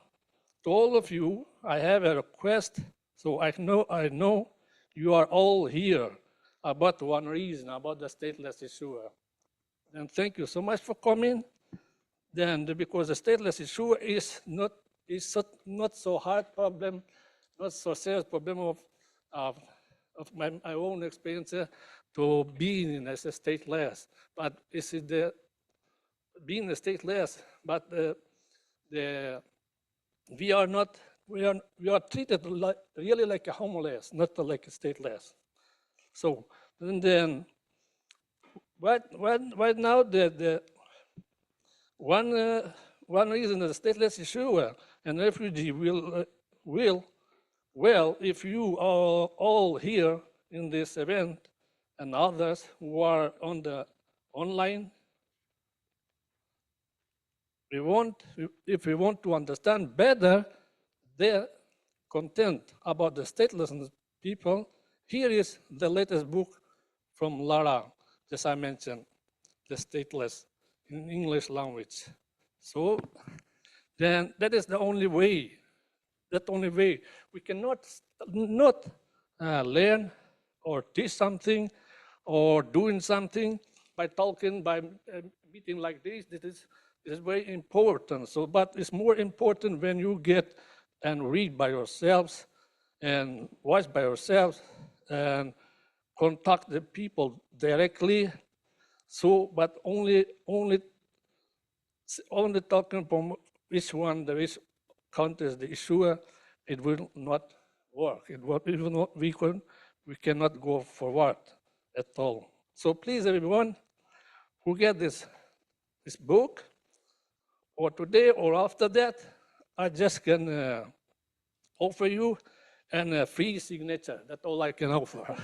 to all of you, I have a request. So I know you are all here about one reason, about the stateless issue. And thank you so much for coming. Then because the stateless issue is not so hard problem, not so serious problem of my own experience to being as a stateless, but is it the being a stateless, but we are treated really like a homeless, not like a stateless. So and then right now the one reason the stateless issue and refugee will if you are all here in this event and others who are on the online, if we want to understand better their content about the stateless people, here is the latest book from Lara, as I mentioned, The Stateless in English language. So then that is the only way. That only way. We cannot not learn or teach something or doing something by talking, by meeting like this. This is very important. So, but it's more important when you get and read by yourselves and watch by yourselves and contact the people directly. So, but only talking from which one there is countries the issue, it will not work. We cannot go forward at all. So please, everyone who get this book, or today or after that, I just can offer you a free signature. That's all I can offer.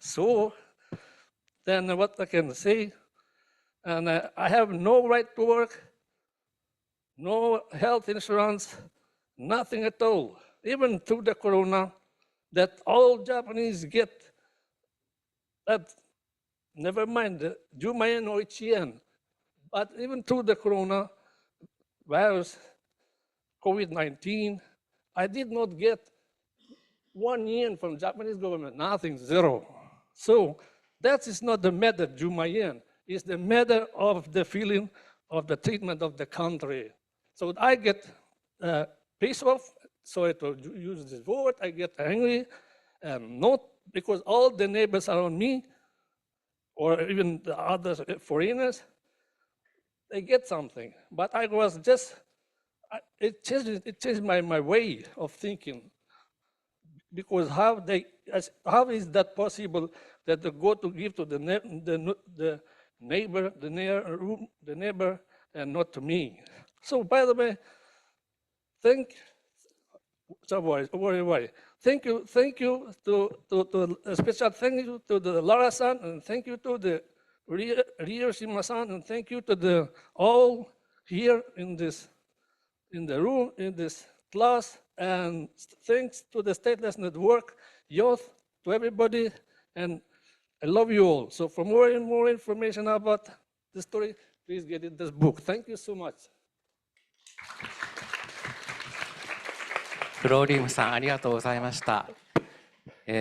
So then what I can say, and I have no right to work, no health insurance, nothing at all. Even through the corona, that all Japanese get, that never mind the Jumayen or Ichien, but even through the corona virus, COVID-19, I did not get 1 yen from Japanese government, nothing, zero. So that is not the matter, Jumayen. It's the matter of the feeling of the treatment of the country. So I get pissed off, sorry to use this word, I get angry, not because all the neighbors around me, or even the other foreigners, they get something. But I was just, it changed my way of thinking. Because how is that possible that they go to give to the neighbor, and not to me? So by the way, thank you to a special thank you to the Lara-san, and thank you to the Ryoshima-san, and thank you to the all here in the room, in this class, and thanks to the Stateless Network, youth, to everybody, and I love you all. So for more and more information about the story, please get in this book. Thank you so much. フローリウムさん、ありがとうございました。フ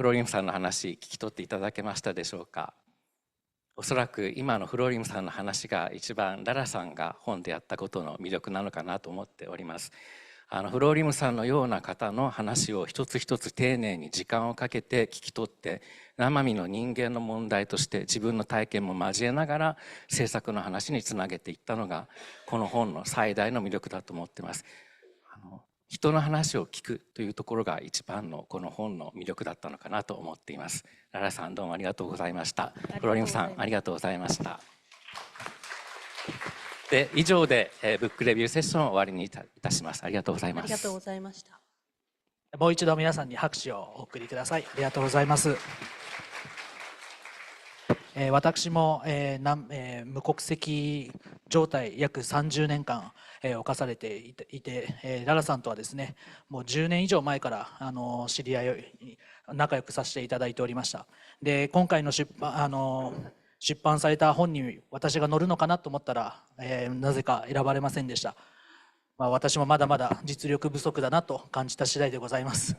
ローリウムさんの話、聞き取っていただけましたでしょうか。おそらく今のフローリウムさんの話が一番ララさんが本でやったことの魅力なのかなと思っております。フローリウムさんのような方の話を一つ一つ丁寧に時間をかけて聞き取って、生身の人間の問題として自分の体験も交えながら政策の話につなげていったのがこの本の最大の魅力だと思っています。人の話を聞くというところが一番のこの本の魅力だったのかなと思っています。ララさん、どうもありがとうございました。フローリウムさん、ありがとうございました。で、以上でブックレビューセッションを終わりにいたします。ありがとうございます。ありがとうございました。もう一度皆さんに拍手をお送りください。ありがとうございます。私も、無国籍状態約30年間、侵されていて、ララさんとはですね、もう10年以上前から知り合いを仲良くさせていただいておりました。で、今回の出版された本に私が載るのかなと思ったら、なぜか選ばれませんでした。私もまだまだ実力不足だなと感じた次第でございます。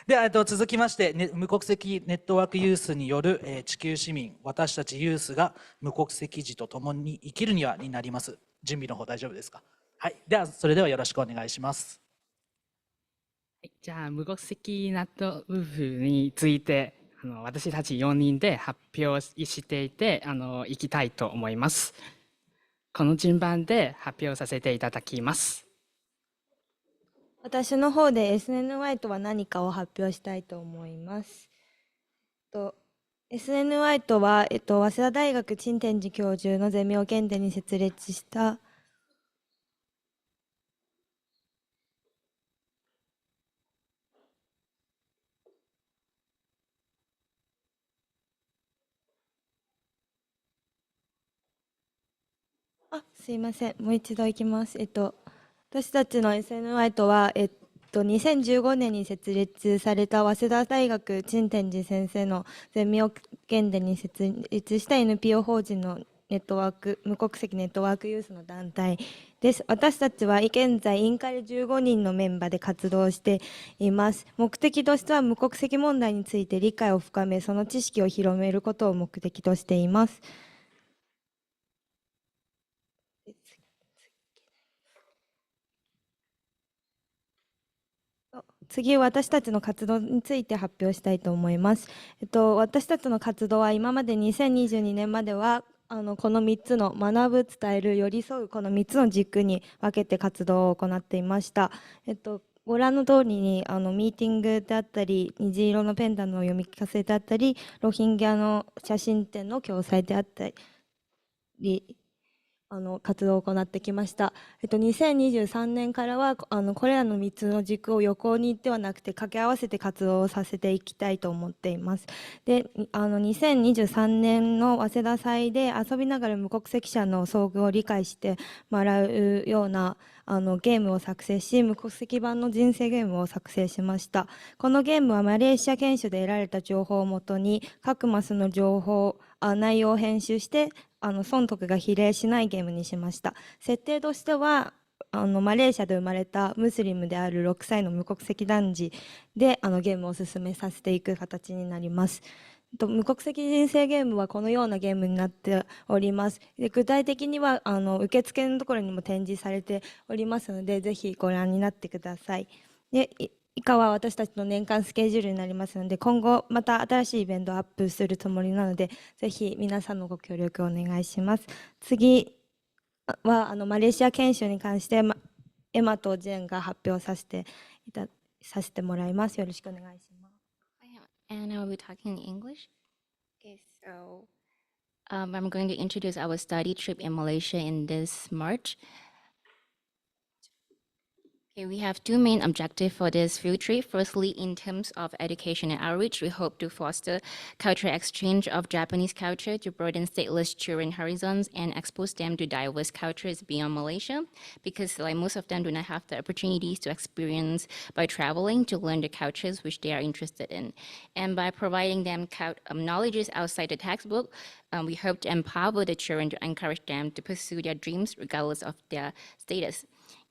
では続きまして、無国籍ネットワークユースによる、地球市民、私たちユースが無国籍児と共に生きるにはになります。準備の方大丈夫ですか？はい。ではそれではよろしくお願いします。じゃあ無国籍ネットワークについて私たち4人で発表していていきたいと思います。この順番で発表させていただきます。私の方で SNY とは何かを発表したいと思います。SNY とは、早稲田大学陳天寺教授のゼミを原点に設立したすいません、もう一度いきます。私たちの SNY とは、2015年に設立された早稲田大学陳天寺先生のゼミを原点に設立した NPO 法人のネットワーク、無国籍ネットワークユースの団体です。私たちは現在委員会で15人のメンバーで活動しています。目的としては無国籍問題について理解を深め、その知識を広めることを目的としています。次、私たちの活動について発表したいと思います。私たちの活動は今まで2022年まではこの3つの学ぶ、伝える、寄り添うこの3つの軸に分けて活動を行っていました。ご覧の通りにミーティングであったり、虹色のペンダントの読み聞かせであったり、ロヒンギャの写真展の共催であったり、活動を行ってきました。2023年からはこれらの3つの軸を横にではなくて掛け合わせて活動をさせていきたいと思っています。で、2023年の早稲田祭で遊びながら無国籍者の遭遇を理解してもらうようなゲームを作成し、無国籍版の人生ゲームを作成しました。このゲームはマレーシア研修で得られた情報をもとに各マスの内容を編集して損得が比例しないゲームにしました。設定としてはマレーシアで生まれたムスリムである6歳の無国籍男児でゲームを進めさせていく形になります。無国籍人生ゲームはこのようなゲームになっております。で、具体的には受付のところにも展示されておりますので、ぜひご覧になってください。で、以下は私たちの年間スケジュールになりますので、今後また新しいイベントをアップするつもりなので、ぜひ皆さんのご協力をお願いします。次はマレーシア研修に関してエマとジェンが発表させてもらいます。よろしくお願いします。And I'll be talking in English. Okay, so I'm going to introduce our study trip in Malaysia in this March. Okay, we have two main objectives for this field trip. Firstly, in terms of education and outreach, we hope to foster cultural exchange of Japanese culture to broaden stateless children horizons and expose them to diverse cultures beyond Malaysia, because like most of them do not have the opportunities to experience by traveling to learn the cultures which they are interested in. And by providing them knowledge outside the textbook, we hope to empower the children to encourage them to pursue their dreams regardless of their status.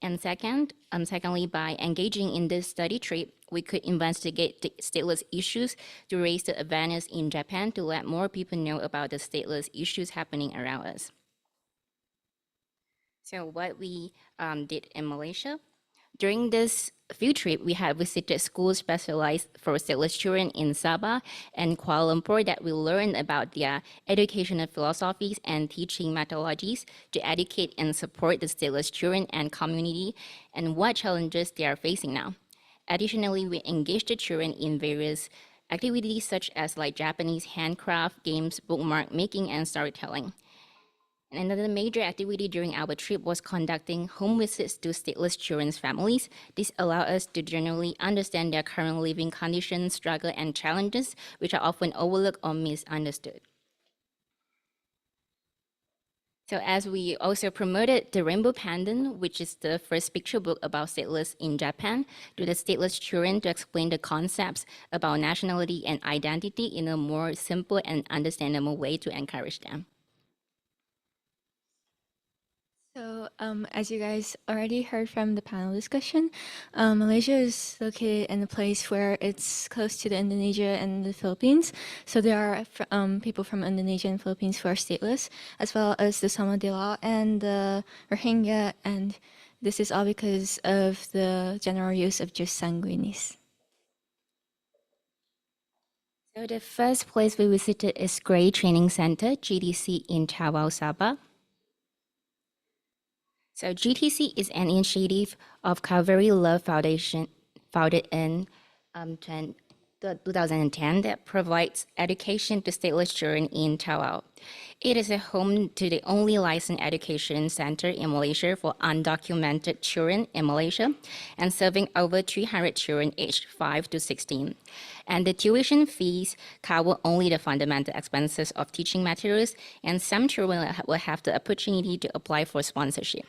And secondly, by engaging in this study trip, we could investigate the stateless issues to raise the awareness in Japan to let more people know about the stateless issues happening around us. So what we did in Malaysia. During this field trip, we have visited schools specialized for stateless children in Sabah and Kuala Lumpur that we learned about their educational philosophies and teaching methodologies to educate and support the stateless children and community and what challenges they are facing now. Additionally, we engaged the children in various activities such as like Japanese handcraft, games, bookmark making, and storytelling. And another major activity during our trip was conducting home visits to stateless children's families. This allowed us to generally understand their current living conditions, struggle, and challenges, which are often overlooked or misunderstood. So as we also promoted the Rainbow Pendant, which is the first picture book about stateless in Japan, to the stateless children to explain the concepts about nationality and identity in a more simple and understandable way to encourage them. So as you guys already heard from the panel discussion, Malaysia is located in a place where it's close to the Indonesia and the Philippines. So there are people from Indonesia and Philippines who are stateless, as well as the Samadila and the Rohingya, and this is all because of the general use of jus sanguinis. So the first place we visited is Grey Training Center, GTC in Tawau, Sabah. So GTC is an initiative of Calvary Love Foundation, founded in 2010, that provides education to stateless children in Tawau. It is a home to the only licensed education center in Malaysia for undocumented children in Malaysia, and serving over 300 children aged 5 to 16. And the tuition fees cover only the fundamental expenses of teaching materials, and some children will have the opportunity to apply for sponsorship.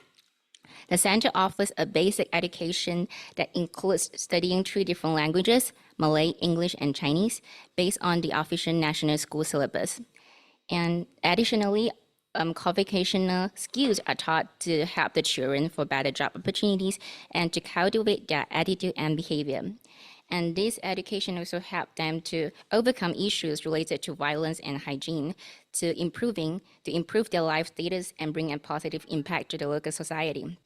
The center offers a basic education that includes studying 3 different languages, Malay, English, and Chinese, based on the official national school syllabus. And additionally, qualificational skills are taught to help the children for better job opportunities and to cultivate their attitude and behavior. And this education also helped them to overcome issues related to violence and hygiene, to improve their life status and bring a positive impact to the local society.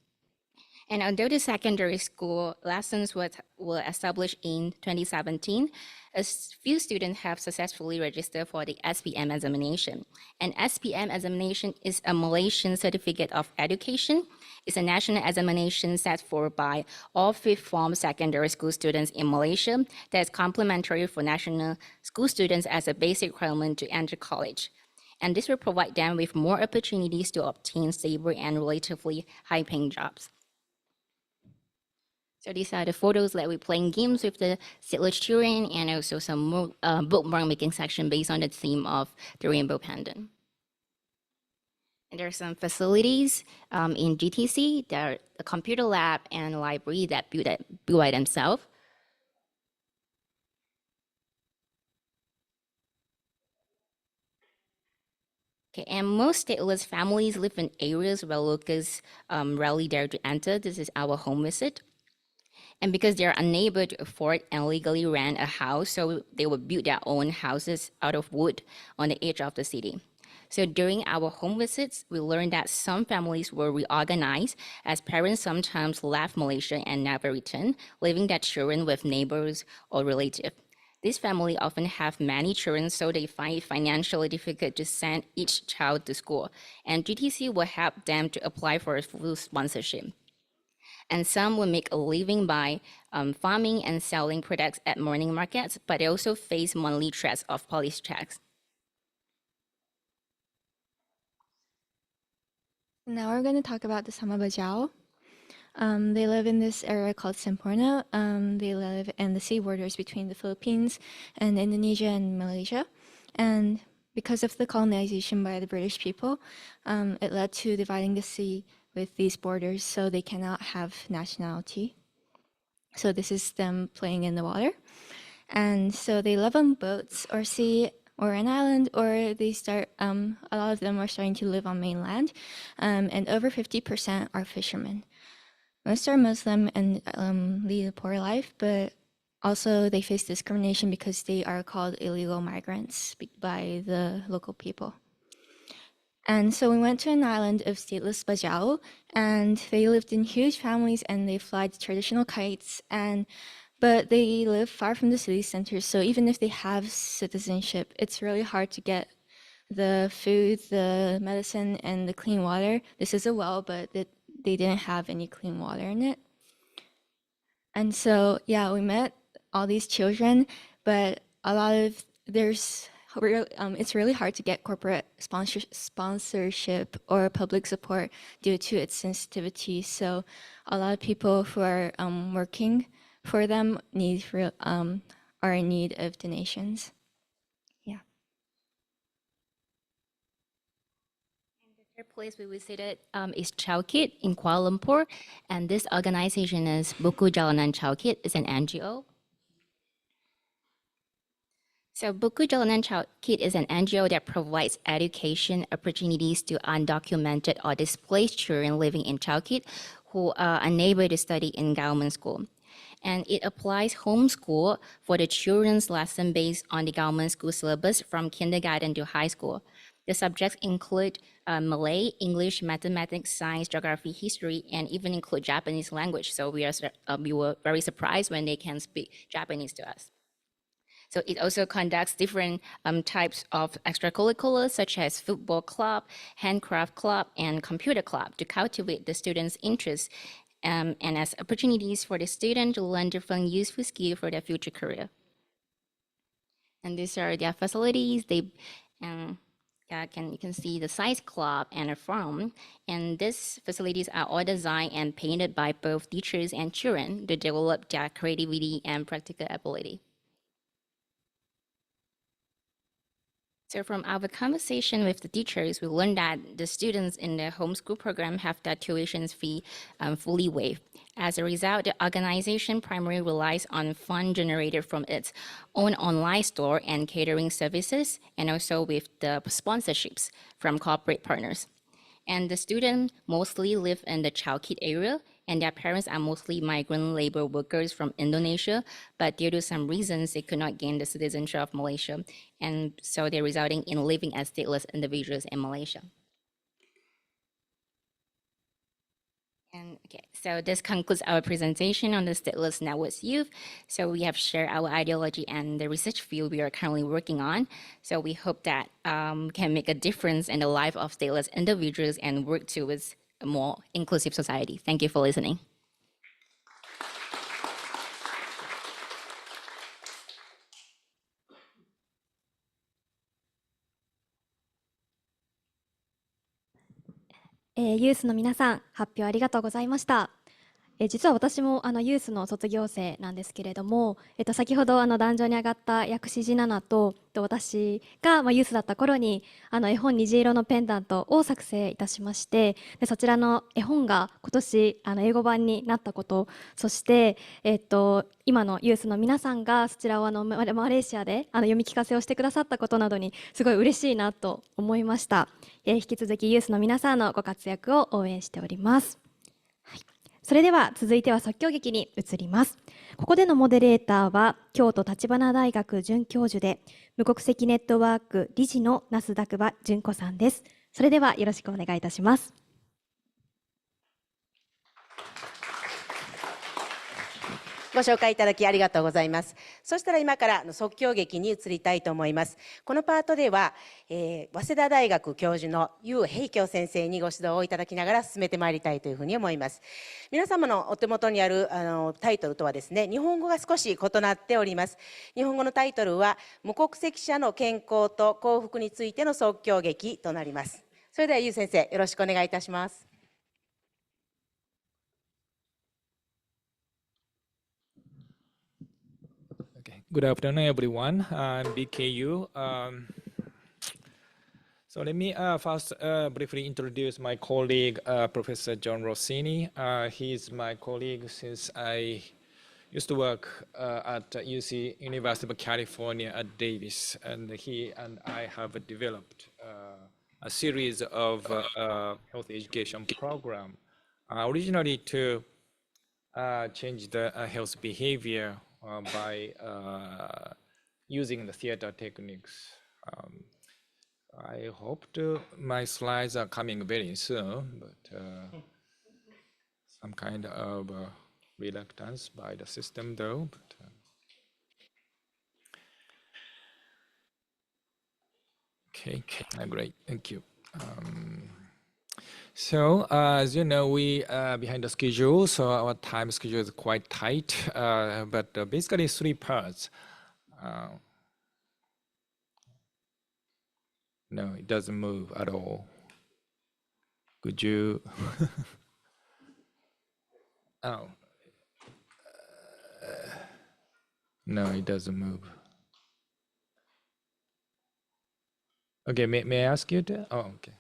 And although the secondary school lessons were established in 2017, a few students have successfully registered for the SPM examination. And SPM examination is a Malaysian Certificate of Education. It's a national examination set forth by all fifth form secondary school students in Malaysia that is complementary for national school students as a basic requirement to enter college. And this will provide them with more opportunities to obtain stable and relatively high-paying jobs. So these are the photos that we're playing games with the stateless children, and also some more bookmark making section based on the theme of the rainbow pendant. And there are some facilities in GTC. There are a computer lab and a library that built by themselves. Okay, and most stateless families live in areas where locals rarely dare to enter. This is our home visit. And because they're unable to afford and legally rent a house, so they will build their own houses out of wood on the edge of the city. So during our home visits, we learned that some families were reorganized as parents sometimes left Malaysia and never returned, leaving their children with neighbors or relatives. This family often have many children, so they find it financially difficult to send each child to school. And GTC will help them to apply for a full sponsorship. And some will make a living by farming and selling products at morning markets, but they also face monthly threats of police checks. Now we're going to talk about the Sama Bajau. They live in this area called Semporna. They live in the sea borders between the Philippines and Indonesia and Malaysia. And because of the colonization by the British people, it led to dividing the sea with these borders, so they cannot have nationality. So this is them playing in the water. And so they live on boats or sea or an island, or they start, a lot of them are starting to live on mainland. And over 50% are fishermen. Most are Muslim and lead a poor life, but also they face discrimination because they are called illegal migrants by the local people. And so we went to an island of stateless Bajau, and they lived in huge families and they fly traditional kites, but they live far from the city center. So even if they have citizenship, it's really hard to get the food, the medicine, and the clean water. This is a well, but they didn't have any clean water in it. And so, yeah, we met all these children, but it's really hard to get corporate sponsorship or public support due to its sensitivity. So a lot of people who are working for them are in need of donations. Yeah. And the third place we visited is Chowkit in Kuala Lumpur. And this organization is Buku Jalanan Chowkit. It's an NGO. So Buku Jalanan Chowkit is an NGO that provides education opportunities to undocumented or displaced children living in Chowkit who are unable to study in government school. And it applies homeschool for the children's lesson based on the government school syllabus from kindergarten to high school. The subjects include Malay, English, mathematics, science, geography, history, and even include Japanese language. So we were very surprised when they can speak Japanese to us. So it also conducts different types of extracurriculars such as football club, handcraft club, and computer club to cultivate the students' interests and as opportunities for the student to learn different useful skills for their future career. And these are their facilities. You can see the science club and a farm. And these facilities are all designed and painted by both teachers and children to develop their creativity and practical ability. So from our conversation with the teachers, we learned that the students in the homeschool program have their tuition fee fully waived. As a result, the organization primarily relies on funds generated from its own online store and catering services, and also with the sponsorships from corporate partners. And the students mostly live in the Chowkit area, and their parents are mostly migrant labor workers from Indonesia, but due to some reasons, they could not gain the citizenship of Malaysia, and so they're resulting in living as stateless individuals in Malaysia. And okay, so this concludes our presentation on the stateless networks youth. So we have shared our ideology and the research field we are currently working on. So we hope that can make a difference in the life of stateless individuals and work towards a more inclusive society. Thank you for listening.ユースの皆さん、発表ありがとうございました。実は私もユースの卒業生なんですけれども、先ほど壇上に上がった薬師寺奈々と私がユースだった頃に絵本虹色のペンダントを作成いたしまして、でそちらの絵本が今年英語版になったこと、そして、今のユースの皆さんがそちらをマレーシアで読み聞かせをしてくださったことなどにすごい嬉しいなと思いました。引き続きユースの皆さんのご活躍を応援しております。それでは続いては即興劇に移ります。ここでのモデレーターは京都橘大学准教授で無国籍ネットワーク理事の那須拓馬純子さんです。それではよろしくお願いいたします。ご紹介いただきありがとうございます。そしたら今から即興劇に移りたいと思います。このパートでは、早稲田大学教授の游平京先生にご指導をいただきながら進めてまいりたいというふうに思います。皆様のお手元にあるタイトルとはですね、日本語が少し異なっております。日本語のタイトルは無国籍者の健康と幸福についての即興劇となります。それでは游先生、よろしくお願いいたします。Good afternoon, everyone. I'm BKU. So let me first briefly introduce my colleague, Professor John Rossini. He's my colleague since I used to work at UC University of California at Davis, and he and I have developed a series of health education program, originally to change the health behavior by using the theater techniques. I hope my slides are coming very soon, but some kind of reluctance by the system though. But, okay, great, thank you. So as you know, we behind the schedule, so our time schedule is quite tight, but basically 3 parts. No, it doesn't move at all. Could you? Oh. No, it doesn't move. Okay, may I ask you to? Oh, okay.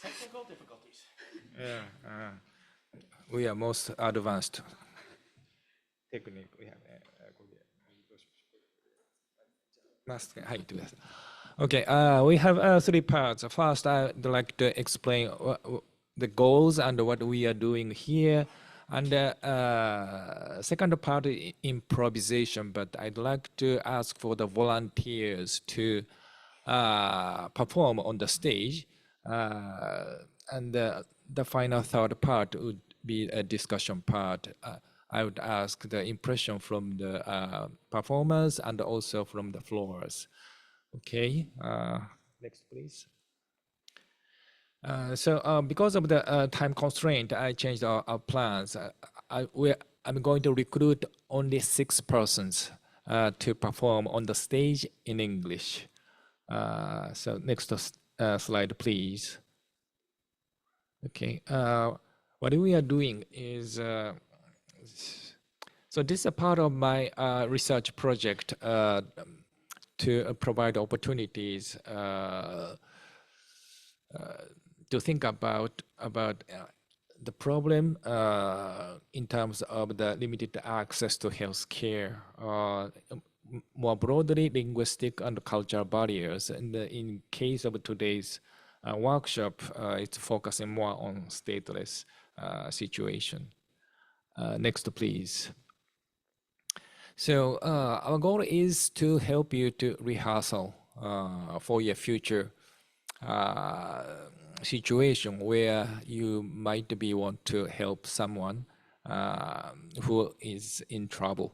Technical difficulties. Yeah, we are most advanced technique. We have. Okay, we have 3 parts. First, I'd like to explain the goals and what we are doing here. And second part is improvisation, but I'd like to ask for the volunteers to perform on the stage. And the final third part would be a discussion part. I would ask the impression from the performers and also from the floors. Okay, next please. So because of the time constraint, I changed our plans. I'm going to recruit only 6 persons to perform on the stage in English. So next slide, please. Okay, what we are doing is, so this is a part of my research project to provide opportunities to think about the problem in terms of the limited access to healthcare, more broadly linguistic and cultural barriers. And in case of today's workshop, it's focusing more on stateless situation. Next, please. So our goal is to help you to rehearsal for your future situation where you might be want to help someone who is in trouble.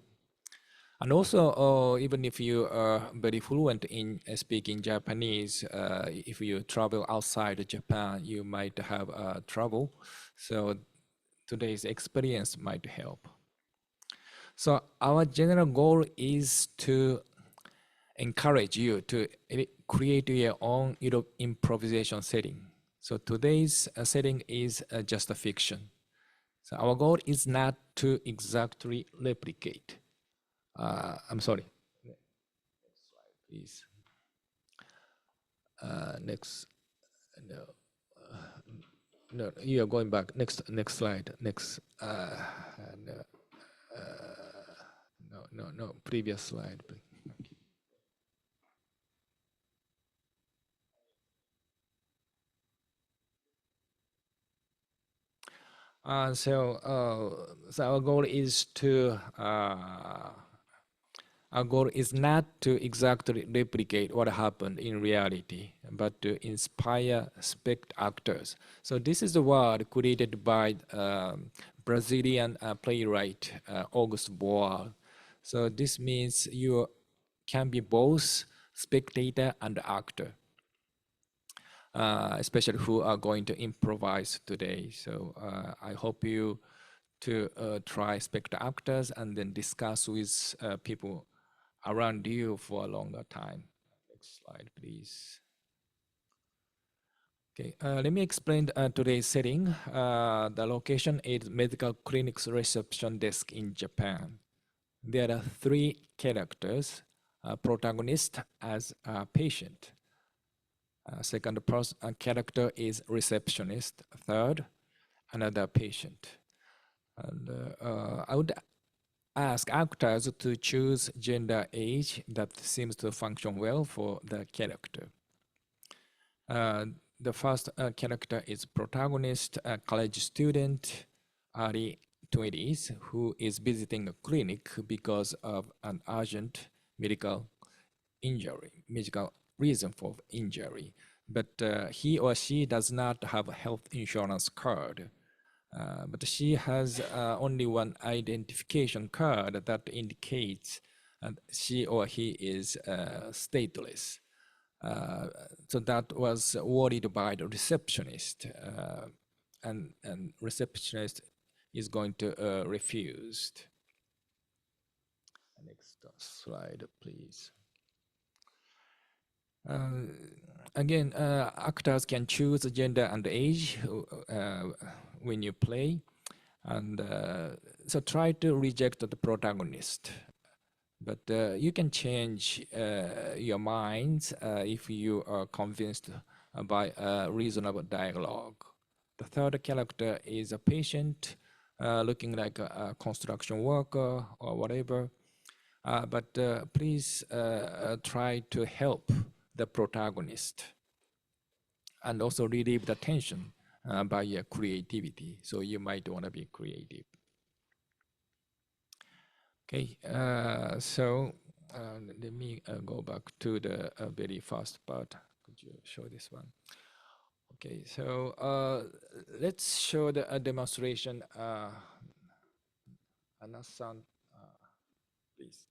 And also, even if you are very fluent in speaking Japanese, if you travel outside Japan, you might have trouble. So today's experience might help. So our general goal is to encourage you to create your own improvisation setting. So today's setting is just a fiction. So our goal is not to exactly replicate. I'm sorry. Next slide, please. Next. No, you are going back. Next slide. Next. No. Previous slide, please. So our goal is to our goal is not to exactly replicate what happened in reality, but to inspire spectators. So this is the word created by Brazilian playwright Augusto Boal. So this means you can be both spectator and actor. Especially who are going to improvise today. So I hope you to try spectators and then discuss with people around you for a longer time. Next slide, please. Okay, let me explain today's setting. The location is medical clinic's reception desk in Japan. There are three characters, protagonist as a patient. Second character is receptionist. Third, another patient. And I would ask actors to choose gender age that seems to function well for the character. The first character is protagonist, a college student, early 20s, who is visiting a clinic because of an urgent medical reason for injury, but he or she does not have a health insurance card. But she has only one identification card that indicates she or he is stateless. So that was worried by the receptionist, and receptionist is going to refuse. Next slide, please. Again, actors can choose gender and age when you play, and so try to reject the protagonist. But you can change your minds if you are convinced by a reasonable dialogue. The third character is a patient looking like a construction worker or whatever. But please try to help the protagonist and also relieve the tension by your creativity. So you might want to be creative. Okay, so let me go back to the very first part. Could you show this one? Okay, so let's show the demonstration. Anna-san, please.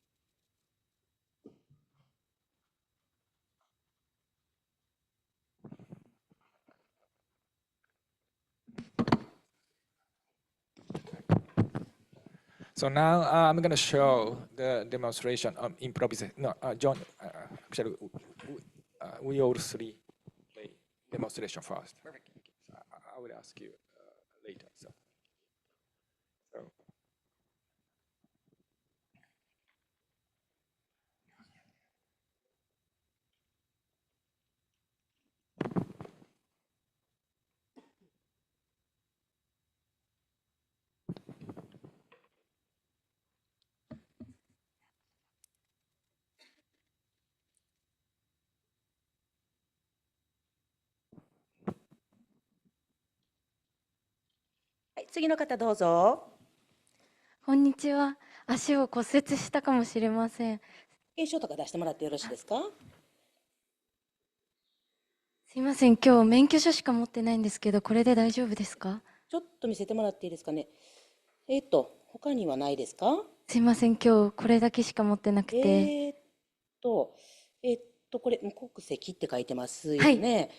So now I'm going to show the demonstration of improvisation. No, John, actually, we all three play demonstration first. Perfect. So I will ask you later. So. 次の方どうぞ。こんにちは。足を骨折したかもしれません。軽症とか出してもらってよろしいですか？すいません、今日免許証しか持ってないんですけど、これで大丈夫ですか？ちょっと見せてもらっていいですかね。他にはないですか？すいません、今日これだけしか持ってなくて。これ無国籍って書いてますよね。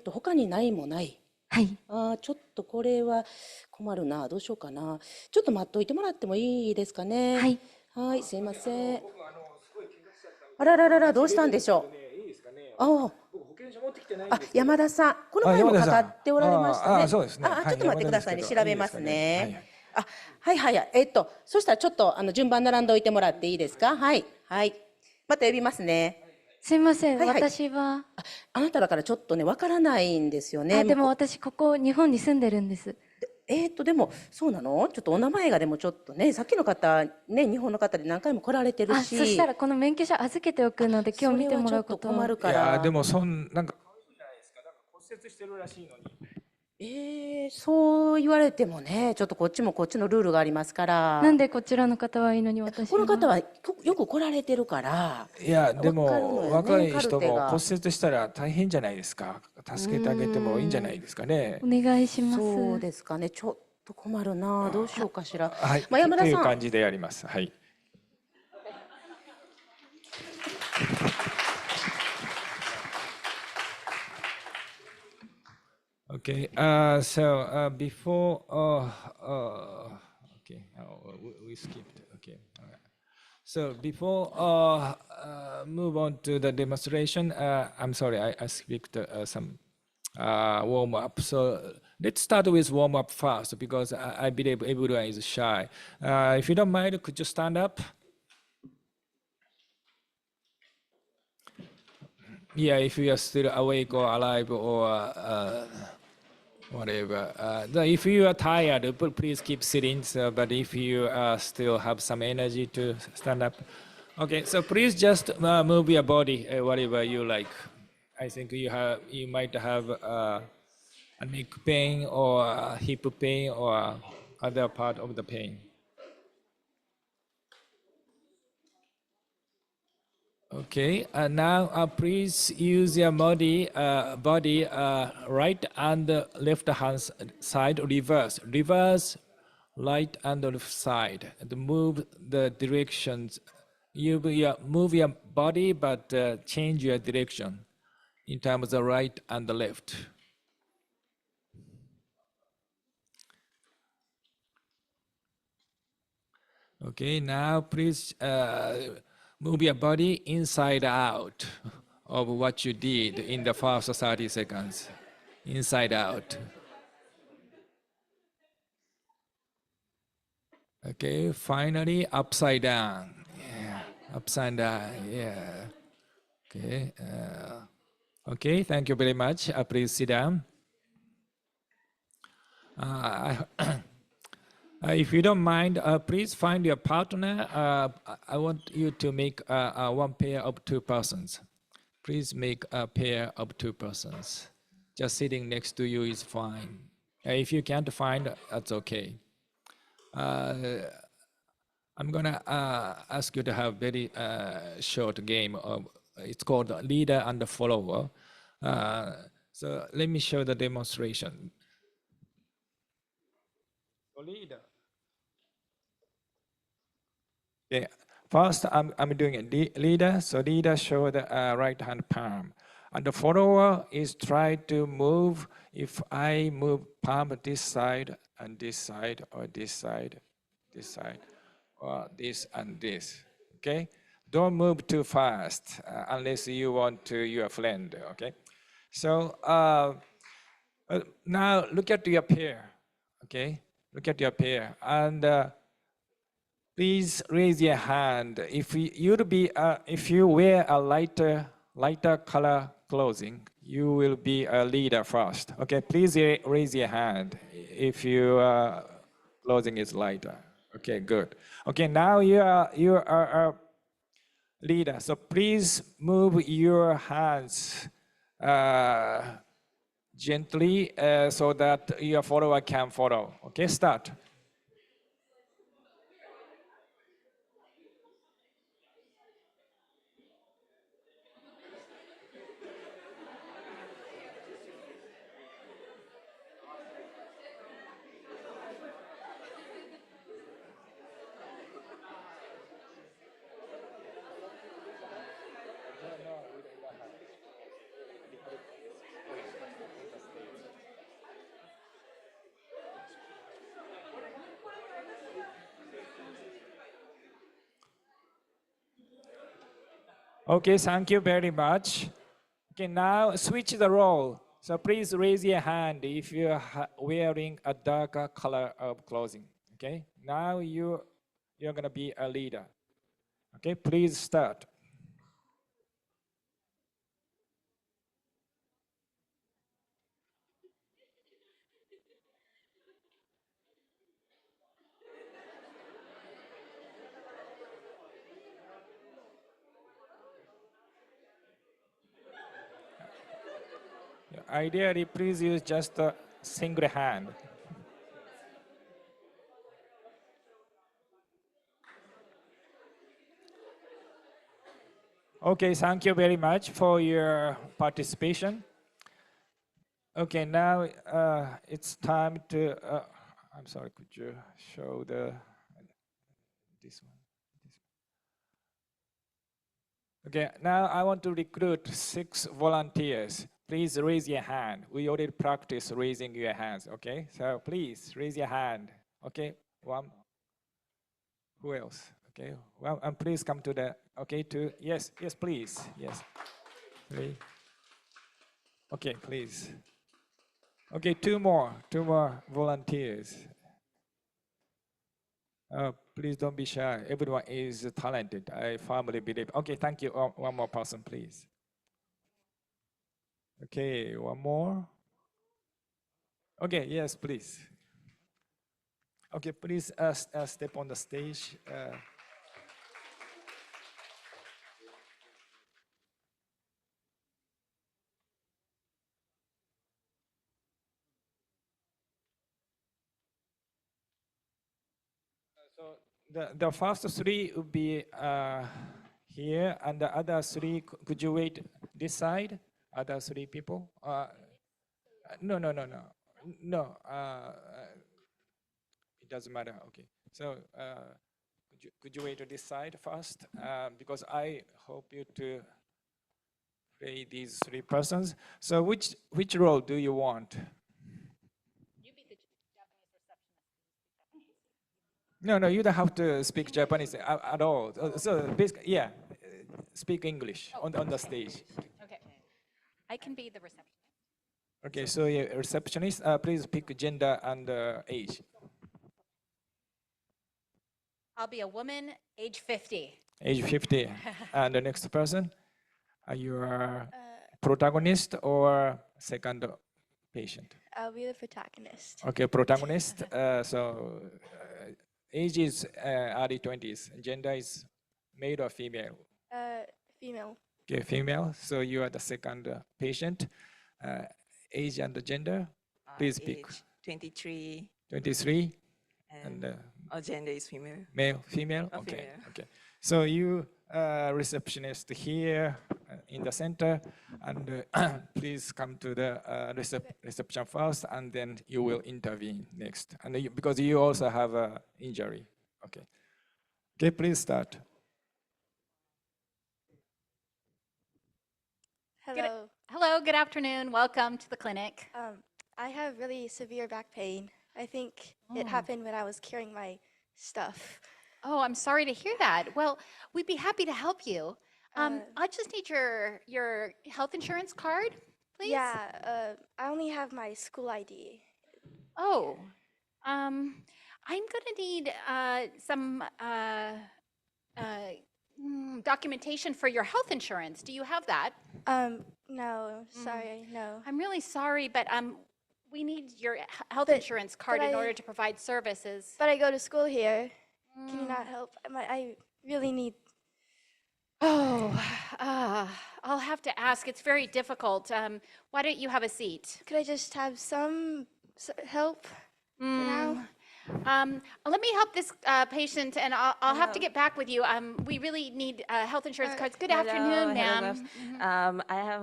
他にないもない。はい。ちょっとこれは困るな。どうしようかな。ちょっと待っといてもらってもいいですかね。はい。はい、すいません。あらららら、どうしたんでしょう。山田さん、この前もかかっておられましたね。そうですね。ちょっと待ってくださいね。調べますね。はいはいはい。そしたらちょっと順番並んでおいてもらっていいですか。はいはい。また呼びますね。すいません、はいはい、私は。あなただからちょっとね、わからないんですよね。でも私、ここ日本に住んでるんです。でもそうなの？ちょっとお名前がでもちょっとね、さっきの方ね、日本の方で何回も来られてるし。そしたらこの免許証預けておくので、今日見てもらうことは。困るから。でもなんか骨折してるらしいのに。そう言われてもね、ちょっとこっちもこっちのルールがありますから。なんでこちらの方はいいのに私は。この方はよく来られてるから。でも若い人も骨折したら大変じゃないですか。助けてあげてもいいんじゃないですかね。お願いします。そうですかね。ちょっと困るな。どうしようかしら。はい。山田さん。という感じでやります。はい。Okay, before, okay, we skipped, okay. All right. So before move on to the demonstration, I'm sorry, I skipped some warm up. So let's start with warm up first because I believe everyone is shy. If you don't mind, could you stand up? Yeah, if you are still awake or alive or whatever. If you are tired, please keep sitting. But if you still have some energy to stand up, okay. So please just move your body whatever you like. I think you might have a neck pain or hip pain or other part of the pain. Okay, now please use your body right and left hand side reverse, right and left side, and move the directions. You move your body, but change your direction in terms of right and the left. Okay, now please move your body inside out of what you did in the first 30 seconds. Inside out. Okay, finally upside down. Yeah, upside down. Yeah. Okay. Okay, thank you very much. Please sit down. If you don't mind, please find your partner. I want you to make one pair of two persons. Please make a pair of two persons. Just sitting next to you is fine. If you can't find, that's okay. I'm gonna ask you to have very short game of, it's called leader and follower. So let me show the demonstration. Leader. Okay. First, I'm doing a leader. So leader show the right hand palm. And the follower is try to move. If I move palm this side and this side, or this side, or this and this. Okay. Don't move too fast unless you want to your friend. Okay. So now look at your pair. Okay. Look at your pair and please raise your hand. If you wear a lighter color clothing, you will be a leader first. Okay, please raise your hand if your clothing is lighter. Okay, good. Okay, now you are a leader. So please move your hands gently so that your follower can follow. Okay, start. Okay, thank you very much. Okay, now switch the role. So please raise your hand if you're wearing a darker color of clothing. Okay, now you're gonna be a leader. Okay, please start. Ideally, please use just a single hand. Okay, thank you very much for your participation. Okay, now it's time to, I'm sorry, could you show this one? Okay, now I want to recruit 6 volunteers. Please raise your hand. We already practiced raising your hands, okay? So please raise your hand. Okay, one. Who else? Okay, well, and please come to the, okay, 2. Yes, yes, please. Yes. 3. Okay, please. Okay, 2 more volunteers. Please don't be shy. Everyone is talented. I firmly believe. Okay, thank you. One more person, please. Okay, one more. Okay, yes, please. Okay, please step on the stage. So the first 3 would be here, and the other 3, could you wait this side? Other 3 people? No. It doesn't matter. Okay. So could you wait on this side first? Because I hope you to play these 3 persons. So which role do you want? No, you don't have to speak Japanese at all. So basically, yeah, speak English on the stage. Okay. I can be the receptionist. Okay, so yeah, receptionist, please pick gender and age. I'll be a woman, age 50. Age 50. And the next person? Are you a protagonist or second patient? I'll be the protagonist. Okay, protagonist. So age is early 20s. Gender is male or female? Female. Okay, female. So you are the second patient. Age and gender, please pick. Age 23. 23. And our gender is female. Male, female? Okay, female. okay. So you receptionist here in the center, and please come to the reception first, and then you will intervene next. And because you also have an injury. Okay. Okay, please start. Hello. Hello, good afternoon. Welcome to the clinic. I have really severe back pain. I think it happened when I was carrying my stuff. Oh, I'm sorry to hear that. Well, we'd be happy to help you. I just need your health insurance card, please. Yeah, I only have my school ID. Oh, I'm gonna need some documentation for your health insurance. Do you have that? No, sorry, no. I'm really sorry, but we need your health insurance card in order to provide services. But I go to school here. Can you not help? I really need. Oh, I'll have to ask. It's very difficult. Why don't you have a seat? Could I just have some help for now? Let me help this patient, and I'll have to get back with you. We really need health insurance cards. Good afternoon, ma'am. I have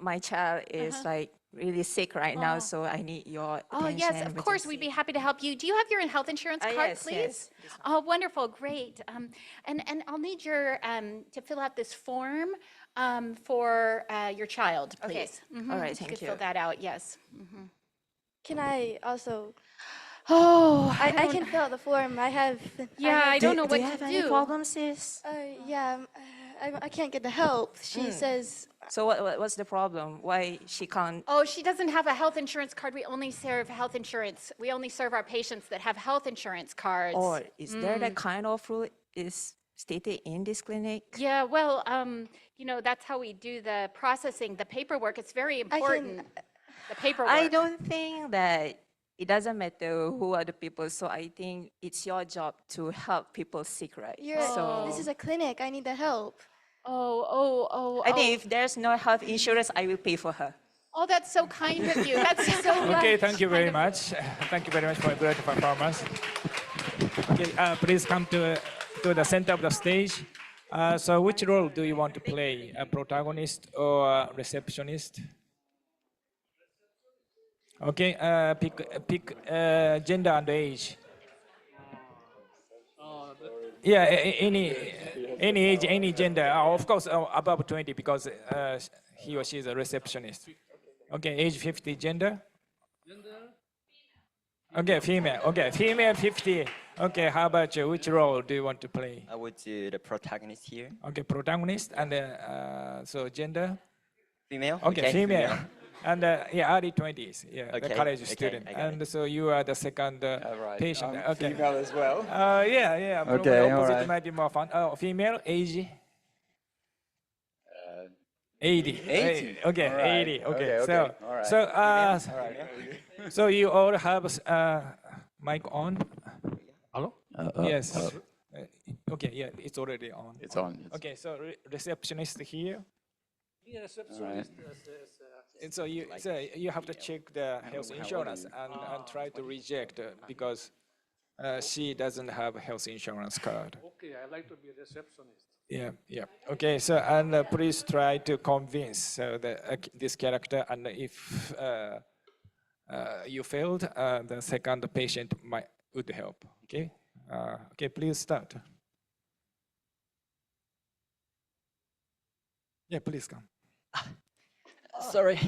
my child is like really sick right now, so I need your Oh, attention. yes, of course, we'd be happy to help you. Do you have your health insurance card, yes, please? yes. Oh, wonderful, great. And I'll need your, to fill out this form for your child, Okay. please. All right, If thank could you. fill that out, yes. Can I also? Oh, I can fill out the form. Yeah, I don't know what do you to have any do. problems, sis? Yeah, I can't get the help. She says. So what's the problem? Why she can't? Oh, she doesn't have a health insurance card. We only serve health insurance. We only serve our patients that have health insurance cards. Or is there that kind of rule is stated in this clinic? Yeah, well, you know, that's how we do the processing, the paperwork. It's very important. The paperwork. I don't think that it doesn't matter who are the people. So I think it's your job to help people sick, right? This is a clinic. I need the help. I think if there's no health insurance, I will pay for her. Oh, that's so kind of you. That's so Okay, thank you very much. Thank you very much for a great performance. Okay, please come to the center of the stage. So which role do you want to play, a protagonist or a receptionist? Okay, pick gender and age. Yeah, any age, any gender. Of course, above 20 because he or she is a receptionist. Okay, age 50, gender? Okay, female. Okay, female 50. Okay, how about you? Which role do you want to play? I would do the protagonist here. Okay, protagonist. And so gender? Female? Okay, female. And yeah, early 20s. Yeah, the Okay, college okay, student. I got And so you are the second patient. Okay. female as well. Yeah. Okay, Probably all opposite right. might be more fun. Oh, female, age? 80. 80. Okay, All right. 80. Okay. Okay, So, all right. so, All right. so you all have mic on? Hello? Yes. Okay, yeah, it's already on. It's on. Okay, so receptionist here. Yeah, receptionist. And so you have to check the health insurance and try to reject because she doesn't have a health insurance card. Okay, I like to be a receptionist. Yeah. Okay, so and please try to convince this character, and if you failed, the second patient would help. Okay. Okay, please start. Yeah, please come. Sorry,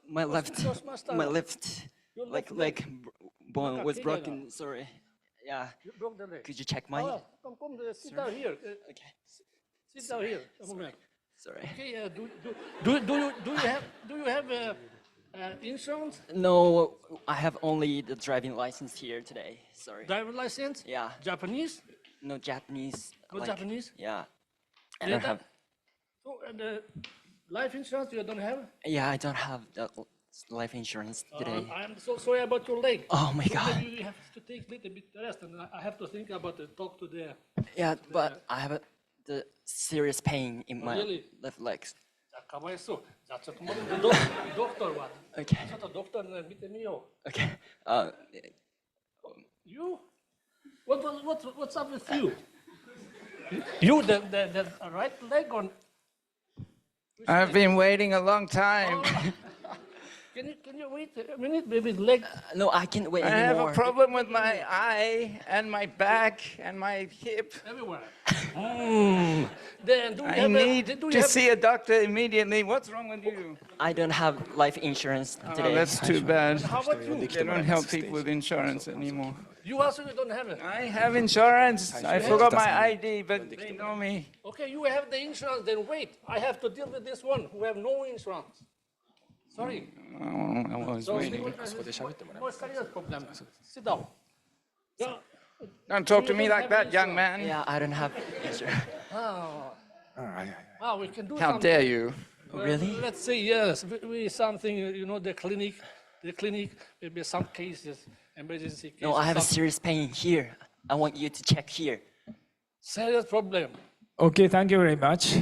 my Your left leg. leg bone was broken. Sorry. Yeah. You broke the leg. Could you check my? Come, sit down here. Okay. Sit down here. A moment. Sorry. Okay. Do you have insurance? No, I have only the driving license here today. Sorry. Driver license? Yeah. Japanese? No Japanese. No Japanese? Yeah. I don't have. So life insurance you don't have? Yeah, I don't have the life insurance today. I'm so sorry about your leg. Oh my So God. maybe you have to take a little bit rest, and I have to think about it. Talk to the. Yeah, but I have the serious pain in my Really? left legs. かわいそう。じゃあちょっと待って、ドクターは。Okay. ちょっとドクターね見てみよう。 Okay. You? What's up with you? You the right leg on? I've been waiting a long time. Can you wait a minute, maybe leg? No, I can't wait I have anymore. a problem with my eye and my back and my hip. Everywhere. Then do you I have need do you to have, see a doctor immediately. What's wrong with you? I don't have life insurance today. Oh, that's too bad. How about you? They don't help people with insurance anymore. You also don't have it. I have insurance. I You forgot have- my ID, but they know me. Okay, you have the insurance, then wait. I have to deal with this one who have no insurance. Sorry. I was So, waiting. problem. Sit down. Yeah. Don't talk to You me don't like have that, young man. Yeah, I don't have insurance. We can do How something. dare you? Really? Let's say yes. We something. You know, the clinic, maybe some cases, emergency cases. No, I have a some serious pain here. I want you to check here. serious problem. Okay, thank you very much.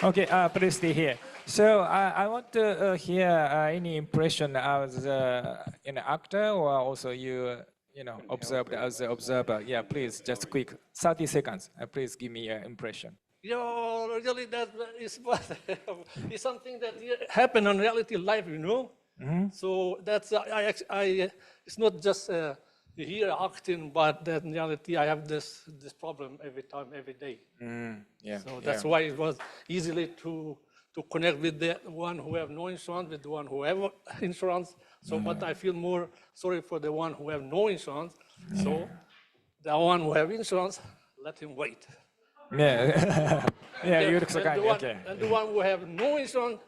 Okay, please stay here. So I want to hear any impression as an actor, or also you observed as an observer. Yeah, please, just quick, 30 seconds. Please give me an impression. Really, that is what is something that happened in reality life, you know. So that's it's not just here acting, but that in reality I have this problem every time, every day. Yeah. So that's why it was easily to connect with the one who have no insurance with the one who have insurance. So, but I feel more sorry for the one who have no insurance. So, the one who have insurance, let him wait. Yeah. Yeah, you look so kind. Okay. And the one who have no insurance,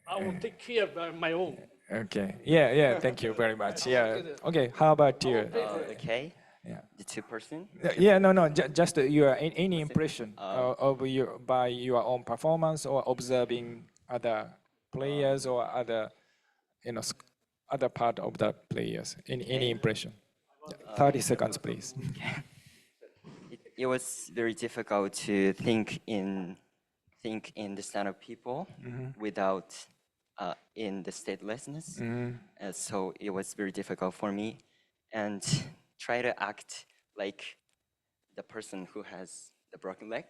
I will take care by my own. Okay. Yeah. Thank you very much. Yeah. Okay. How about you? Okay. Yeah. The two person. Yeah. No. Just your any impression of by your own performance or observing other players or other, other part of the players. Any impression? 30 seconds, please. It was very difficult to think in the stand of people without in the statelessness. So it was very difficult for me, and try to act like the person who has the broken leg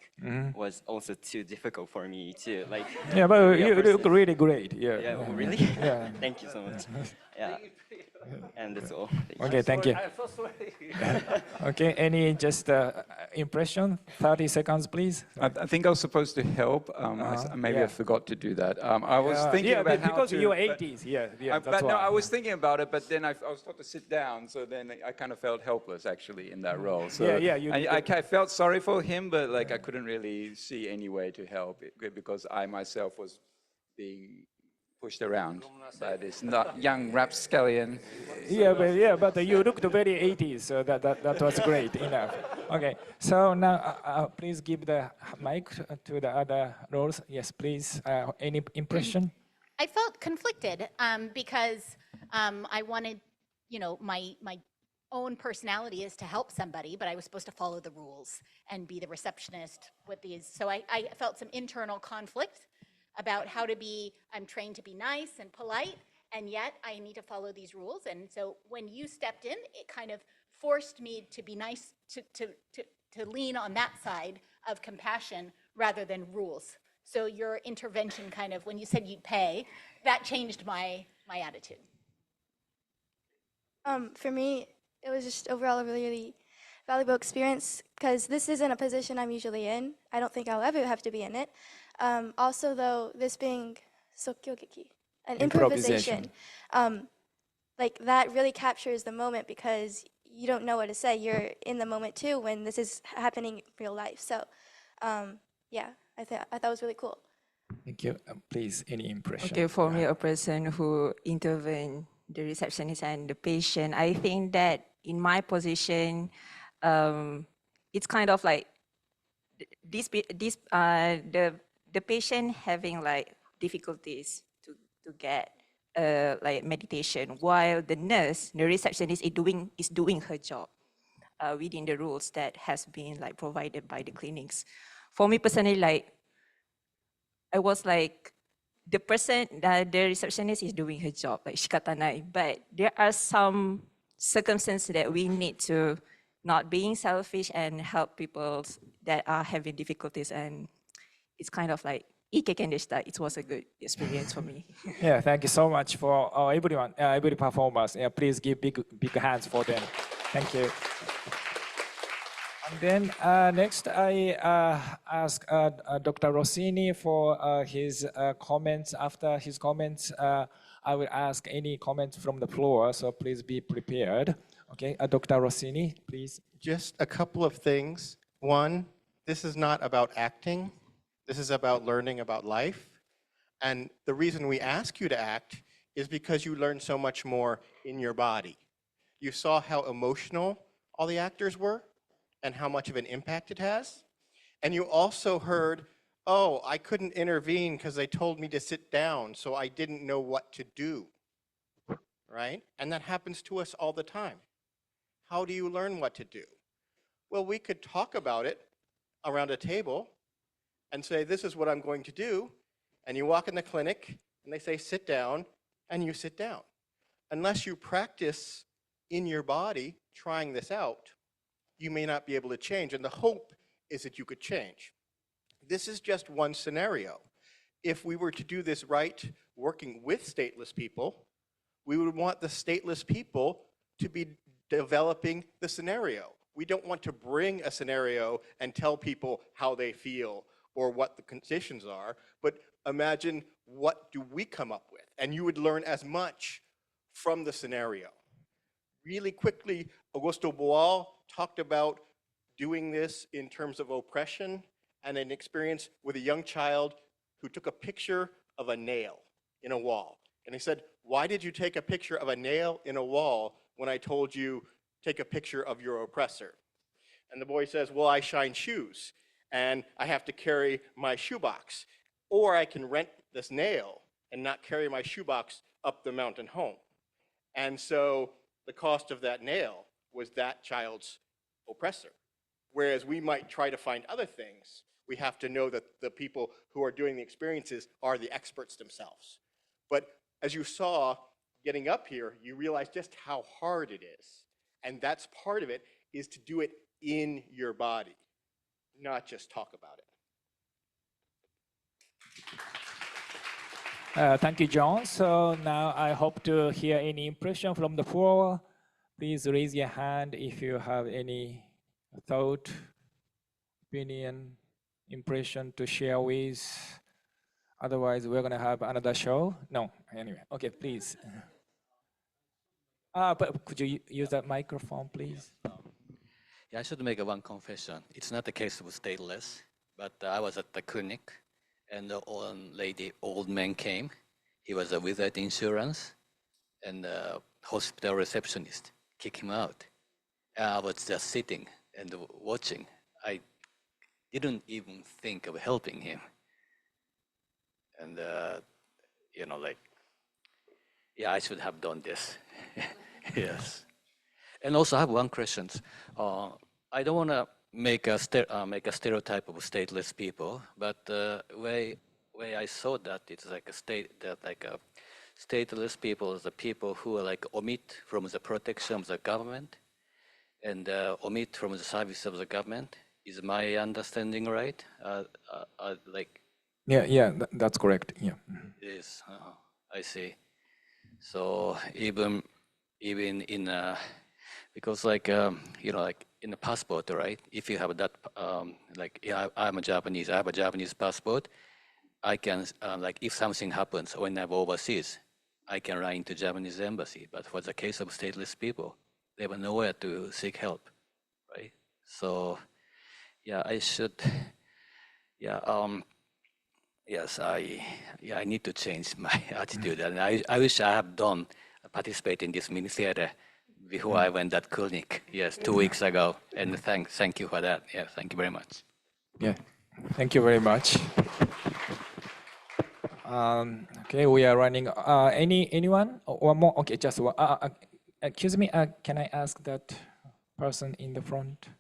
was also too difficult for me to like. Yeah, but you look really great. Yeah. Yeah. Oh, really? Yeah. Thank you so much. Yeah. And that's all. Okay, thank you. I'm so sorry. Okay, any just impression? 30 seconds, please. I think I was supposed to help. Maybe I forgot to do that. I was thinking about how because to, you're 80s. Yeah, that's but why. no, I was thinking about it, but then I was told to sit down. So then I kind of felt helpless actually in that role. So I felt sorry for him, but like I couldn't really see any way to help it because I myself was being pushed around by this young rapscallion. Yeah, but you looked very 80s, so that was great enough. Okay, so now please give the mic to the other roles. Yes, please. Any impression? I felt conflicted because I wanted, my own personality is to help somebody, but I was supposed to follow the rules and be the receptionist with these. So I felt some internal conflict about how to be, I'm trained to be nice and polite, and yet I need to follow these rules. And so when you stepped in, it kind of forced me to be nice, to lean on that side of compassion rather than rules. So your intervention kind of, when you said you'd pay, that changed my attitude. For me, it was just overall a really, really valuable experience because this isn't a position I'm usually in. I don't think I'll ever have to be in it. Also, though, this being sokyogeki, an improvisation, like that really captures the moment because you don't know what to say. You're in the moment too when this is happening in real life. So, yeah, I thought it was really cool. Thank you. Please, any impression? Okay, for me, a person who intervened, the receptionist and the patient, I think that in my position, it's kind of like the patient having like difficulties to get like meditation, while the nurse, the receptionist is doing her job within the rules that has been like provided by the clinics. For me personally, like I was like the receptionist is doing her job, like shikatanai, but there are some circumstances that we need to not being selfish and help people that are having difficulties, and it's kind of like it was a good experience for me. Yeah, thank you so much for everyone, every performers. Yeah, please give big hands for them. Thank you. And then next, I ask Dr. Rossini for his comments. After his comments, I will ask any comments from the floor, so please be prepared. Okay, Dr. Rossini, please. Just a couple of things. One, this is not about acting. This is about learning about life. And the reason we ask you to act is because you learn so much more in your body. You saw how emotional all the actors were and how much of an impact it has. And you also heard, oh, I couldn't intervene because they told me to sit down, so I didn't know what to do, right? And that happens to us all the time. How do you learn what to do? Well, we could talk about it, around a table and say, this is what I'm going to do. And you walk in the clinic and they say, sit down, and you sit down. Unless you practice in your body trying this out, you may not be able to change. And the hope is that you could change. This is just one scenario. If we were to do this right, working with stateless people, we would want the stateless people to be developing the scenario. We don't want to bring a scenario and tell people how they feel or what the conditions are, but imagine what do we come up with, and you would learn as much from the scenario. Really quickly, Augusto Boal talked about doing this in terms of oppression and an experience with a young child who took a picture of a nail in a wall. And he said, why did you take a picture of a nail in a wall when I told you take a picture of your oppressor? And the boy says, well, I shine shoes and I have to carry my shoebox. Or I can rent this nail and not carry my shoebox up the mountain home. And so the cost of that nail was that child's oppressor. Whereas we might try to find other things, we have to know that the people who are doing the experiences are the experts themselves. But as you saw getting up here, you realize just how hard it is. And that's part of it, is to do it in your body, not just talk about it. Thank you, John. So now I hope to hear any impression from the floor. Please raise your hand if you have any thought, opinion, impression to share with. Otherwise, we're going to have another show. No, anyway. Okay, please. But could you use that microphone, please? Yeah, I should make one confession. It's not the case of stateless, but I was at the clinic, and the old man came. He was without insurance, and the hospital receptionist kicked him out. And I was just sitting and watching. I didn't even think of helping him. And, you know, like, yeah, I should have done this. Yes. And also, I have one question. I don't want to make a stereotype of stateless people, but way I saw that it's like stateless people is the people who are like omit from the protection of the government and omit from the service of the government. Is my understanding right? Like. Yeah, that's correct. Yeah. Yes, I see. So even in because like you know, like in the passport, right? If you have that, like yeah, I'm a Japanese, I have a Japanese passport. I can like if something happens when I'm overseas, I can write to Japanese embassy. But for the case of stateless people, they have nowhere to seek help, right? So yeah, I should. Yeah. Yes, I need to change my attitude, and I wish I have participate in this mini theater before I went that clinic. Yes, 2 weeks ago, and thank you for that. Yeah, thank you very much. Yeah, thank you very much. Okay, we are running. Anyone? One more? Okay, just one. Excuse me. Can I ask that person in the front?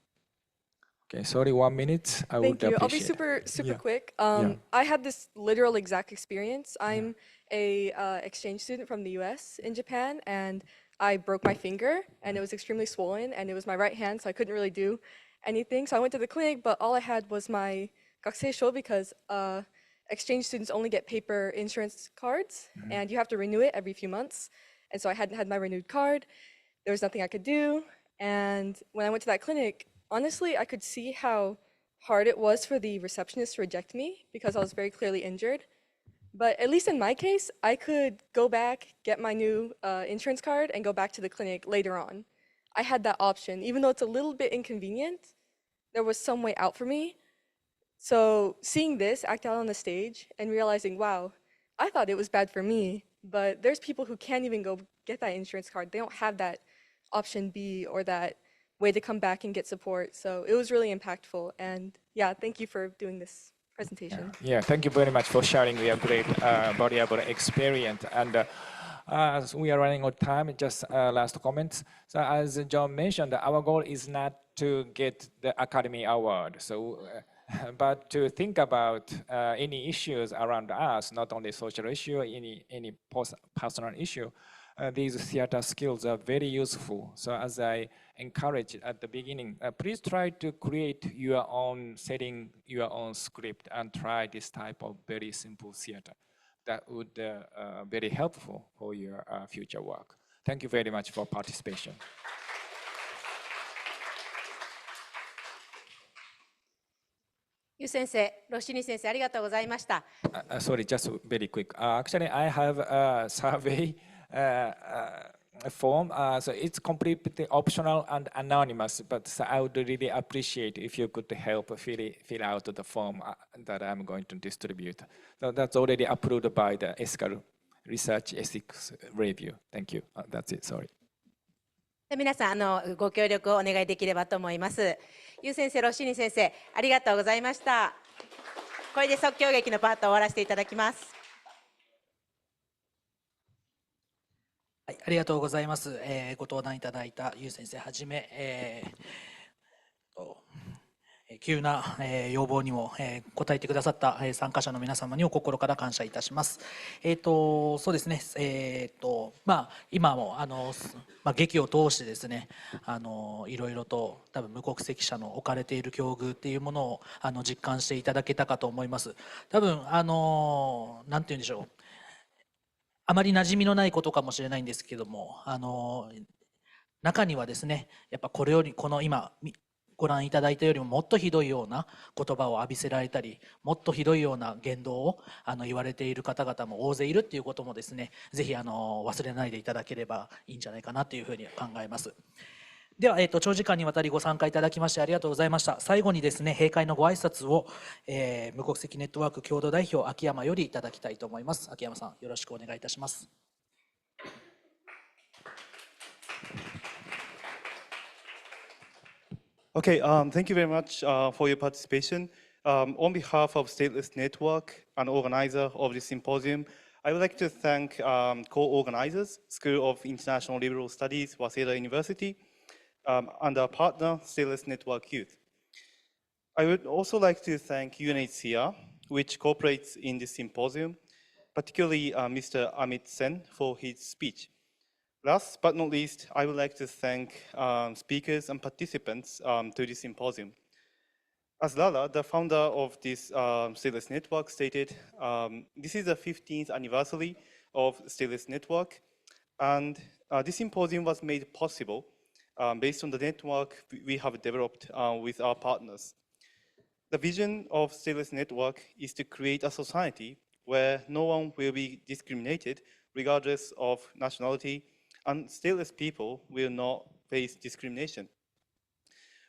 Okay, sorry, 1 minute. Thank you. I'll be super quick. I had this literal exact experience. I'm a exchange student from the US in Japan, and I broke my finger, and it was extremely swollen, and it was my right hand, so I couldn't really do anything. So I went to the clinic, but all I had was my gakuseisho because exchange students only get paper insurance cards, and you have to renew it every few months. And so I hadn't had my renewed card. There was nothing I could do. And when I went to that clinic, honestly, I could see how hard it was for the receptionist to reject me because I was very clearly injured. But at least in my case, I could go back, get my new insurance card, and go back to the clinic later on. I had that option. Even though it's a little bit inconvenient, there was some way out for me. So seeing this act out on the stage and realizing, wow, I thought it was bad for me, but there's people who can't even go get that insurance card. They don't have that option B or that way to come back and get support. So it was really impactful. And yeah, thank you for doing this presentation. Yeah, thank you very much for sharing your great valuable experience. And So we are running out of time, just last comments. So as John mentioned, our goal is not to get the Academy Award, so, but to think about any issues around us, not only social issue, any personal issue. These theater skills are very useful. So as I encouraged at the beginning, please try to create your own setting, your own script, and try this type of very simple theater. That would be very helpful for your future work. Thank you very much for participation. Yu 先生、ロシニ先生、ありがとうございました。Sorry, just very quick. Actually, I have a survey form. So it's completely optional and anonymous, but so I would really appreciate if you could help fill out the form that I'm going to distribute. So that's already approved by the ESCAL Research Ethics Review. Thank you. That's it. Sorry. 皆さんご協力をお願いできればと思います。ユウ先生、ロッシーニ先生、ありがとうございました。これで即興劇のパートを終わらせていただきます。はい、ありがとうございます。ご登壇いただいたユウ先生はじめ、急な要望にも応えてくださった参加者の皆様にも心から感謝いたします。そうですね、今も劇を通してですね、いろいろと多分無国籍者の置かれている境遇っていうものを実感していただけたかと思います。多分なんて言うんでしょう、あまり馴染みのないことかもしれないんですけども、中にはですね、やっぱこの今ご覧いただいたよりももっとひどいような言葉を浴びせられたり、もっとひどいような言動を言われている方々も大勢いるっていうこともですね、ぜひ忘れないでいただければいいんじゃないかなというふうに考えます。では、長時間にわたりご参加いただきましてありがとうございました。最後にですね、閉会のご挨拶を、無国籍ネットワーク共同代表秋山よりいただきたいと思います。秋山さん、よろしくお願いいたします。Okay, thank you very much for your participation. On behalf of Stateless Network and organizer of this symposium, I would like to thank co-organizers, School of International Liberal Studies, Waseda University, and our partner, Stateless Network Youth. I would also like to thank UNHCR, which cooperates in this symposium, particularly Mr. Amit Sen for his speech. Last but not least, I would like to thank speakers and participants to this symposium. As Lala, the founder of this Stateless Network, stated, this is the 15th anniversary of Stateless Network, and this symposium was made possible based on the network we have developed with our partners. The vision of Stateless Network is to create a society where no one will be discriminated regardless of nationality, and stateless people will not face discrimination.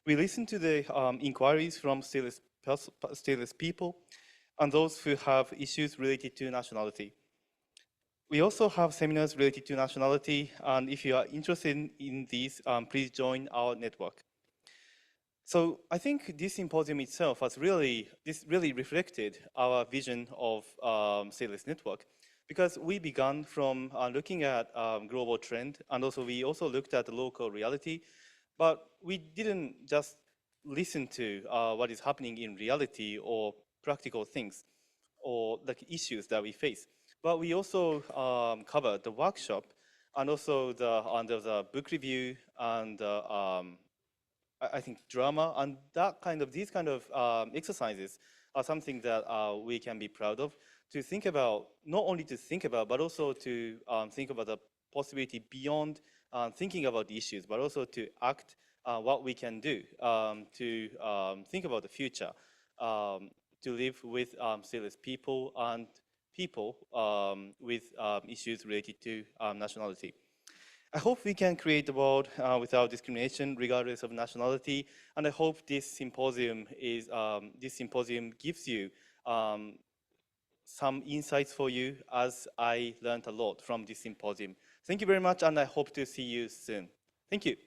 We listen to the inquiries from stateless people and those who have issues related to nationality. We also have seminars related to nationality, and if you are interested in these, please join our network. So I think this symposium itself really reflected our vision of Stateless Network. Because we began from looking at global trend, and also we also looked at the local reality, but we didn't just listen to what is happening in reality or practical things or the issues that we face. But we also covered the workshop and also the book review and I think drama, and these kind of exercises are something that we can be proud of. To think about, not only to think about, but also to think about the possibility beyond thinking about the issues, but also to act what we can do to think about the future, to live with stateless people and people with issues related to nationality. I hope we can create a world without discrimination, regardless of nationality, and I hope this symposium gives you some insights for you, as I learned a lot from this symposium. Thank you very much, and I hope to see you soon. Thank you.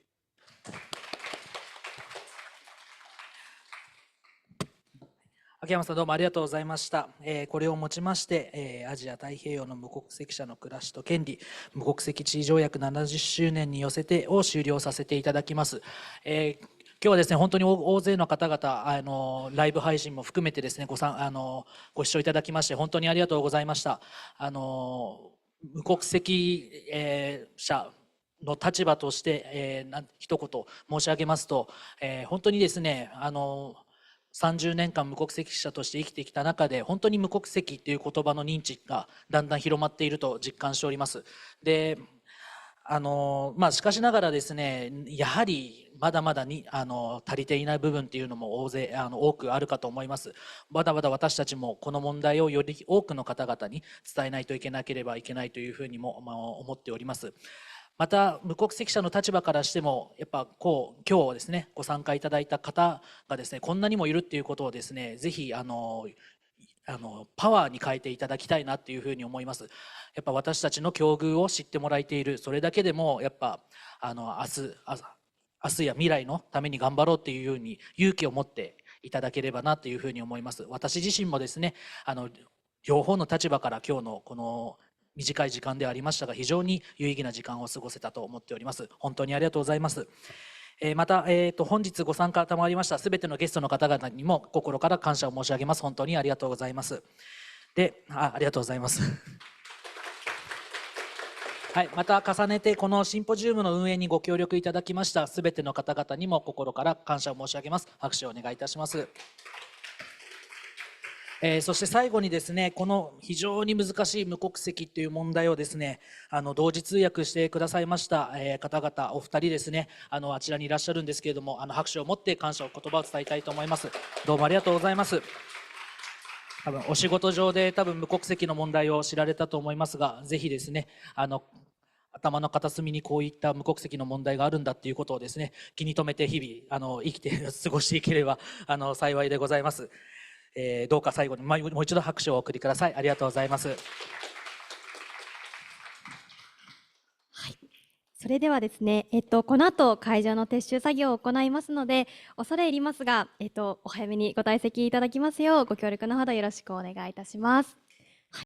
あ秋山さんどうもありがとうございました。これをもちまして、アジア太平洋の無国籍者の暮らしと権利、無国籍地位条約70周年に寄せてを終了させていただきます。今日はですね、本当に大勢の方々、ライブ配信も含めてですね、ご視聴いただきまして本当にありがとうございました。無国籍、者の立場として、一言申し上げますと、本当にですね、30年間無国籍者として生きてきた中で本当に無国籍という言葉の認知がだんだん広まっていると実感しております。で、しかしながらですね、やはりまだまだに足りていない部分っていうのも多くあるかと思います。まだまだ私たちもこの問題をより多くの方々に伝えないといけなければいけないというふうにも思っております。また無国籍者の立場からしてもやっぱ今日ですねご参加いただいた方がですねこんなにもいるっていうことをですねぜひパワーに変えていただきたいなっていうふうに思います。やっぱ私たちの境遇を知ってもらえている、それだけでもやっぱ明日や未来のために頑張ろうっていうように勇気を持っていただければなというふうに思います。私自身もですね両方の立場から今日のこの短い時間ではありましたが非常に有意義な時間を過ごせたと思っております。本当にありがとうございます。また、本日ご参加賜りましたすべてのゲストの方々にも心から感謝を申し上げます。本当にありがとうございます。で、ありがとうございます。はい、また重ねてこのシンポジウムの運営にご協力いただきましたすべての方々にも心から感謝を申し上げます。拍手をお願いいたします。そして最後にですねこの非常に難しい無国籍という問題をですね同時通訳してくださいました、方々お二人ですねあちらにいらっしゃるんですけれども拍手を持って感謝の言葉を伝えたいと思います。どうもありがとうございます。多分お仕事上で無国籍の問題を知られたと思いますがぜひですね頭の片隅にこういった無国籍の問題があるんだっていうことをですね気に留めて日々生きて過ごしていければ幸いでございます。どうか最後にもう一度拍手をお送りください。ありがとうございます。はい、それではですね、この後会場の撤収作業を行いますので恐れ入りますが、お早めにご退席いただきますようご協力のほどよろしくお願いいたします。